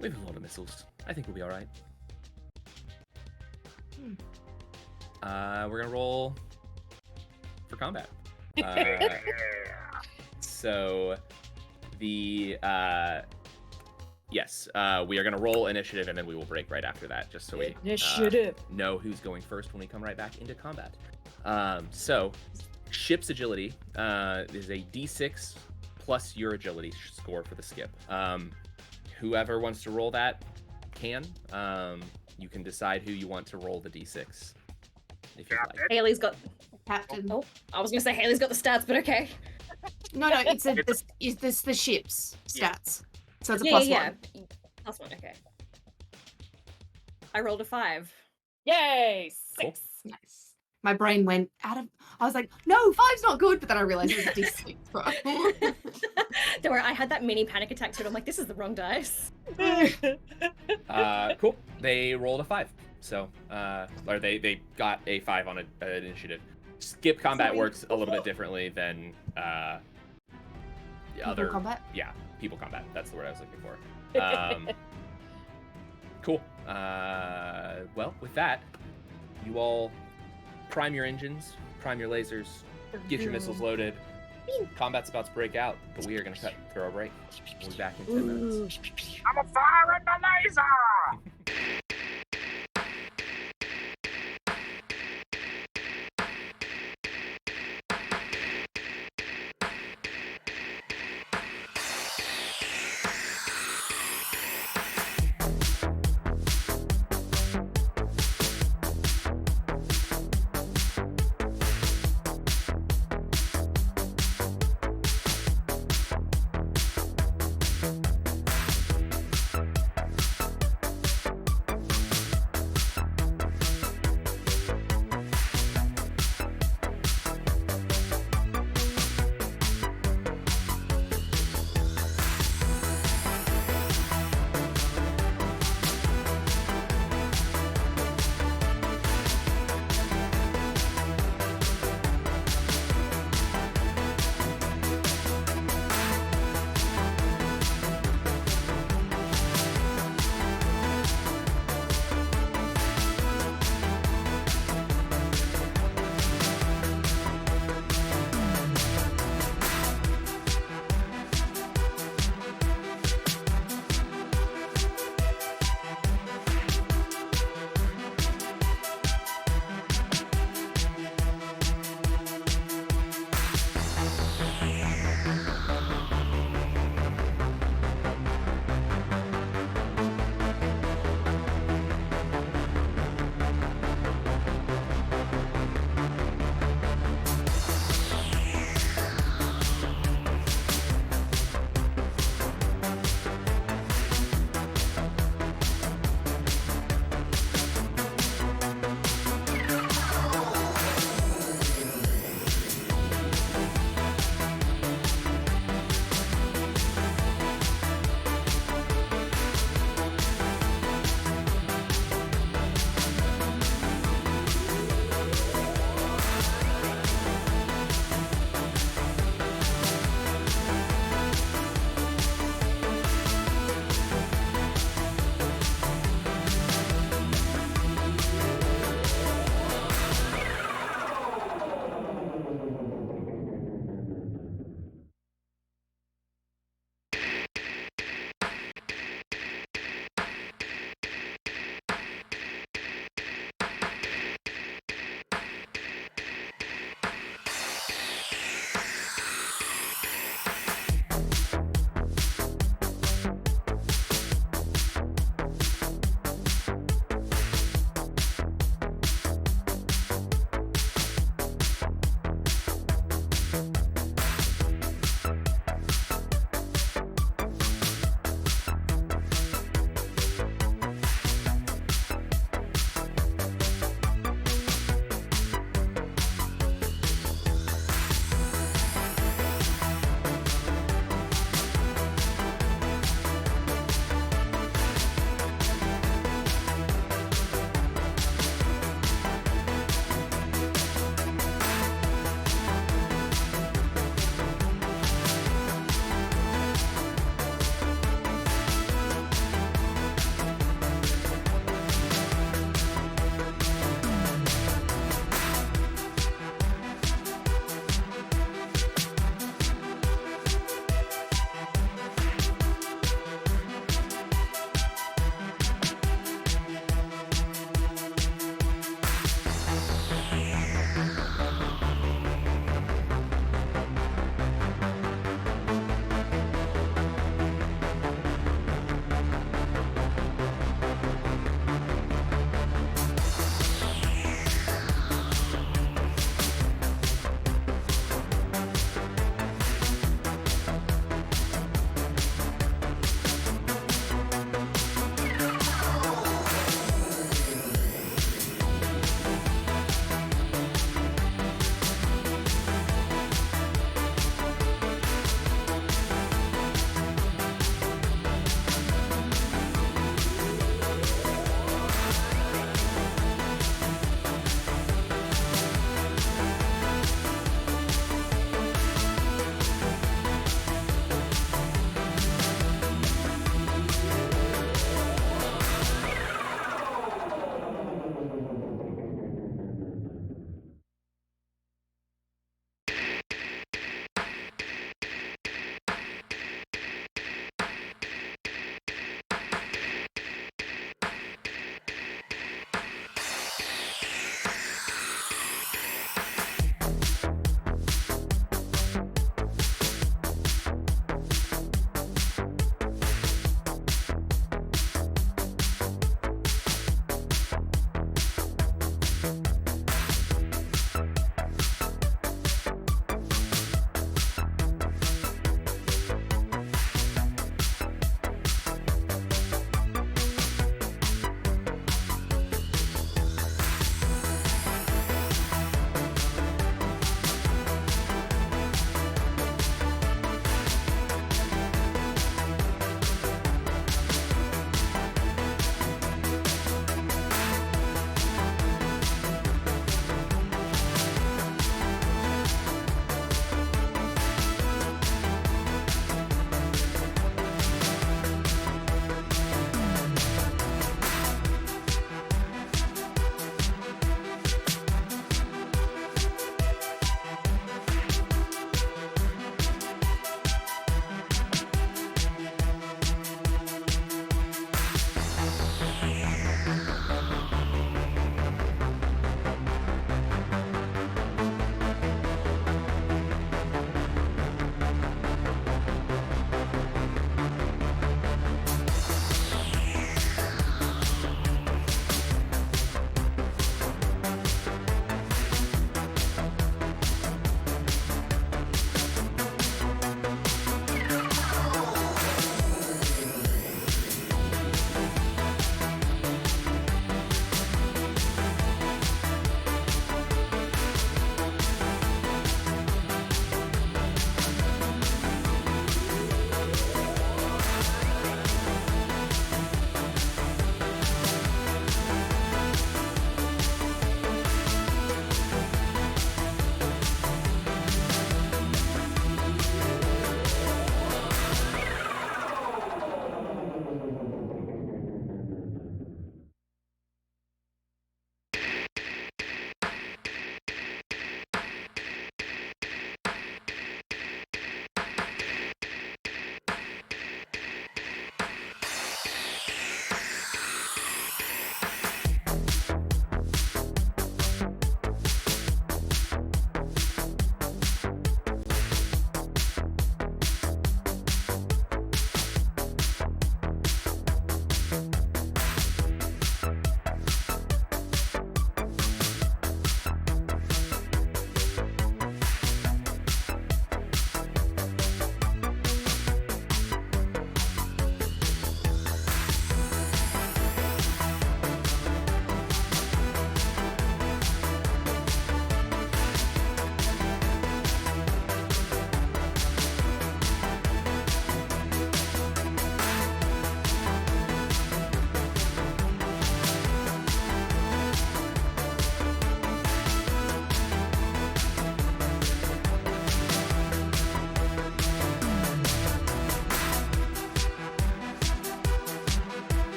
A: We have a lot of missiles. I think we'll be all right. We're gonna roll for combat. So the yes, we are gonna roll initiative, and then we will break right after that, just so we know who's going first when we come right back into combat. So ship's agility is a D6 plus your agility score for the skip. Whoever wants to roll that can. You can decide who you want to roll the D6. If you like.
D: Haley's got.
B: Captain.
D: Oh, I was gonna say Haley's got the stats, but okay.
B: No, it's the ship's stats. So it's a
D: Yeah,
B: plus
D: yeah,
B: one.
D: yeah. Plus one, okay. I rolled a 5.
F: Yay! 6.
B: Nice. My brain went out of. I was like, no, 5's not good, but then I realized it was a D6, bro.
D: Don't worry, I had that mini panic attack too. I'm like, this is the wrong dice.
A: Cool. They rolled a 5. So, or they got a 5 on an initiative. Skip combat
B: Sorry.
A: works a little bit differently than other
B: combat?
A: Yeah, people combat. That's the word I was looking for. Cool. Well, with that, you all prime your engines, prime your lasers, get your missiles loaded. Combat's about to break out, but we are going to cut through our break. We'll be back in 10 minutes.
E: I'm a fire in the laser!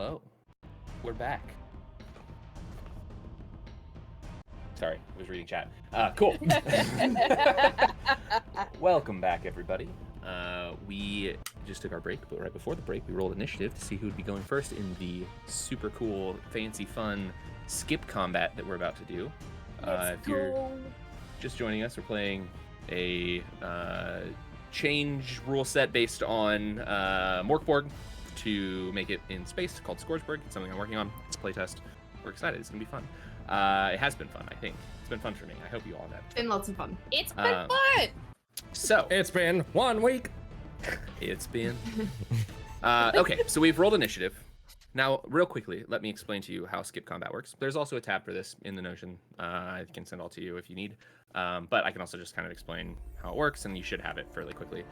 A: Hello. We're back. Sorry, I was reading chat. Cool. Welcome back, everybody. We just took our break, but right before the break, we rolled initiative to see who would be going first in the super cool, fancy, fun skip combat that we're about to do. If you're just joining us, we're playing a change rule set based on Borg to make it in space called Scourge. It's something I'm working on. It's a playtest. We're excited. It's going to be fun. It has been fun, I think. It's been fun for me. I hope you all have.
B: Been lots of fun.
F: It's been fun.
A: So
C: It's been 1 week.
A: it's been okay. So we've rolled initiative. Now, real quickly, let me explain to you how skip combat works. There's also a tab for this in the Notion. I can send all to you if you need, but I can also just kind of explain how it works, and you should have it fairly quickly.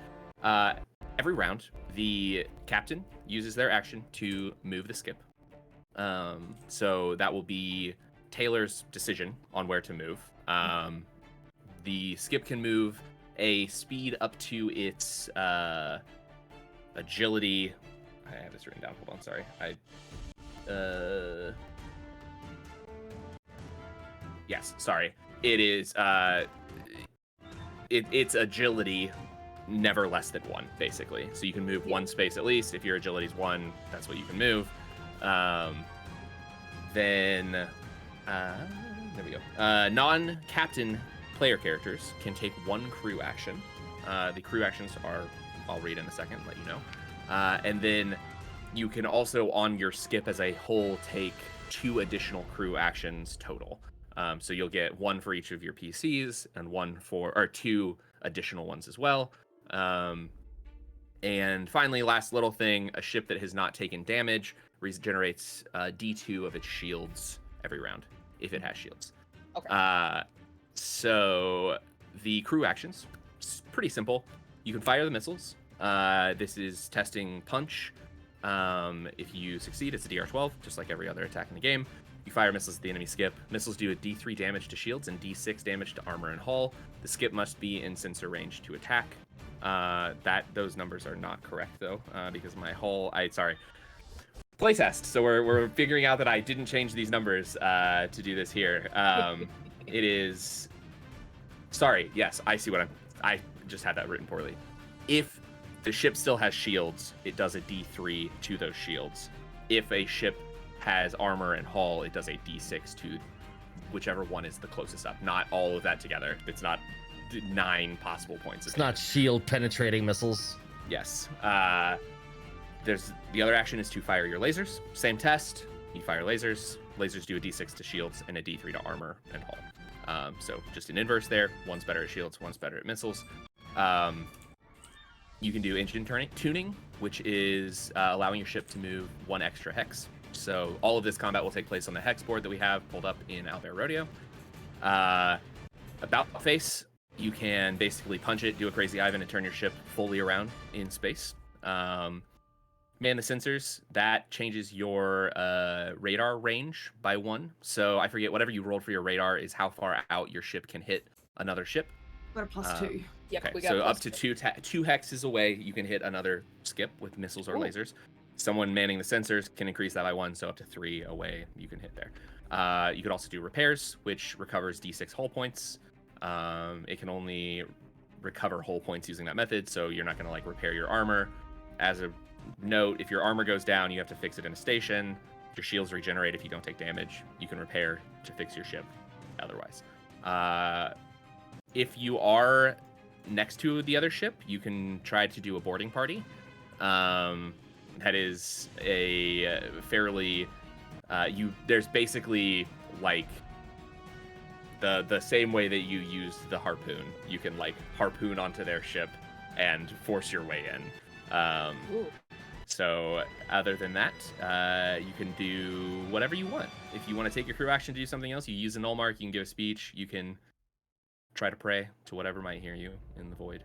A: Every round, the captain uses their action to move the skip. So that will be Taylor's decision on where to move. The skip can move a speed up to its agility. I have this written down. Hold on, sorry. Yes, sorry. It is its agility never less than 1, basically. So you can move 1 space at least. If your agility is 1, that's what you can move. Then there we go. Non-captain player characters can take 1 crew action. The crew actions are, I'll read in a second, let you know. And then you can also, on your skip as a whole, take 2 additional crew actions total. So you'll get 1 for each of your PCs and 2 additional ones as well. And finally, last little thing, a ship that has not taken damage regenerates D2 of its shields every round, if it has shields.
F: Okay.
A: So the crew actions, pretty simple. You can fire the missiles. This is testing punch. If you succeed, it's a DR12, just like every other attack in the game. You fire missiles at the enemy skip. Missiles do a D3 damage to shields and D6 damage to armor and hull. The skip must be in sensor range to attack. Those numbers are not correct though, because my hull. Playtest. So we're figuring out that I didn't change these numbers to do this here. It is. Sorry. Yes, I see what I just had that written poorly. If the ship still has shields, it does a D3 to those shields. If a ship has armor and hull, it does a D6 to whichever one is the closest up. Not all of that together. It's not 9 possible points.
C: It's not shield penetrating missiles.
A: Yes. There's the other action is to fire your lasers. Same test. You fire lasers. Lasers do a D6 to shields and a D3 to armor and hull. So just an inverse there. One's better at shields, one's better at missiles. You can do engine tuning, which is allowing your ship to move 1 extra hex. So all of this combat will take place on the hex board that we have pulled up in Owlbear Rodeo. About face, you can basically punch it, do a crazy Ivan, and turn your ship fully around in space. Man the sensors, that changes your radar range by 1. So I forget, whatever you rolled for your radar is how far out your ship can hit another ship.
B: Got a +2.
F: Yep,
A: Okay,
F: we got
A: so
F: plus
A: up to 2 hexes away, you can hit another skip with missiles or lasers. Someone manning the sensors can increase that by 1, so up to 3 away you can hit there. You can also do repairs, which recovers D6 hull points. It can only recover hull points using that method, so you're not going to like repair your armor. As a note, if your armor goes down, you have to fix it in a station. Your shields regenerate if you don't take damage. You can repair to fix your ship otherwise. If you are next to the other ship, you can try to do a boarding party. That is a fairly there's basically like the same way that you use the harpoon. You can like harpoon onto their ship and force your way in. So other than that, you can do whatever you want. If you want to take your crew action to do something else, you use a null mark, you can give a speech, you can try to pray to whatever might hear you in the void.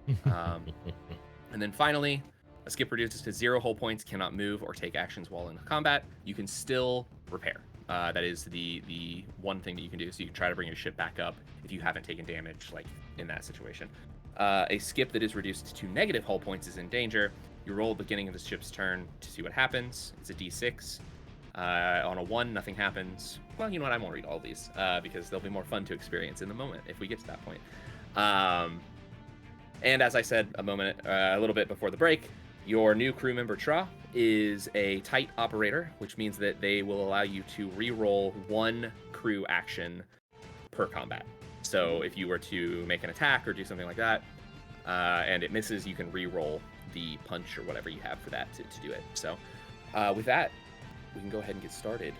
A: And then finally, a skip reduces to 0 hull points, cannot move or take actions while in combat. You can still repair. That is the one thing that you can do. So you can try to bring your ship back up if you haven't taken damage, like in that situation. A skip that is reduced to negative hull points is in danger. You roll at the beginning of the ship's turn to see what happens. It's a d6. On a 1, nothing happens. Well, you know what? I won't read all these because they'll be more fun to experience in the moment if we get to that point. And as I said a little bit before the break, your new crew member, Tra, is a tight operator, which means that they will allow you to re-roll 1 crew action per combat. So if you were to make an attack or do something like that, and it misses, you can re-roll the punch or whatever you have for that to do it. So with that, we can go ahead and get started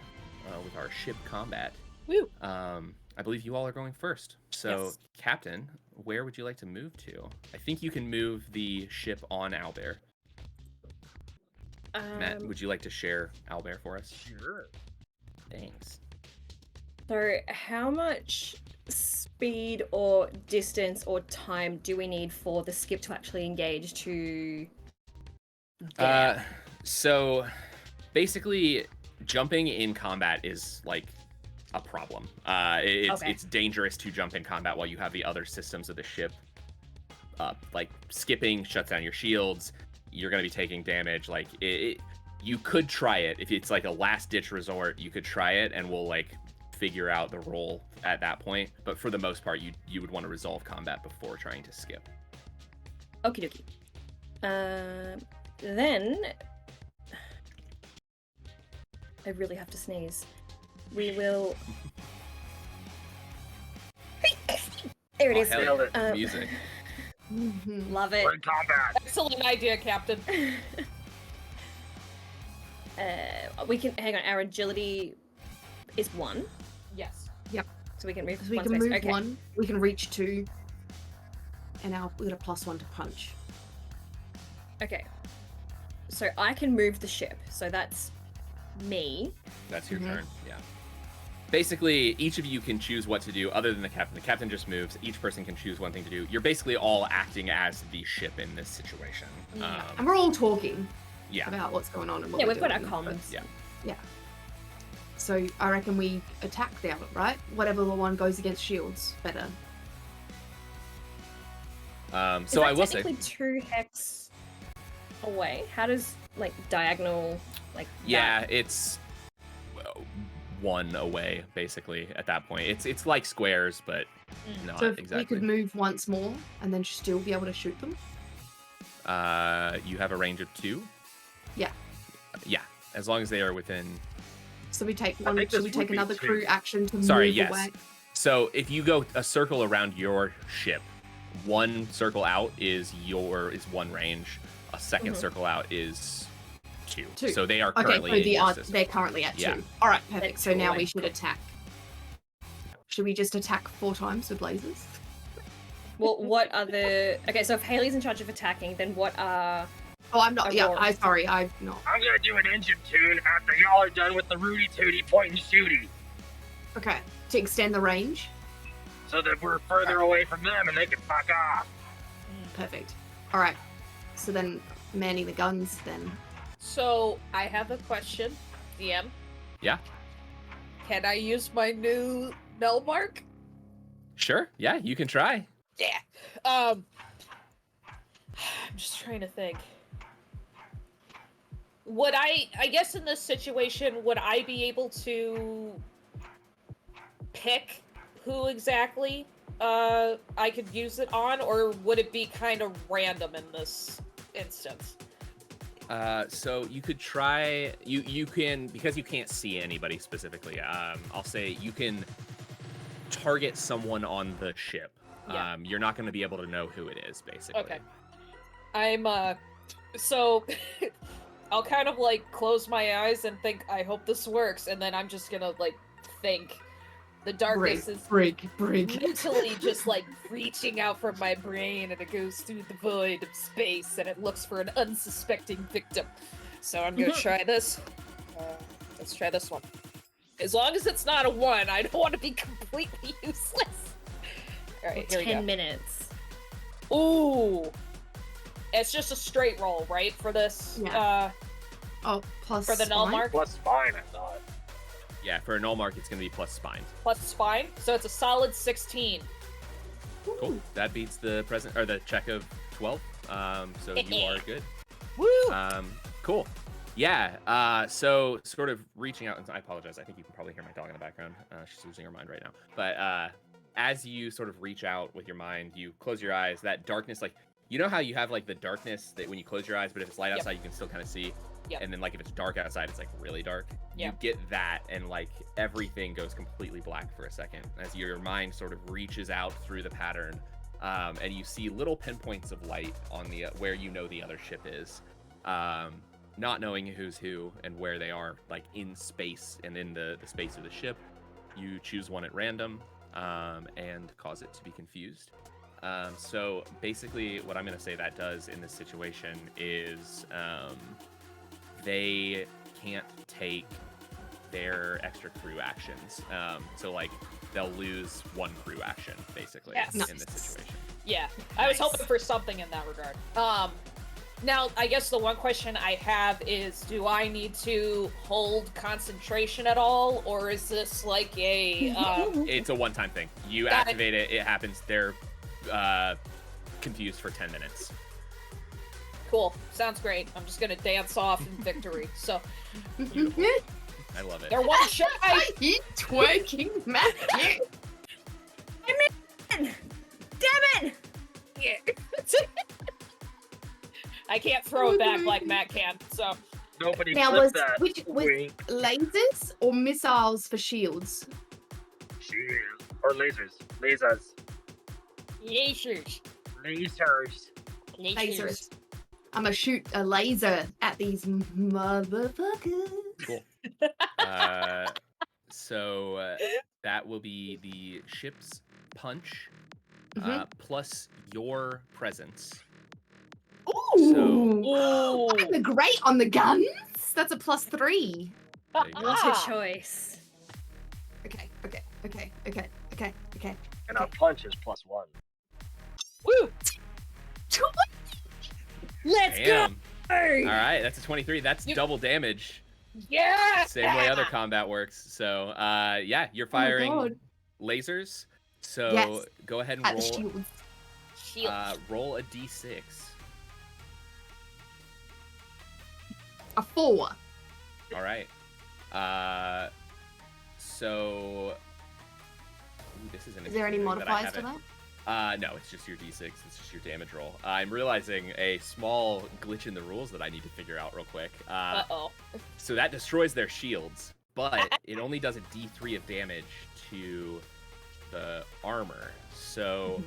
A: with our ship combat.
F: Woo!
A: I believe you all are going first. So,
F: Yes.
A: Captain, where would you like to move to? I think you can move the ship on Owlbear. Matt, would you like to share Owlbear for us?
E: Sure.
A: Thanks.
D: So, how much speed or distance or time do we need for the skip to actually engage to get?
A: So basically, jumping in combat is like a problem. It's dangerous to jump in combat while you have the other systems of the ship up. Like skipping shuts down your shields. You're going to be taking damage. Like you could try it if it's like a last ditch resort. You could try it, and we'll like figure out the role at that point. But for the most part, you would want to resolve combat before trying to skip.
D: Okie dokie. Then I really have to sneeze. We will. There it is.
A: Hell yeah. Music.
D: Love it.
E: We're in combat.
F: Excellent idea, Captain.
D: We can hang on. Our agility is 1,
F: Yes.
D: so we can move.
B: Because we
D: one
B: can
D: space.
B: move
D: Okay.
B: 1, we can reach 2, and now we got a +1 to punch.
D: Okay. So I can move the ship. So that's me.
A: That's your
B: Mhm.
A: turn. Yeah. Basically, each of you can choose what to do other than the captain. The captain just moves. Each person can choose one thing to do. You're basically all acting as the ship in this situation.
F: Yeah.
B: And we're all talking
A: Yeah.
B: about what's going on and what
D: Yeah,
B: we're
D: we've got our
B: doing,
D: comms.
A: Yeah.
B: So I reckon we attack the outlet, right? Whatever the one goes against shields, better.
D: Is
A: So
D: that
A: I will say,
D: technically 2 hex away. How does like diagonal like?
A: yeah,
D: that-
A: it's 1 away basically at that point. It's like squares, but not
B: So if
A: exactly.
B: we could move once more and then still be able to shoot them.
A: You have a range of 2.
B: Yeah.
A: Yeah, as long as they are within.
B: So we take
E: I
B: one.
E: think
B: Should
E: this
B: we
E: would
B: take
E: be
B: another
E: 2.
B: crew action to
A: Sorry,
B: move
A: yes.
B: away?
A: So if you go a circle around your ship, 1 circle out is 1 range. A 2nd
D: Mhm.
A: circle out is 2.
B: 2.
A: So they are
B: Okay,
A: currently
B: so
A: in your system.
B: they're currently at 2.
A: Yeah.
B: All right, perfect.
D: That's
B: So now
D: cool.
B: we should attack. Should we just attack 4 times with lasers?
D: Well, what are the? Okay, so if Haley's in charge of attacking, then what are?
B: Oh, I'm not. Yeah,
D: Aurora.
B: sorry, I'm not.
E: I'm gonna do an engine tune after y'all are done with the Rudy Tooty point and shooty,
B: Okay, to extend the range.
E: so that we're further away from them and they can fuck off.
B: Perfect. All right. So then, manning the guns. Then.
F: So I have a question, DM.
A: Yeah.
F: Can I use my new null mark?
A: Sure. Yeah, you can try.
F: Yeah. I'm just trying to think. Would I guess in this situation, would I be able to pick who exactly I could use it on, or would it be kind of random in this instance?
A: So you could try. You can, because you can't see anybody specifically. I'll say you can target someone on the ship.
F: Yeah.
A: You're not going to be able to know who it is, basically.
F: Okay. I'm so I'll kind of like close my eyes and think, I hope this works, and then I'm just gonna like think the darkness is
B: Brig.
F: mentally just like reaching out from my brain, and it goes through the void of space and it looks for an unsuspecting victim. So I'm gonna try this. Let's try this one. As long as it's not a 1, I don't want to be completely useless. All right, here we go.
D: 10 minutes.
F: Ooh. It's just a straight roll, right? For this,
B: Yeah. Oh, plus
F: for the null
B: spine?
F: mark,
E: Plus fine, I thought.
A: Yeah, for a null mark, it's going to be plus spine.
F: plus spine. So it's a solid 16.
A: Cool. That beats the present or the check of 12. So you are good.
F: Woo!
A: Cool. Yeah. So sort of reaching out, and I apologize. I think you can probably hear my dog in the background. She's losing her mind right now. But as you sort of reach out with your mind, you close your eyes. That darkness, like you know how you have like the darkness that when you close your eyes, but if it's light outside, you can still kind of see.
F: Yep.
A: And then like if it's dark outside, it's like really dark. You
F: Yep.
A: get that, and like everything goes completely black for a second as your mind sort of reaches out through the pattern, and you see little pinpoints of light on the where you know the other ship is, not knowing who's who and where they are, like in space and in the space of the ship. You choose one at random, and cause it to be confused. So basically, what I'm going to say that does in this situation is they can't take their extra crew actions. So like they'll lose one crew action basically
F: Yes.
A: in
B: Nice.
A: this situation.
F: Yeah, I was
B: Nice.
F: hoping for something in that regard. Now I guess the one question I have is, do I need to hold concentration at all, or is this like a
A: It's a one-time thing. You
F: Got it.
A: activate it. It happens. They're confused for 10 minutes.
F: cool? Sounds great. I'm just gonna dance off in victory. So
A: Beautiful. I love it.
F: they're one shot.
B: I keep twerking magic.
D: Damn it!
F: Yeah. I can't throw it back like Matt can. So
E: Nobody
B: Now,
E: clip
B: was
E: that.
B: which was
E: Wink.
B: lasers or missiles for shields?
E: Shield. Or lasers. Lasers.
F: lasers.
E: Lasers.
B: Lasers. I'm gonna shoot a laser at these motherfuckers.
A: Cool. So that will be the ship's punch plus your presence.
B: Ooh.
F: Ooh.
B: I'm the great on the guns. That's a +3.
A: There you go.
D: What a choice.
B: Okay.
E: And our punch is +1.
F: Woo!
D: Let's
A: Damn.
D: go!
A: All right, that's a 23. That's
F: You-
A: double damage.
F: Yeah.
A: Same way other combat works. So, yeah, you're firing
B: God.
A: lasers. So
B: Yes.
A: go ahead and
B: At the
A: roll.
B: shields.
F: Shield.
A: Roll a d6.
B: A 4.
A: All right. So ooh, this is an
B: Is there any
A: interesting thing that I
B: modifiers for
A: haven't-
B: that?
A: No, it's just your d6. It's just your damage roll. I'm realizing a small glitch in the rules that I need to figure out real quick.
F: Uh-oh.
A: So that destroys their shields, but it only does a d3 of damage to the armor. So
B: Mhm.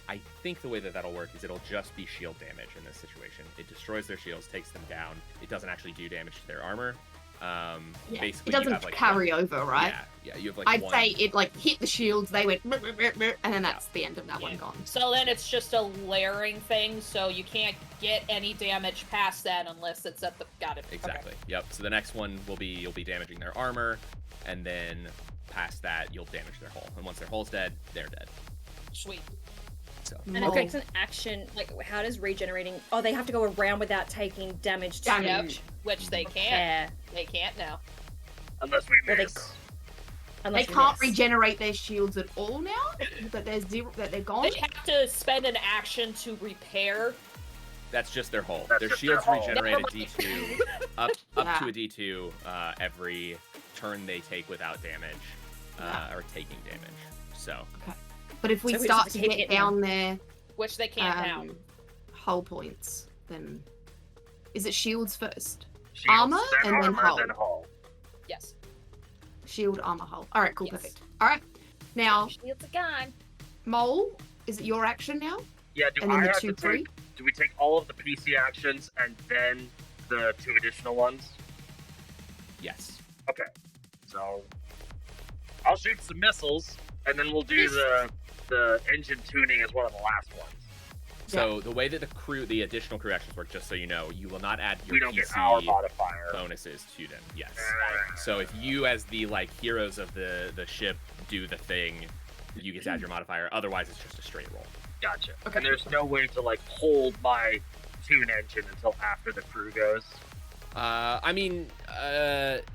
A: I think the way that that'll work is it'll just be shield damage in this situation. It destroys their shields, takes them down. It doesn't actually do damage to their armor.
B: Yeah.
A: Basically,
B: It
A: you
B: doesn't
A: have, like,
B: carry over, right?
A: Yeah, you have like
B: I'd
A: one.
B: say it like hit the shields, they went, and then that's the end of that one
F: Yeah.
B: gone.
F: So then it's just a layering thing, so you can't get any damage past that unless it's at the. Got it. Okay.
A: Exactly. Yep. So the next one will be you'll be damaging their armor, and then past that you'll damage their hull. And once their hull's dead, they're dead.
F: Sweet.
A: So
D: And it
B: Lol.
D: takes an action. Like, how does regenerating? Oh, they have to go around without taking damage. To
B: Damage.
F: Yep. Which they can't.
D: repair.
F: They can't now.
E: Unless we
D: Well, they
E: miss.
D: c-
B: They
D: unless we
B: can't
D: miss.
B: regenerate their shields at all now. That they're gone.
F: They have to spend an action to repair.
A: that's just their hull.
E: That's
A: Their
E: just
A: shields
E: their hull.
A: regenerate a
F: Never
A: D2 up
B: Yeah.
A: to a D2 every turn they take without damage
B: Yeah.
A: or taking damage. So
B: But if we
D: So we
B: start
D: just
B: to
D: hit
B: get
D: it
B: down their
F: Which they can't now.
B: hull points, then is it shields first?
E: Shields,
B: Armor,
E: then
B: and then
E: armor,
B: hull.
E: then hull.
F: Yes.
B: Shield, armor, hull. All right, cool,
F: Yes.
B: perfect. All right, now
D: Shields are gone.
B: Mole, is it your action now?
E: Yeah, do
B: And
E: I
B: then the
E: have
B: 2
E: to
B: free.
E: take, do we take all of the PC actions and then the 2 additional ones?
A: yes.
E: Okay. So I'll shoot some missiles and then we'll do the engine tuning as one of the last ones.
A: So the way that the additional crew actions work, just so you know, you will not add your
E: We don't
A: PC
E: get our modifier.
A: bonuses to them. Yes. So if you, as the like heroes of the ship, do the thing, you get to add your modifier. Otherwise, it's just a straight roll.
E: Gotcha.
B: Okay.
E: And there's no way to like hold my tune engine until after the crew goes.
A: I mean,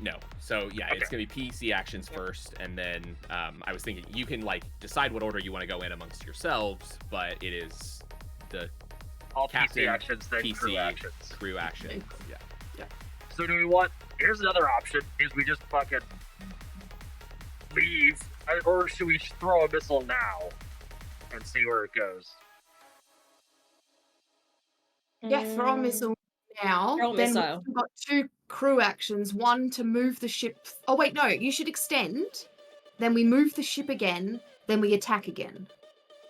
A: no. So yeah, it's gonna be PC actions first, and then I was thinking you can like decide what order you want to go in amongst yourselves, but it is the
E: All
A: captain
E: PC actions, then
A: PC
E: crew actions.
A: Crew actions. Yeah.
E: So do we want? Here's another option: is we just fucking leave, or should we throw a missile now and see where it goes?
B: Yeah, throw a missile now.
D: Throw a
B: then
D: missile.
B: we've got 2 crew actions. One to move the ship. Oh wait, no, you should extend. Then we move the ship again. Then we attack again.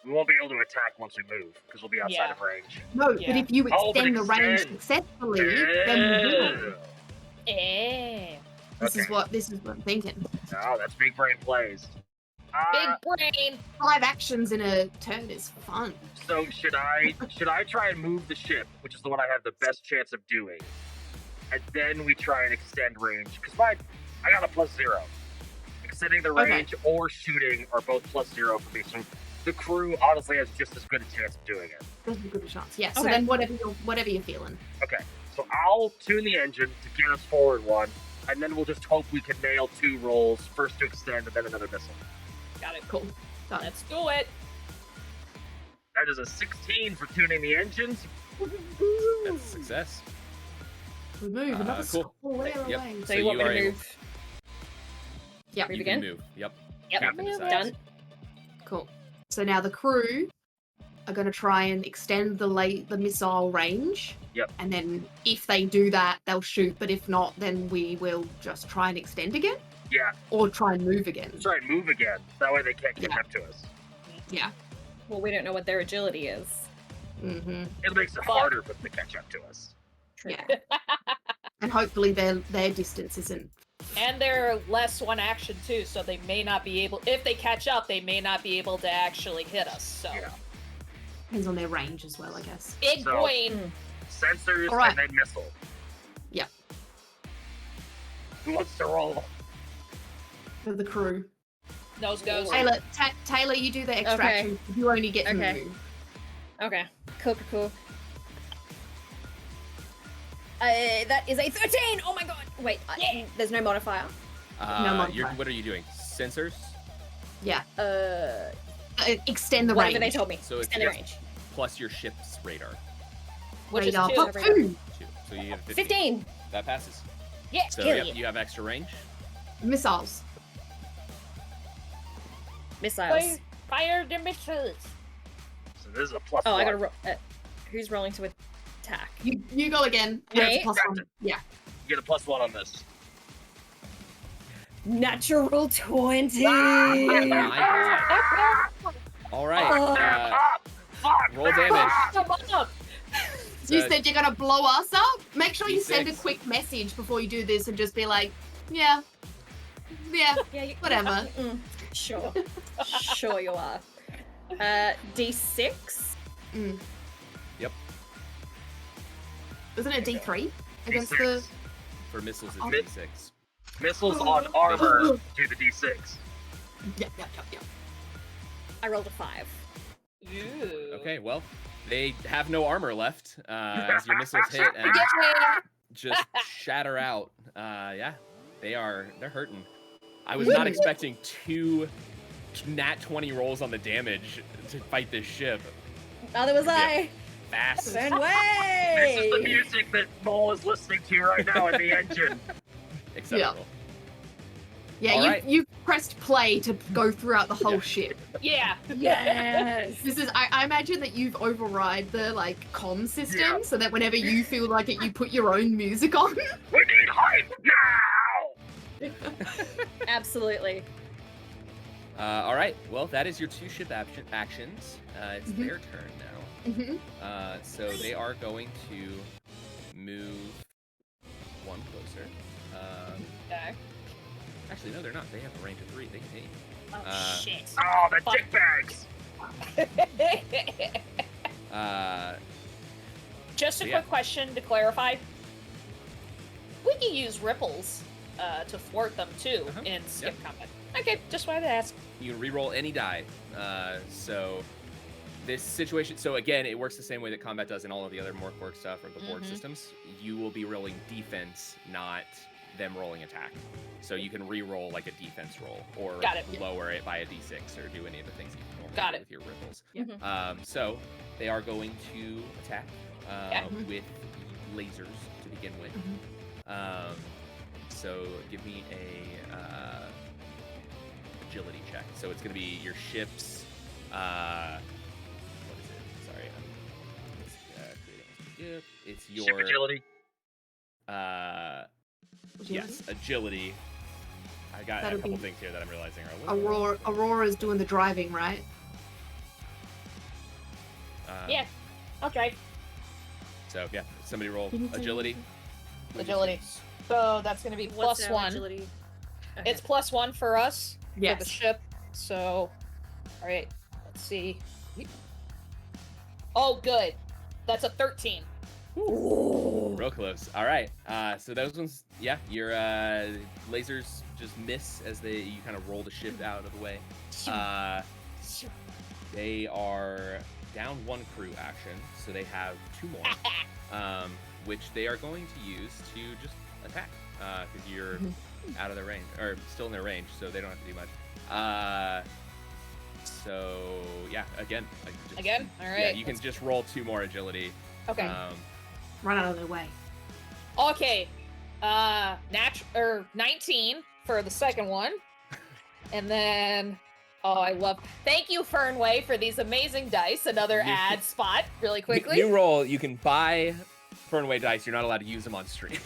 E: We won't be able to attack once we move because we'll be outside
F: Yeah.
E: of range.
B: No,
F: Yeah.
B: but if you
E: Oh, but
B: extend the range
E: extend.
B: successfully, then we will.
F: Eh.
B: This is
E: Okay.
B: what I'm thinking.
E: Oh, that's big brain plays.
F: Big brain.
B: 5 actions in a turn is fun.
E: So should I try and move the ship, which is the one I have the best chance of doing, and then we try and extend range? Because I got a +0. Extending the
B: Okay.
E: range or shooting are both +0 for me. So the crew honestly has just as good a chance of doing it.
B: There's a good chance. Yeah. So
D: Okay.
B: then whatever you're feeling.
E: Okay, so I'll tune the engine to get us forward one, and then we'll just hope we can nail 2 rolls, first to extend and then another missile.
F: Got it.
B: Cool. Done.
F: Let's do it.
E: That is a 16 for tuning the engines.
A: That's a success.
B: We move another
A: cool.
B: square
A: Yep.
B: away.
D: So
A: So
D: you want
A: you
D: me
A: are
D: to
A: able-
D: move?
B: Yep.
D: Move
A: You
D: again?
A: can move. Yep.
D: Yep.
A: Captain decides.
D: Done.
B: Cool. So now the crew are going to try and extend the missile range.
E: Yep.
B: And then if they do that, they'll shoot. But if not, then we will just try and extend again.
E: Yeah,
B: Or try and move again.
E: let's try and move again. That way they can't catch
B: Yeah.
E: up to us.
B: Yeah.
D: Well, we don't know what their agility is.
B: Mm-hmm.
E: It makes it harder for them to catch up to us.
B: Yeah. And hopefully their distance isn't.
F: And they're less one action too, so they may not be able. If they catch up, they may not be able to actually hit us. So
E: Yeah.
B: Depends on their range as well, I guess.
F: big
E: So-
F: brain.
E: Sensors
B: All right.
E: and then missile.
B: Yeah.
E: Who wants to roll?
B: For the crew.
F: Nose goes.
B: Taylor, you do the extra
D: Okay.
B: action. You only get to
D: Okay.
B: move.
D: Okay. Cool. That is a 13! Oh my god! Wait, there's no modifier.
B: modifier.
A: What are you doing? Sensors?
B: Yeah.
D: Uh,
B: Extend the
D: whatever
B: range.
D: they told me.
A: So it's
D: Extend the
A: just-
D: range.
A: Plus your ship's radar.
F: Which is
B: Radar.
F: 2.
B: Plus
D: Radar.
B: 2
A: 2. So you get a
D: 15!
A: That passes.
F: Yeah.
A: So
D: Hell
A: yep,
D: yeah.
A: you have extra range.
B: missiles.
D: Missiles.
F: Fire the missiles.
E: So this is a +1.
D: Oh, I gotta roll. Who's rolling to attack?
B: You go again. And
D: Right?
B: it's a +1. Yeah.
E: You get a +1 on this.
D: Natural 20!
A: Oh my god. All right.
E: Fuck!
A: Roll damage.
F: Come up.
B: You
A: So-
B: said you're gonna blow us up? Make sure you send a
A: D6.
B: quick message before you do this and just be like, yeah. Yeah.
D: Yeah,
B: Whatever.
D: Sure. Sure you are. D6?
B: Mm.
A: Yep.
B: Isn't it D3? Against
E: D6.
B: the.
A: For missiles,
B: Oh.
A: it's D6.
E: Missiles on armor do the D6.
B: Yeah.
D: I rolled a 5.
F: Ew.
A: Okay, well, they have no armor left as your missiles hit and just shatter out. Yeah, they're hurting. I was not
B: Ooh.
A: expecting 2 nat 20 rolls on the damage to fight this ship.
D: Neither was I.
A: Fast.
D: Same
E: This is the
D: way!
E: music that Mole is listening to right now in the engine.
A: Acceptable.
B: Yeah,
A: All
B: you
A: right.
B: you pressed play to go throughout the whole ship.
F: Yeah.
D: Yes!
B: This is I imagine that you've override the like comm system
E: Yeah.
B: so that whenever you feel like it, you put your own music on.
E: We need hype now!
D: Absolutely.
A: All right. Well, that is your 2 ship actions. It's
B: Mhm.
A: their turn now.
B: Mhm.
A: So they are going to move 1 closer.
F: Okay.
A: Actually, no, they're not. They have a range of 3. They can hit you.
F: Oh shit.
E: Oh, the
F: Fuck.
E: dick bags!
F: Just a
A: Yeah.
F: quick question to clarify. We can use ripples to thwart them too
A: Uh-huh.
F: in skip combat. Okay, just wanted to ask.
A: You can reroll any die. So this situation, so again, it works the same way that combat does in all of the other Mork stuff or the Borg
F: Mhm.
A: systems. You will be rolling defense, not them rolling attack. So you can re-roll like a defense roll, or
F: Got it.
A: lower it by a d6, or do any of the things you can normally
F: Got
A: do
F: it.
A: with your ripples.
D: Mhm.
A: So they are going to attack
F: Yeah.
A: with lasers to begin with. So give me a agility check. So it's going to be your ship's what is it? Sorry, I'm creating. It's
E: Ship
A: your
E: agility.
A: yes, agility. I got
B: That'll
A: a couple
B: be-
A: things here that I'm realizing are a little.
B: Aurora's doing the driving, right?
F: Yeah, I'll drive.
A: So yeah, somebody roll agility.
F: Agility. So that's gonna be
D: What's
F: plus
D: our
F: 1.
D: agility?
F: It's plus 1 for us for the
B: Yes.
F: ship. So, all right, let's see. Oh, good. That's a 13.
A: Real close. All right. So those ones, yeah, your lasers just miss as you kind of roll the ship out of the way. They are down 1 crew action, so they have 2 more, which they are going to use to just attack because you're out of their range, or still in their range, so they don't have to do much. So yeah, again.
F: Again? All right.
A: Yeah, you can just roll 2 more agility.
F: Okay.
B: Run out of their way.
F: Okay. 19 for the second one. And then thank you, Fernway, for these amazing dice. Another ad spot really quickly.
A: New roll, you can buy Fernway dice. You're not allowed to use them on stream.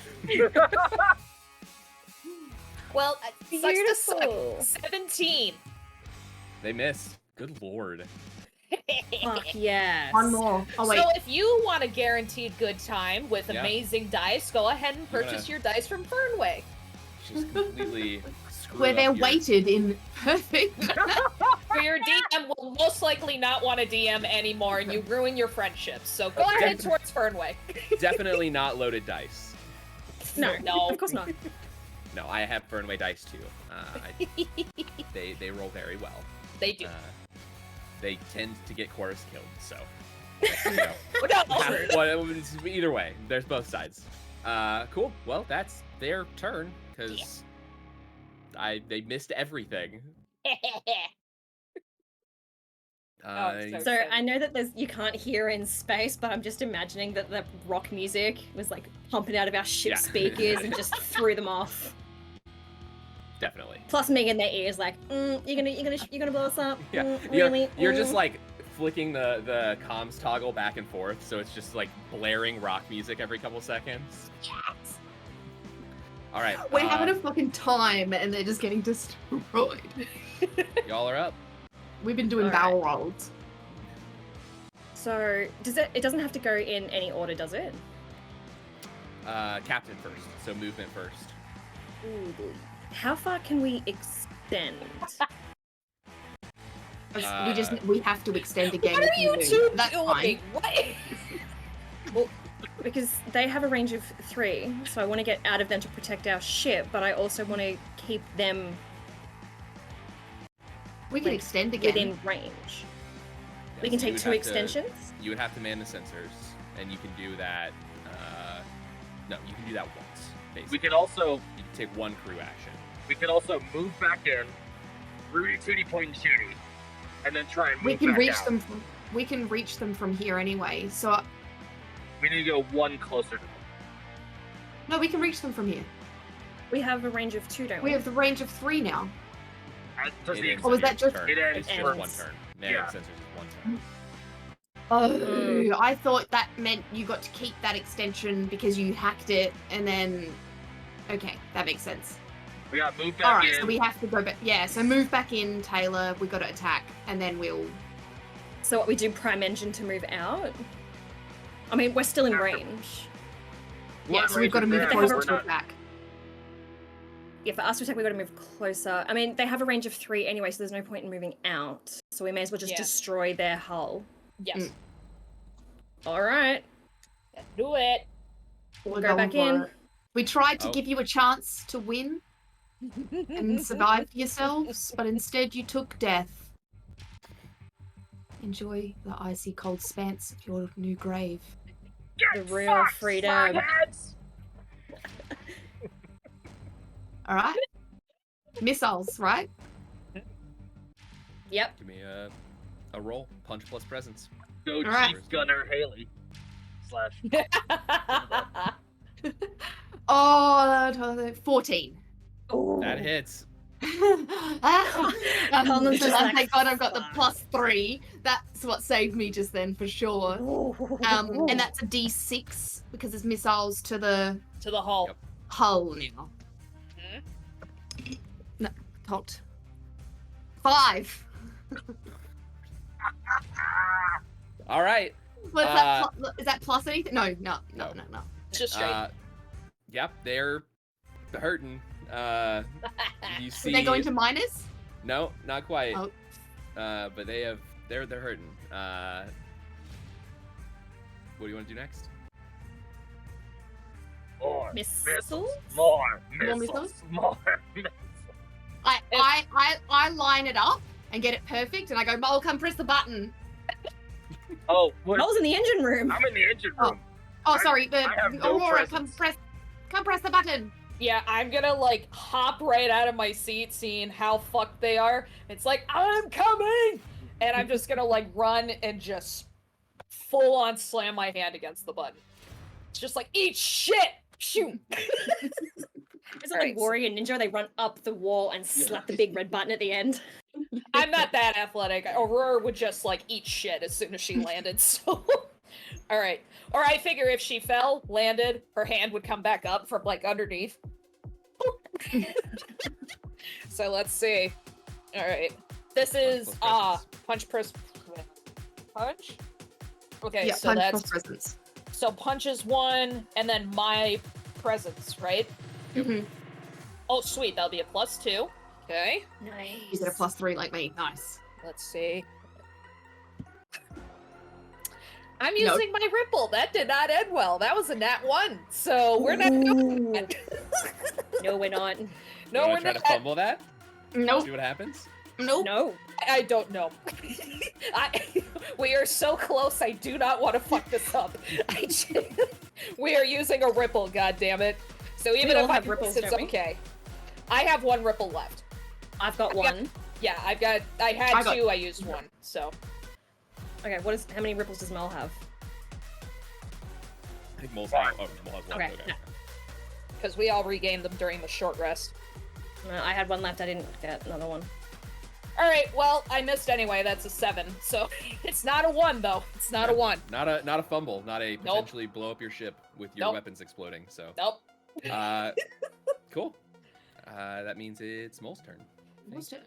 F: Well, sucks to suck.
D: Beautiful.
F: 17.
A: They missed. Good lord.
D: Fuck yes.
B: One more. Oh wait.
F: So if you want a guaranteed good time with
A: Yeah.
F: amazing dice, go ahead and purchase
A: wanna-
F: your dice from Fernway.
A: Just completely screwed
B: Where they're
A: up your-
B: weighted in perfect.
F: Where your DM will most likely not want to DM anymore, and you ruin your friendships. So go
A: Okay.
F: ahead towards Fernway.
A: Definitely not loaded dice.
D: No,
F: No.
D: of course not.
A: No, I have Fernway dice too. They roll very well.
F: They do.
A: They tend to get chorus killed, so. You know.
F: No.
A: Well, either way, there's both sides. Cool. Well, that's their turn because they missed everything.
F: so
D: So I know that you can't hear in space, but I'm just imagining that the rock music was like pumping out of our ship
A: Yeah.
D: speakers and just threw them off.
A: Definitely.
D: Plus me in their ears, like, you're gonna blow us up.
A: Yeah.
D: Really?
A: You're just like flicking the comms toggle back and forth, so it's just like blaring rock music every couple seconds.
B: Yes.
A: All right.
B: We're having a fucking time, and they're just getting destroyed.
A: Y'all are up.
B: We've been doing
D: All right.
B: barrel rolls.
D: So it doesn't have to go in any order, does it?
A: Captain first, so movement first.
D: Ooh. How far can we extend?
B: We have to extend again.
F: What
B: if
F: are you
B: move.
F: two
B: That's
F: doing?
B: fine.
F: What?
D: Well, because they have a range of 3, so I want to get out of them to protect our ship, but I also want to keep them
B: We can
D: like,
B: extend again.
D: within range. We can
A: So you
D: take
A: would
D: 2
A: have to-
D: extensions.
A: You would have to man the sensors, and you can do that. No, you can do that once. Basically,
E: We can also
A: you can take 1 crew action.
E: move back in, Rudy Tooty Point and Shooty, and then try and move
B: We can
E: back
B: reach
E: out.
B: them. We can reach them from here anyway. So
E: We need to go 1 closer to them.
B: no, we can reach them from here.
D: We have a range of 2, don't we?
B: We have the range of 3 now.
E: Does
A: It
E: the
A: ends
B: Oh, was
A: on
B: that
A: your
B: just-
A: turn.
E: It ends
A: It's just
D: first.
A: 1 turn. Man,
E: Yeah.
A: sensors is 1 turn.
B: Oh, I thought that meant you got to keep that extension because you hacked it, and then. Okay, that makes sense.
E: We got moved back
B: All right,
E: in.
B: so we have to go back. Yeah, so move back in, Taylor. We got to attack, and then we'll.
D: So what we do, prime engine to move out? I mean, we're still in range.
B: Yeah,
E: What
B: so we've got to
E: range
B: move
E: is that?
B: closer
E: We're
B: to
E: not-
B: attack.
D: Yeah, for us to attack, we've got to move closer. I mean, they have a range of 3 anyway, so there's no point in moving out. So we may as well just
F: Yeah.
D: destroy their hull.
F: Yes.
B: Mm.
D: All right.
F: Let's do it.
D: We'll go back in.
B: We tried to
A: Oh.
B: give you a chance to win and survive yourselves, but instead you took death. Enjoy the icy cold expanse of your new grave.
D: The real freedom.
B: All right. Missiles, right?
D: Yep.
A: Give me a roll. Punch plus presence.
E: Go
B: Alright.
E: Chief Gunner Haley. Slash.
B: Oh, 14.
A: That hits.
D: Colin's just like,
B: thank God I've got the
D: "Fuck."
B: +3. That's what saved me just then for sure. And that's a D6 because it's missiles to the
F: To the hull.
A: Yep.
B: hull now.
F: Mhm.
B: No, cult. 5.
A: All right.
B: What's that? Is that plus anything? No.
A: No.
F: It's just straight.
A: Yep, they're hurting. You see.
B: Are they going to minus?
A: No, not quite.
B: Oh.
A: But they're hurting. What do you want to do next?
E: More
D: Missiles?
E: More
B: More
E: missiles.
B: missiles?
E: More missiles.
B: I line it up and get it perfect, and I go, Mole, come press the button.
E: Oh,
D: I
E: what?
D: was in the engine room.
E: I'm in the engine
B: Oh.
E: room.
B: Oh, sorry, but
E: I have no
B: Aurora,
E: presence.
B: come press the button.
F: Yeah, I'm gonna like hop right out of my seat, seeing how fucked they are. It's like, I'm coming! And I'm just gonna like run and just full on slam my hand against the button. It's just like, eat shit! Shoot!
D: Is it like Warrior Ninja? They run up the wall and slap the big red button at the end.
F: I'm not that athletic. Aurora would just like eat shit as soon as she landed, so. Alright. Or I figure if she fell, landed, her hand would come back up from like underneath. So let's see. Alright. This is punch press punch? Okay,
B: Yeah,
F: so
B: punch
F: that's
B: plus presence.
F: so punch is 1 and then my presence, right?
B: Mhm.
F: Oh sweet, that'll be a +2. Okay.
D: Nice.
B: You get a +3 like me. Nice.
F: Let's see. I'm
B: No.
F: using my ripple. That did not end well. That was a nat 1. So we're not doing that.
D: No, we're not.
F: No,
A: you
F: we're
A: wanna try
F: not.
A: to fumble that?
B: Nope.
A: See what happens?
B: Nope.
D: No.
F: I don't know. We are so close. I do not want to fuck this up. We are using a ripple. God damn it. So even
D: all
F: if I
D: have
F: miss,
D: ripples,
F: it's
D: don't we?
F: okay. I have 1 ripple left.
D: I've got one.
F: Yeah, I had 2. I used 1. So
D: Okay, how many ripples does Mel have?
A: I think Mole's has one.
D: Okay, no.
F: because we all regained them during the short rest.
D: I had one left. I didn't get another one.
F: All right. Well, I missed anyway. That's a 7. So it's not a 1 though. It's not a 1.
A: Not a fumble. Not a potentially blow up your ship with your weapons exploding. So.
F: Nope.
A: Cool. That means it's Mole's turn.
B: Mole's turn.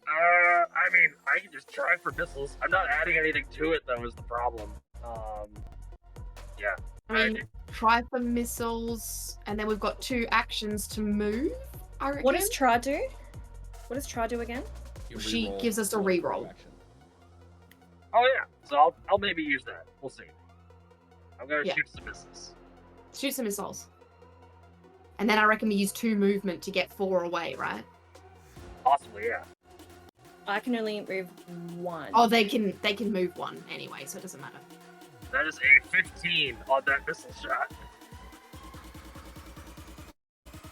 E: I mean, I can just try for missiles. I'm not adding anything to it, though, is the problem. Yeah.
B: I mean, try for missiles, and then we've got 2 actions to move. I reckon.
D: What does Tra do? What does Tra do again?
A: You
B: She
A: reroll
B: gives us a
A: one
B: reroll.
A: action.
E: Oh, yeah. So I'll maybe use that. We'll see. I'm gonna
B: Yeah.
E: shoot some missiles.
B: Shoot some missiles. And then I reckon we use 2 movement to get 4 away, right?
E: Possibly, yeah.
D: I can only move 1.
B: Oh, they can move 1 anyway, so it doesn't matter.
E: That is a 15 on that missile shot.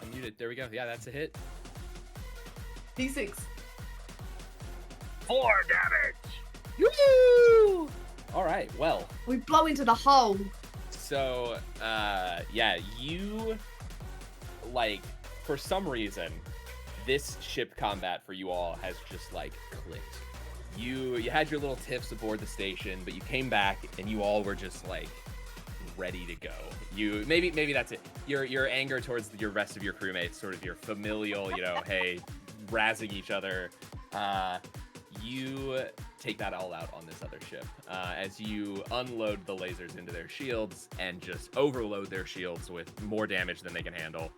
A: Unmuted. There we go. Yeah, that's a hit.
B: D6.
E: 4 damage.
A: Woo! All right. Well,
B: We blow into the hole.
A: so yeah, you like for some reason this ship combat for you all has just like clicked. You had your little tiffs aboard the station, but you came back and you all were just like ready to go. You maybe that's it. Your anger towards your rest of your crewmates, sort of your familial, hey, razzing each other. You take that all out on this other ship as you unload the lasers into their shields and just overload their shields with more damage than they can handle.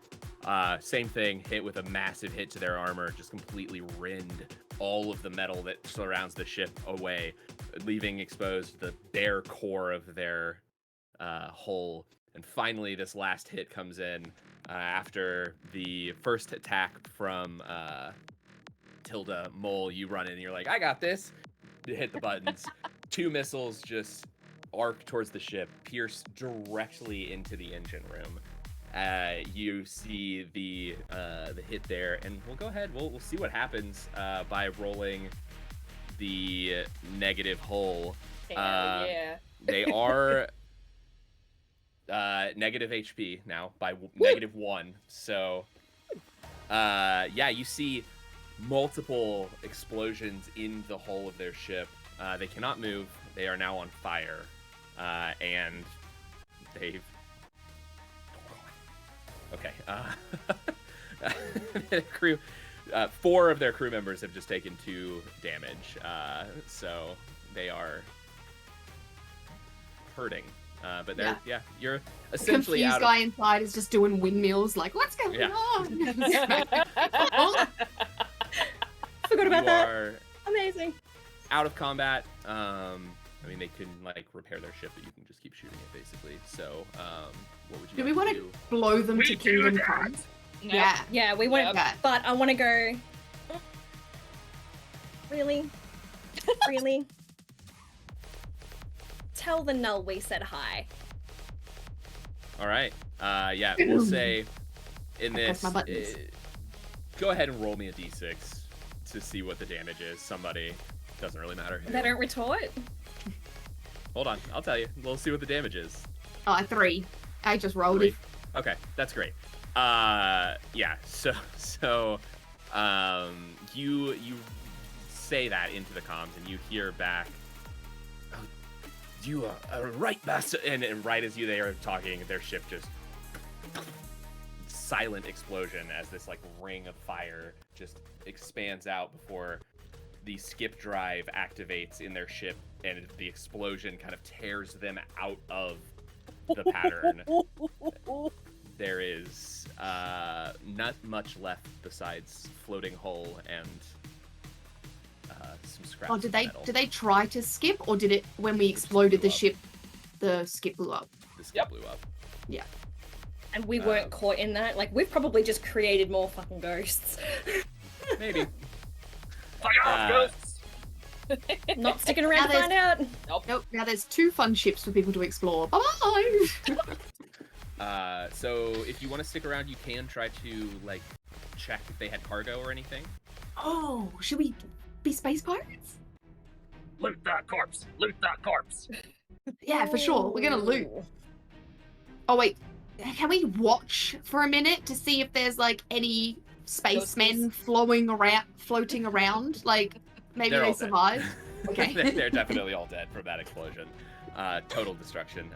A: Same thing, hit with a massive hit to their armor, just completely rend all of the metal that surrounds the ship away, leaving exposed the bare core of their hull. And finally, this last hit comes in after the first attack from Tilda. Mole, you run in and you're like, I got this. hit the buttons. 2 missiles just arc towards the ship, pierce directly into the engine room. You see the hit there, and we'll go ahead. We'll see what happens by rolling the negative hull.
F: Hell yeah.
A: They are negative HP now by -1. So, yeah, you see multiple explosions in the hull of their ship. They cannot move. They are now on fire, and they've. Okay. The crew. 4 of their crew members have just taken 2 damage, so they are hurting. But they're you're
B: The
A: essentially
B: confused
A: out
B: guy
A: of.
B: inside is just doing windmills, like, what's going
A: Yeah.
B: on?
D: Forgot about
A: You
D: that.
A: are
D: Amazing.
A: out of combat. I mean, they can like repair their ship, but you can just keep shooting it basically. So, what would you?
B: Do we
A: like
B: want
A: to
B: to
A: do?
B: blow them
E: We
B: to
E: do
B: Kingdom
E: that.
B: Come?
F: Yep.
B: Yeah.
D: Yeah, we want
F: Yep.
B: Yeah.
D: but I want to go. Really? Really? Tell the null we said hi.
A: All right. Yeah, we'll say in
B: I press
A: this.
B: my buttons.
A: Go ahead and roll me a d6 to see what the damage is. Somebody doesn't really matter. who.
D: They don't retort.
A: Hold on, I'll tell you. We'll see what the damage is.
B: Oh, 3. I just rolled
A: 3.
B: it.
A: Okay, that's great. Yeah. So, you say that into the comms, and you hear back. "Oh, you are right, master." And right as they are talking, their ship just silent explosion as this like ring of fire just expands out before the skip drive activates in their ship, and the explosion kind of tears them out of the pattern. There is not much left besides floating hull and some scraps.
B: Oh,
A: of
B: did
A: metal.
B: they try to skip, or did it when we exploded the
A: blew up.
B: ship, the skip blew up?
A: The skip blew up.
D: And we weren't caught in that. Like, we've probably just created more fucking ghosts.
A: Maybe.
E: Fuck off,
A: Uh,
E: ghosts!
D: Not sticking around to
B: Now
D: find out.
B: Nope. Now there's 2 fun ships for people to explore. Bye.
A: So if you want to stick around, you can try to like check if they had cargo or anything.
B: Oh, should we be space pirates?
E: Loot that corpse! Loot that corpse!
B: Yeah, for sure. We're gonna loot. Oh wait, can we watch for a minute to see if there's like any spacemen floating around? Like maybe
A: They're
B: they
A: all dead.
B: survived. Okay.
A: They're definitely all dead from that explosion. Total destruction.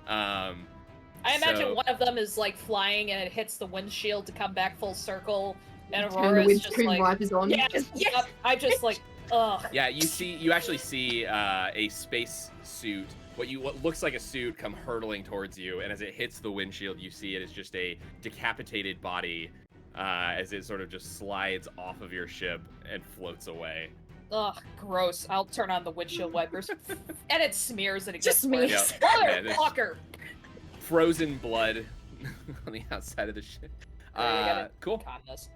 F: I imagine
A: So-
F: one of them is like flying and it hits the windshield to come back full circle, and
B: Turn the
F: Aurora's just
B: windscreen
F: like,
B: wipers on.
F: yes, yep. I just like, ugh.
A: Yeah, you actually see a space suit, what looks like a suit, come hurtling towards you, and as it hits the windshield, you see it is just a decapitated body, as it sort of just slides off of your ship and floats away.
F: Ugh, gross. I'll turn on the windshield wipers, and it smears and it
D: Just
F: gets worse.
D: smears.
A: Yeah, there's
F: Motherfucker.
A: frozen blood on the outside of the ship.
F: Alright, I gotta
A: Cool.
F: con this.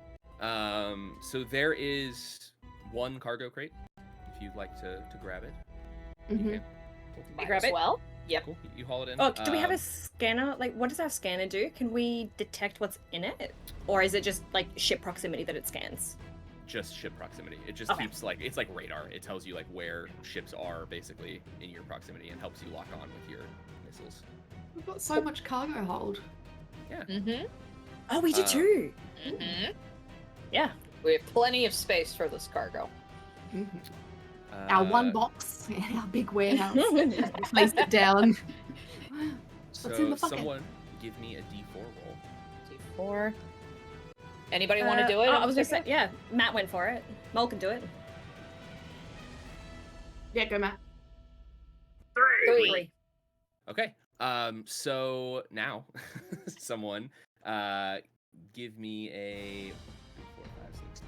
A: So there is 1 cargo crate. If you'd like to grab it, you
B: Mhm.
A: can. Cool.
F: Might
D: grab
F: as
D: it?
F: well. Yep.
A: Cool. You haul it in.
D: Oh, do we have a
A: Um,
D: scanner? Like, what does our scanner do? Can we detect what's in it? Or is it just, like, ship proximity that it scans?
A: Just ship proximity. It just
D: Okay.
A: keeps it's like radar. It tells you like where ships are basically in your proximity and helps you lock on with your missiles.
B: We've got so much cargo hold.
F: Mm-hmm.
D: Oh, we do
A: Um,
D: too!
F: Mm-hmm.
D: Yeah.
F: We have plenty of space for this cargo.
B: Mhm. Our 1
A: Uh,
B: box in our big warehouse. Place it down.
A: So
B: What's in the bucket?
A: someone give me a D4 roll.
F: D4. Anybody want to do it?
D: I was gonna say, yeah, Matt went for it. Mol can do it.
B: Yeah, go Matt.
F: 3.
A: Okay. So now someone give me a 4, 5, 6.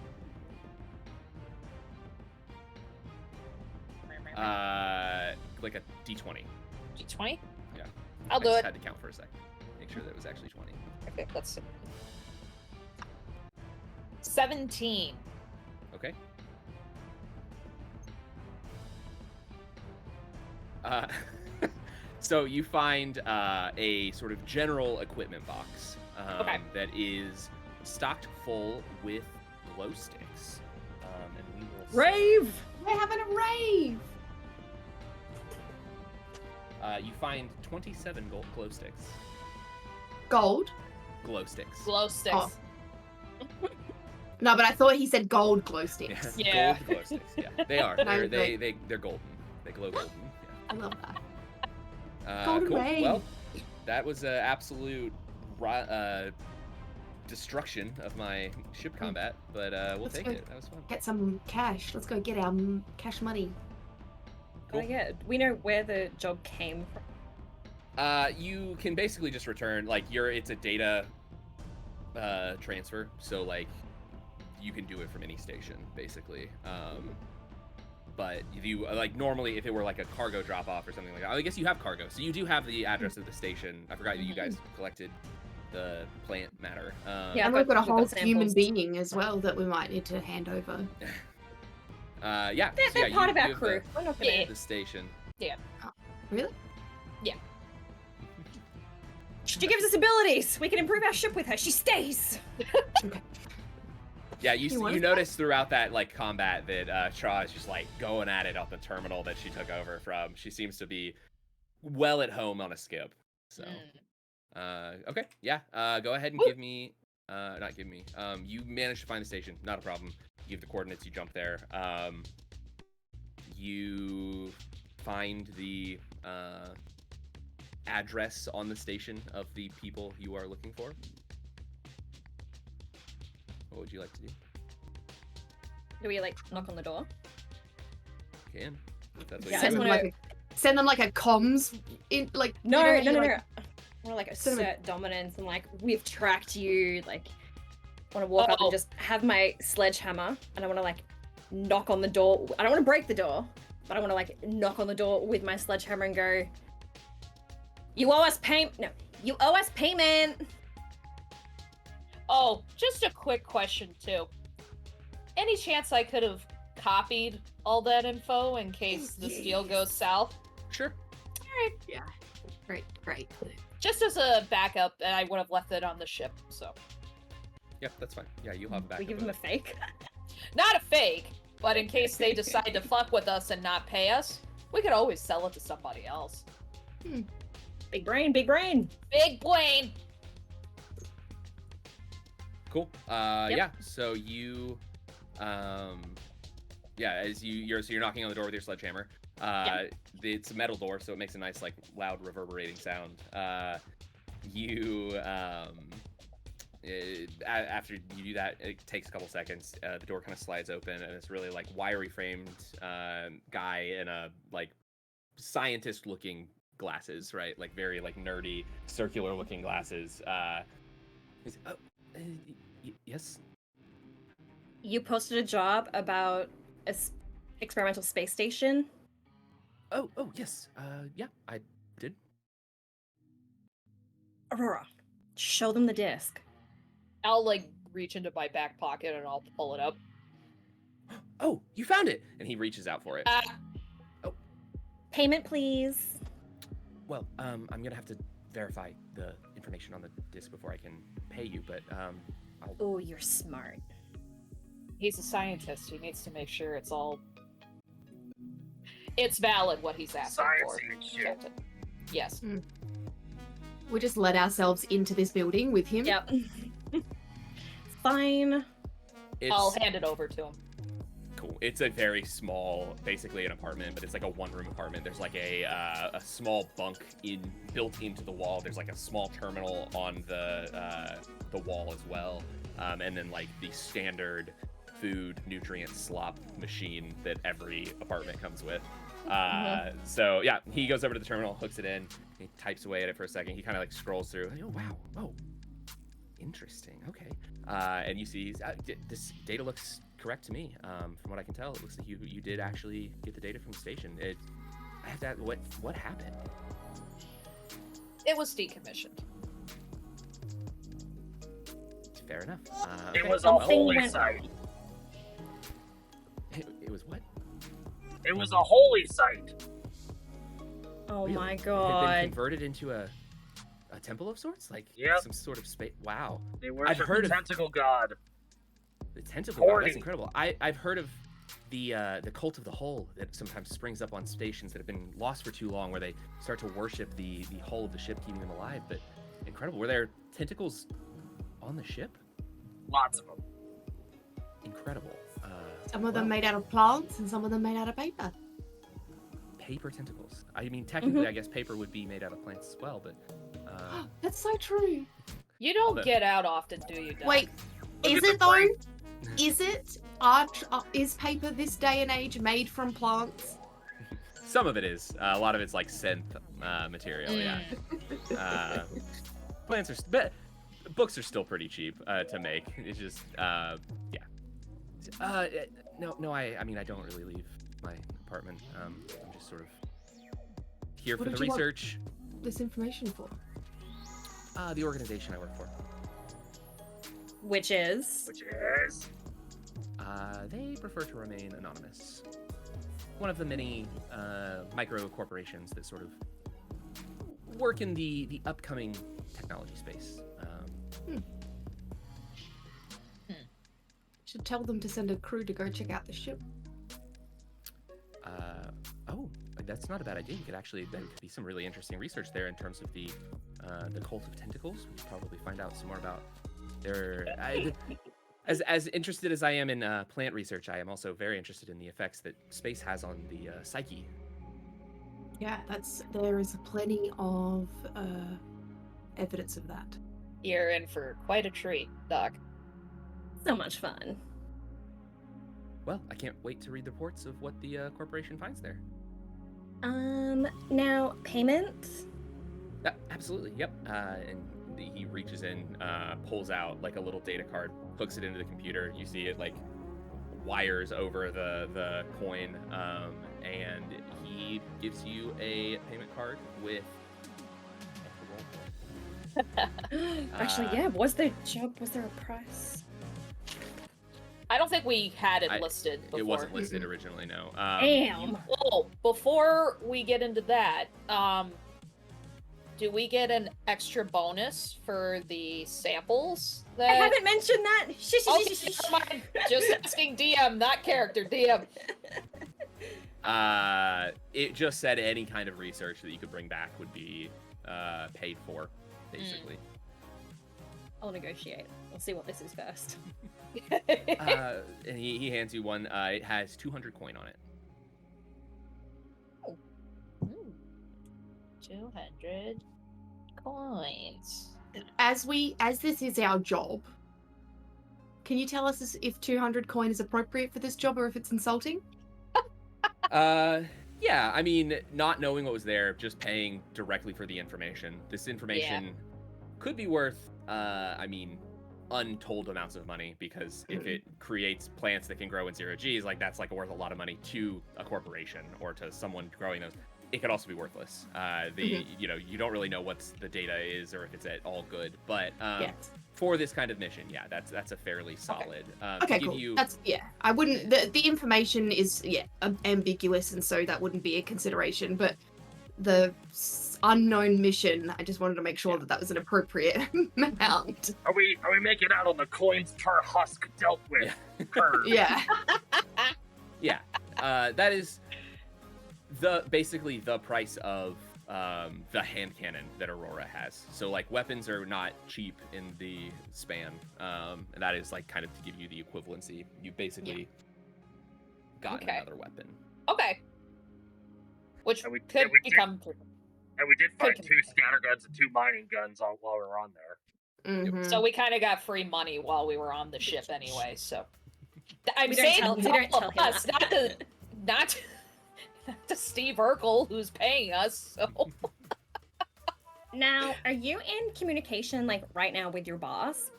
A: Like a D20.
F: D20?
A: Yeah.
F: I'll do
A: I just
F: it.
A: had to count for a sec. Make sure that it was actually 20.
F: Okay, let's see. 17.
A: Okay. Uh, so you find a sort of general equipment box
F: Okay.
A: that is stocked full with glow sticks. And we will say-
D: Rave!
B: We're having a rave.
A: You find 27 gold glow sticks.
B: Gold?
A: Glow sticks.
F: Glow sticks.
B: Oh. No, but I thought he said gold glow sticks.
F: Yeah.
A: Gold glow sticks. Yeah, they are.
B: No,
A: They're golden. They glow golden.
B: I love that.
A: Yeah.
B: Golden
A: Cool.
B: ray.
A: Well, that was an absolute destruction of my ship combat, but we'll
B: Let's
A: take
B: go.
A: it. That was fun.
B: Get some cash. Let's go get our cash money.
A: Cool.
D: Oh yeah, we know where the job came from.
A: You can basically just return it's a data transfer, so like you can do it from any station basically. But if you normally if it were like a cargo drop off or something like that, I guess you have cargo, so you do have the address of the station. I forgot that you guys collected the plant matter.
D: Yeah,
B: And we've got a
D: we've
B: whole
D: got
B: human
D: samples.
B: being as well that we might need to hand over.
A: Yeah.
D: They're,
A: so
D: they're
A: yeah,
D: part
A: you
D: of our
A: have
D: crew. We're not gonna.
A: The station.
B: Really?
D: She gives us abilities. We can improve our ship with her. She stays.
A: Yeah,
B: You
A: you
B: want us
A: notice throughout that combat that Shaw is just going at it on the terminal that she took over from. She seems to be well at home on a skip. So, okay, yeah. Go ahead and give me, not give me. You managed to find the station, not a problem. You give the coordinates, you jump there. You find the address on the station of the people you are looking for. What would you like to do?
D: Do we knock on the door?
A: Can. If that's what
D: Yeah,
A: you
D: I just
A: do.
D: wanna-
B: Send them like a comms in
D: No,
B: you know,
D: no,
B: like-
D: no. I want to
B: Cinnamon.
D: assert dominance and we've tracked you. Want to walk up
F: Oh.
D: and just have my sledgehammer and I want to knock on the door. I don't want to break the door, but I want to knock on the door with my sledgehammer and go. You owe us payment. No, you owe us payment.
F: Oh, just a quick question too. Any chance I could have copied all that info in case the deal goes south?
A: Sure.
B: Yeah. Great.
F: Just as a backup, and I would have left it on the ship, so.
A: Yeah, that's fine. Yeah, you'll have back.
D: We give them a fake.
F: Not a fake, but in case they decide to fuck with us and not pay us, we could always sell it to somebody else.
D: Big brain, big brain.
F: Big Blaine!
A: Cool.
D: Yep.
A: Yeah. So you, as you're knocking on the door with your sledgehammer. It's a metal door, so it makes a nice loud reverberating sound. After you do that, it takes a couple seconds. The door kind of slides open, and it's really wiry framed guy in a scientist looking glasses, right? Very nerdy circular looking glasses. He's, yes.
D: You posted a job about a experimental space station.
A: Oh yes. Yeah, I did.
D: Aurora, show them the disc.
F: I'll reach into my back pocket and I'll pull it up.
A: Oh, you found it! And he reaches out for it.
D: Payment, please.
A: Well, I'm gonna have to verify the information on the disc before I can pay you, but
D: Oh, you're smart.
F: He's a scientist. He needs to make sure it's valid what he's asking for.
E: Science and shit.
F: Captain. Yes.
B: We just let ourselves into this building with him.
D: Yep. Fine.
F: I'll hand it over to him.
A: Cool. It's a very small, basically an apartment, but it's a one-room apartment. There's a small bunk built into the wall. There's a small terminal on the wall as well, and then the standard food nutrient slop machine that every apartment comes with. So yeah, he goes over to the terminal, hooks it in, he types away at it for a second. He kind of scrolls through. Oh wow, oh, interesting. Okay, and you see this data looks correct to me. From what I can tell, it looks like you did actually get the data from the station. I have that. What happened?
F: It was decommissioned.
A: Fair enough.
E: It was a
D: Something
E: holy
D: went
E: site.
A: It was what?
E: It was a holy site.
D: Oh
A: Really?
D: my
A: It had
D: god.
A: been converted into a temple of sorts, like
E: Yep.
A: some sort of space. Wow,
E: They worship
A: heard
E: the
A: of-
E: tentacle god.
A: the tentacle god,
E: Horny.
A: that's incredible. I've heard of the cult of the hull that sometimes springs up on stations that have been lost for too long, where they start to worship the hull of the ship, keeping them alive. But incredible. Were there tentacles on the ship?
E: Lots of them.
A: Incredible.
B: Some of them
A: well,
B: made out of plants and some of them made out of paper.
A: paper tentacles. I mean, technically,
D: Mhm.
A: I guess paper would be made out of plants as well, but
B: That's so true.
F: You don't
A: the-
F: get out often, do you, Doc?
B: Wait,
E: Look
B: is
E: at the
B: it though?
E: brain.
B: Is it? Is paper this day and age made from plants?
A: some of it is. A lot of it's like synth material. Yeah. Plants are, but books are still pretty cheap to make. It's just, yeah. No. I mean, I don't really leave my apartment. I'm just sort of here
B: What
A: for the
B: did you want?
A: research.
B: This information for?
A: The organization I work for.
D: Which is?
E: Which is...
A: They prefer to remain anonymous. One of the many micro corporations that sort of work in the upcoming technology space.
B: Should tell them to send a crew to go check out the ship.
A: Oh, that's not a bad idea. There could be some really interesting research there in terms of the cult of tentacles. We could probably find out some more about their. As interested as I am in plant research, I am also very interested in the effects that space has on the psyche.
B: Yeah, there is plenty of evidence of that.
F: You're in for quite a treat, Doc.
D: So much fun.
A: Well, I can't wait to read the reports of what the corporation finds there.
D: Now, payment?
A: Absolutely, yep. And he reaches in, pulls out like a little data card, hooks it into the computer. You see it like wires over the coin, and he gives you a payment card with.
D: Actually, yeah. Was there a price?
F: I don't think we had it
A: I-
F: listed before.
A: It wasn't listed originally, no.
D: Damn.
F: Oh, before we get into that, do we get an extra bonus for the samples?
D: I haven't mentioned that.
F: Oh, never mind. Just asking DM, not character. DM.
A: It just said any kind of research that you could bring back would be paid for, basically.
D: I'll negotiate. We'll see what this is first.
A: And he hands you one. It has 200 coin on it.
F: 200 coins.
B: As this is our job, can you tell us if 200 coin is appropriate for this job or if it's insulting?
A: Yeah, I mean, not knowing what was there, just paying directly for the information. This information could be worth, I mean, untold amounts of money, because if it creates plants that can grow in 0Gs, like that's like worth a lot of money to a corporation or to someone growing those. It could also be worthless. You know, you don't really know what the data is or if it's at all good, but for this kind of mission, yeah, that's a fairly solid.
B: Okay,
A: to give
B: cool.
A: you,
B: I wouldn't. The information is ambiguous, and so that wouldn't be a consideration. But the unknown mission, I just wanted to make sure that was an appropriate amount.
E: Are we making out on the coins per husk dealt with curve?
B: Yeah.
A: yeah, that is basically the price of the hand cannon that Aurora has. So like weapons are not cheap in the span, and that is like kind of to give you the equivalency. You basically gotten another weapon.
F: Okay. Which
E: And we
F: could
E: did-
F: become.
E: And we did find
F: Could-
E: 2 scatter guns and 2 mining guns while we were on there.
B: Mhm.
F: So we kind of got free money while we were on the ship anyway. So I'm
D: We don't
F: saying
D: tell- we don't
F: all of
D: tell him
F: us,
D: that.
F: not to Steve Urkel, who's paying us. So
D: Now, are you in communication like right now with your boss?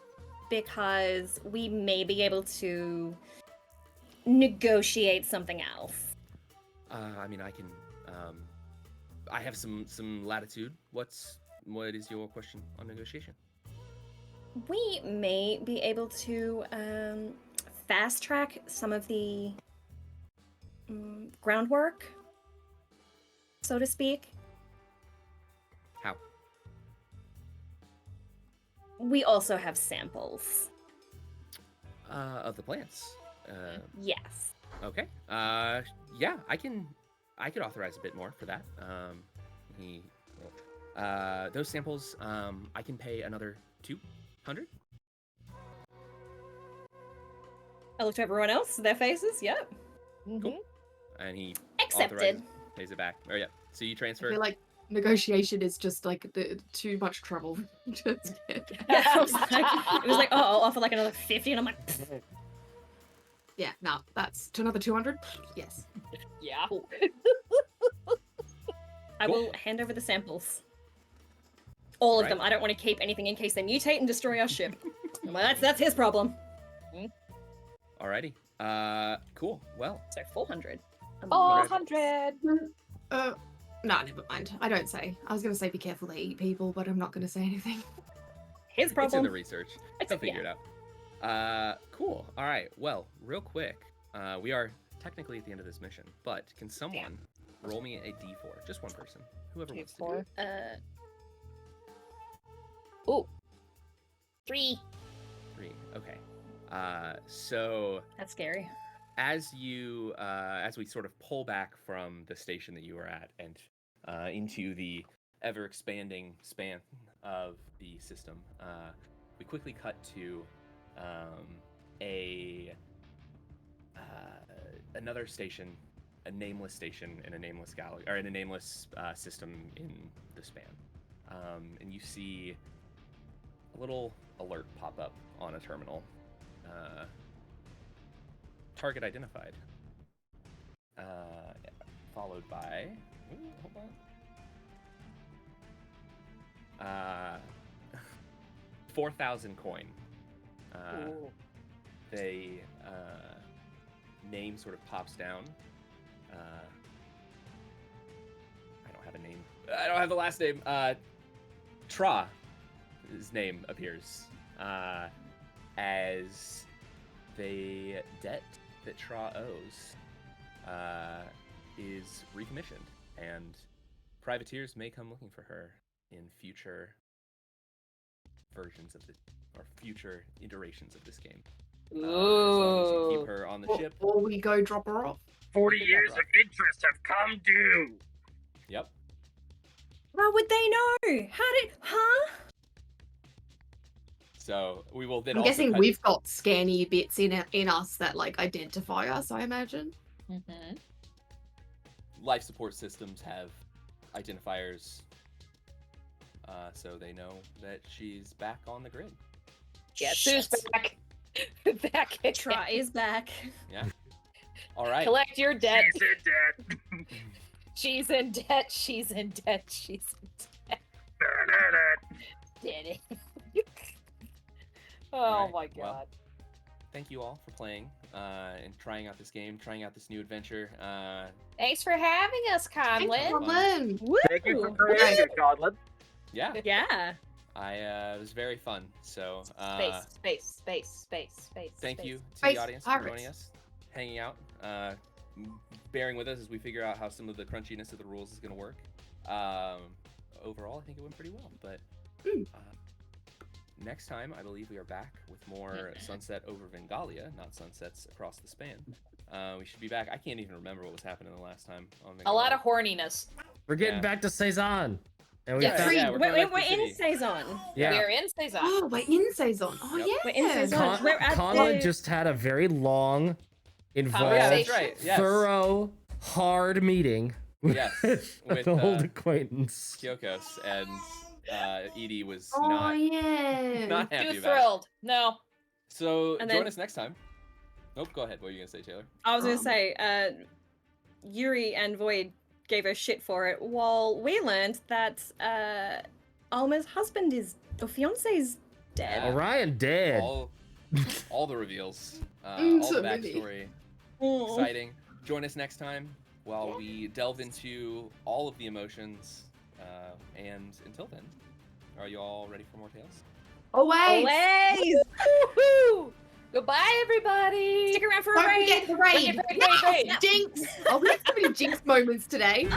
D: Because we may be able to negotiate something else.
A: I mean, I can. I have some latitude. What is your question on negotiation?
D: We may be able to fast track some of the groundwork, so to speak.
A: How?
D: We also have samples.
A: Of the plants.
D: Yes.
A: Okay. Yeah, I could authorize a bit more for that. Those samples, I can pay another 200.
D: I looked at everyone else, their faces. Yep.
A: Cool. And he
D: Accepted.
A: authorizes, pays it back. Oh yeah. So you
B: I
A: transfer.
B: feel like negotiation is just like too much trouble. Just-
D: Yeah, it was like, oh, I'll offer like another 50, and I'm like, pfft.
B: yeah, no, that's to another 200. Yes.
F: Yeah.
D: I will hand over the samples. All of them. I don't want to keep anything in case they mutate and destroy our ship. I'm like, that's his problem.
A: Alrighty. Cool. Well,
D: So 400.
F: 400.
B: No, never mind. I don't say. I was gonna say be careful they eat people, but I'm not gonna say anything.
D: His
A: it's in
D: problem.
A: the research. They'll figure it out. Cool. All right. Well, real quick, we are technically at the end of this mission, but can someone roll me a d4? Just one person. Whoever wants to do it.
F: Ooh. 3.
A: 3. Okay. So
D: That's scary.
A: as we sort of pull back from the station that you were at and into the ever expanding span of the system, we quickly cut to another station, a nameless station in a nameless galaxy, or in a nameless system in the span, and you see a little alert pop up on a terminal. Target identified. Followed by. Ooh, hold on. 4,000 coin. They name sort of pops down. I don't have a name. I don't have the last name. Tra. His name appears as the debt that Tra owes is recommissioned, and privateers may come looking for her in future versions of future iterations of this game. As long as you keep her on the ship.
B: Or we go drop her off.
E: 40 years of interest have come due.
A: Yep.
D: How would they know? Huh?
A: So we will then
B: I'm
A: also
B: guessing
A: cut-
B: we've got scanny bits in us that like identify us. I imagine.
A: life support systems have identifiers, so they know that she's back on the grid.
F: Yes, who's back? Back again.
D: Try is back.
A: Yeah. All right.
F: Collect your debt.
E: She's in debt.
F: She's in debt. She's in debt. She's in debt. Did it. Oh
A: Alright,
F: my god.
A: well, thank you all for playing and trying out this game, trying out this new adventure.
F: Thanks for having us, Conlin.
B: Conlin.
E: Thank you for creating it, Godlin.
A: Yeah,
D: Yeah.
A: it was very fun. So
F: Space.
A: thank you to
B: Space
A: the audience for
B: pirates.
A: joining us, hanging out, bearing with us as we figure out how some of the crunchiness of the rules is going to work. Overall, I think it went pretty well. But next time, I believe we are back with more Sunset over Vengalia, not sunsets across the span. We should be back. I can't even remember what was happening the last time on Vengalia.
F: A lot of horniness.
C: We're getting
A: Yeah.
C: back to Saison. And we
F: Yeah,
C: found-
A: yeah,
D: We're,
A: going back to the
D: in
A: city.
D: Saison.
C: yeah.
F: We're in Cesar.
B: Oh, we're in Saison. Oh
A: Yep.
B: yeah.
D: We're in Saison.
C: Con-
D: We're at
C: Conlon
D: the-
C: just had a very long, involved,
A: Yeah, that's right. Yes.
C: thorough, hard meeting
A: Yes,
C: with
A: with,
C: an old
A: uh,
C: acquaintance.
A: Kyokos, and Edie was
B: Oh
A: not
B: yeah.
A: happy
F: Too
A: about it.
F: thrilled. No.
A: So
D: And
A: join
D: then-
A: us next time. Nope, go ahead. What were you gonna say, Taylor?
D: I was gonna say, Yuri and Void gave us shit for it, while we learned that Alma's husband or fiance is dead.
A: Yeah.
C: Orion dead.
A: All the reveals, all
B: So
A: the
B: many.
A: backstory,
D: Mm.
A: exciting. Join us next time while we delve into all of the emotions. And until then, are you all ready for more tales?
B: Always.
D: Always!
F: Woohoo! Goodbye, everybody.
D: Stick around for a
B: Don't
D: raid!
B: forget the raid.
F: Raid.
B: Jinx. Oh, we had so many Jinx moments today.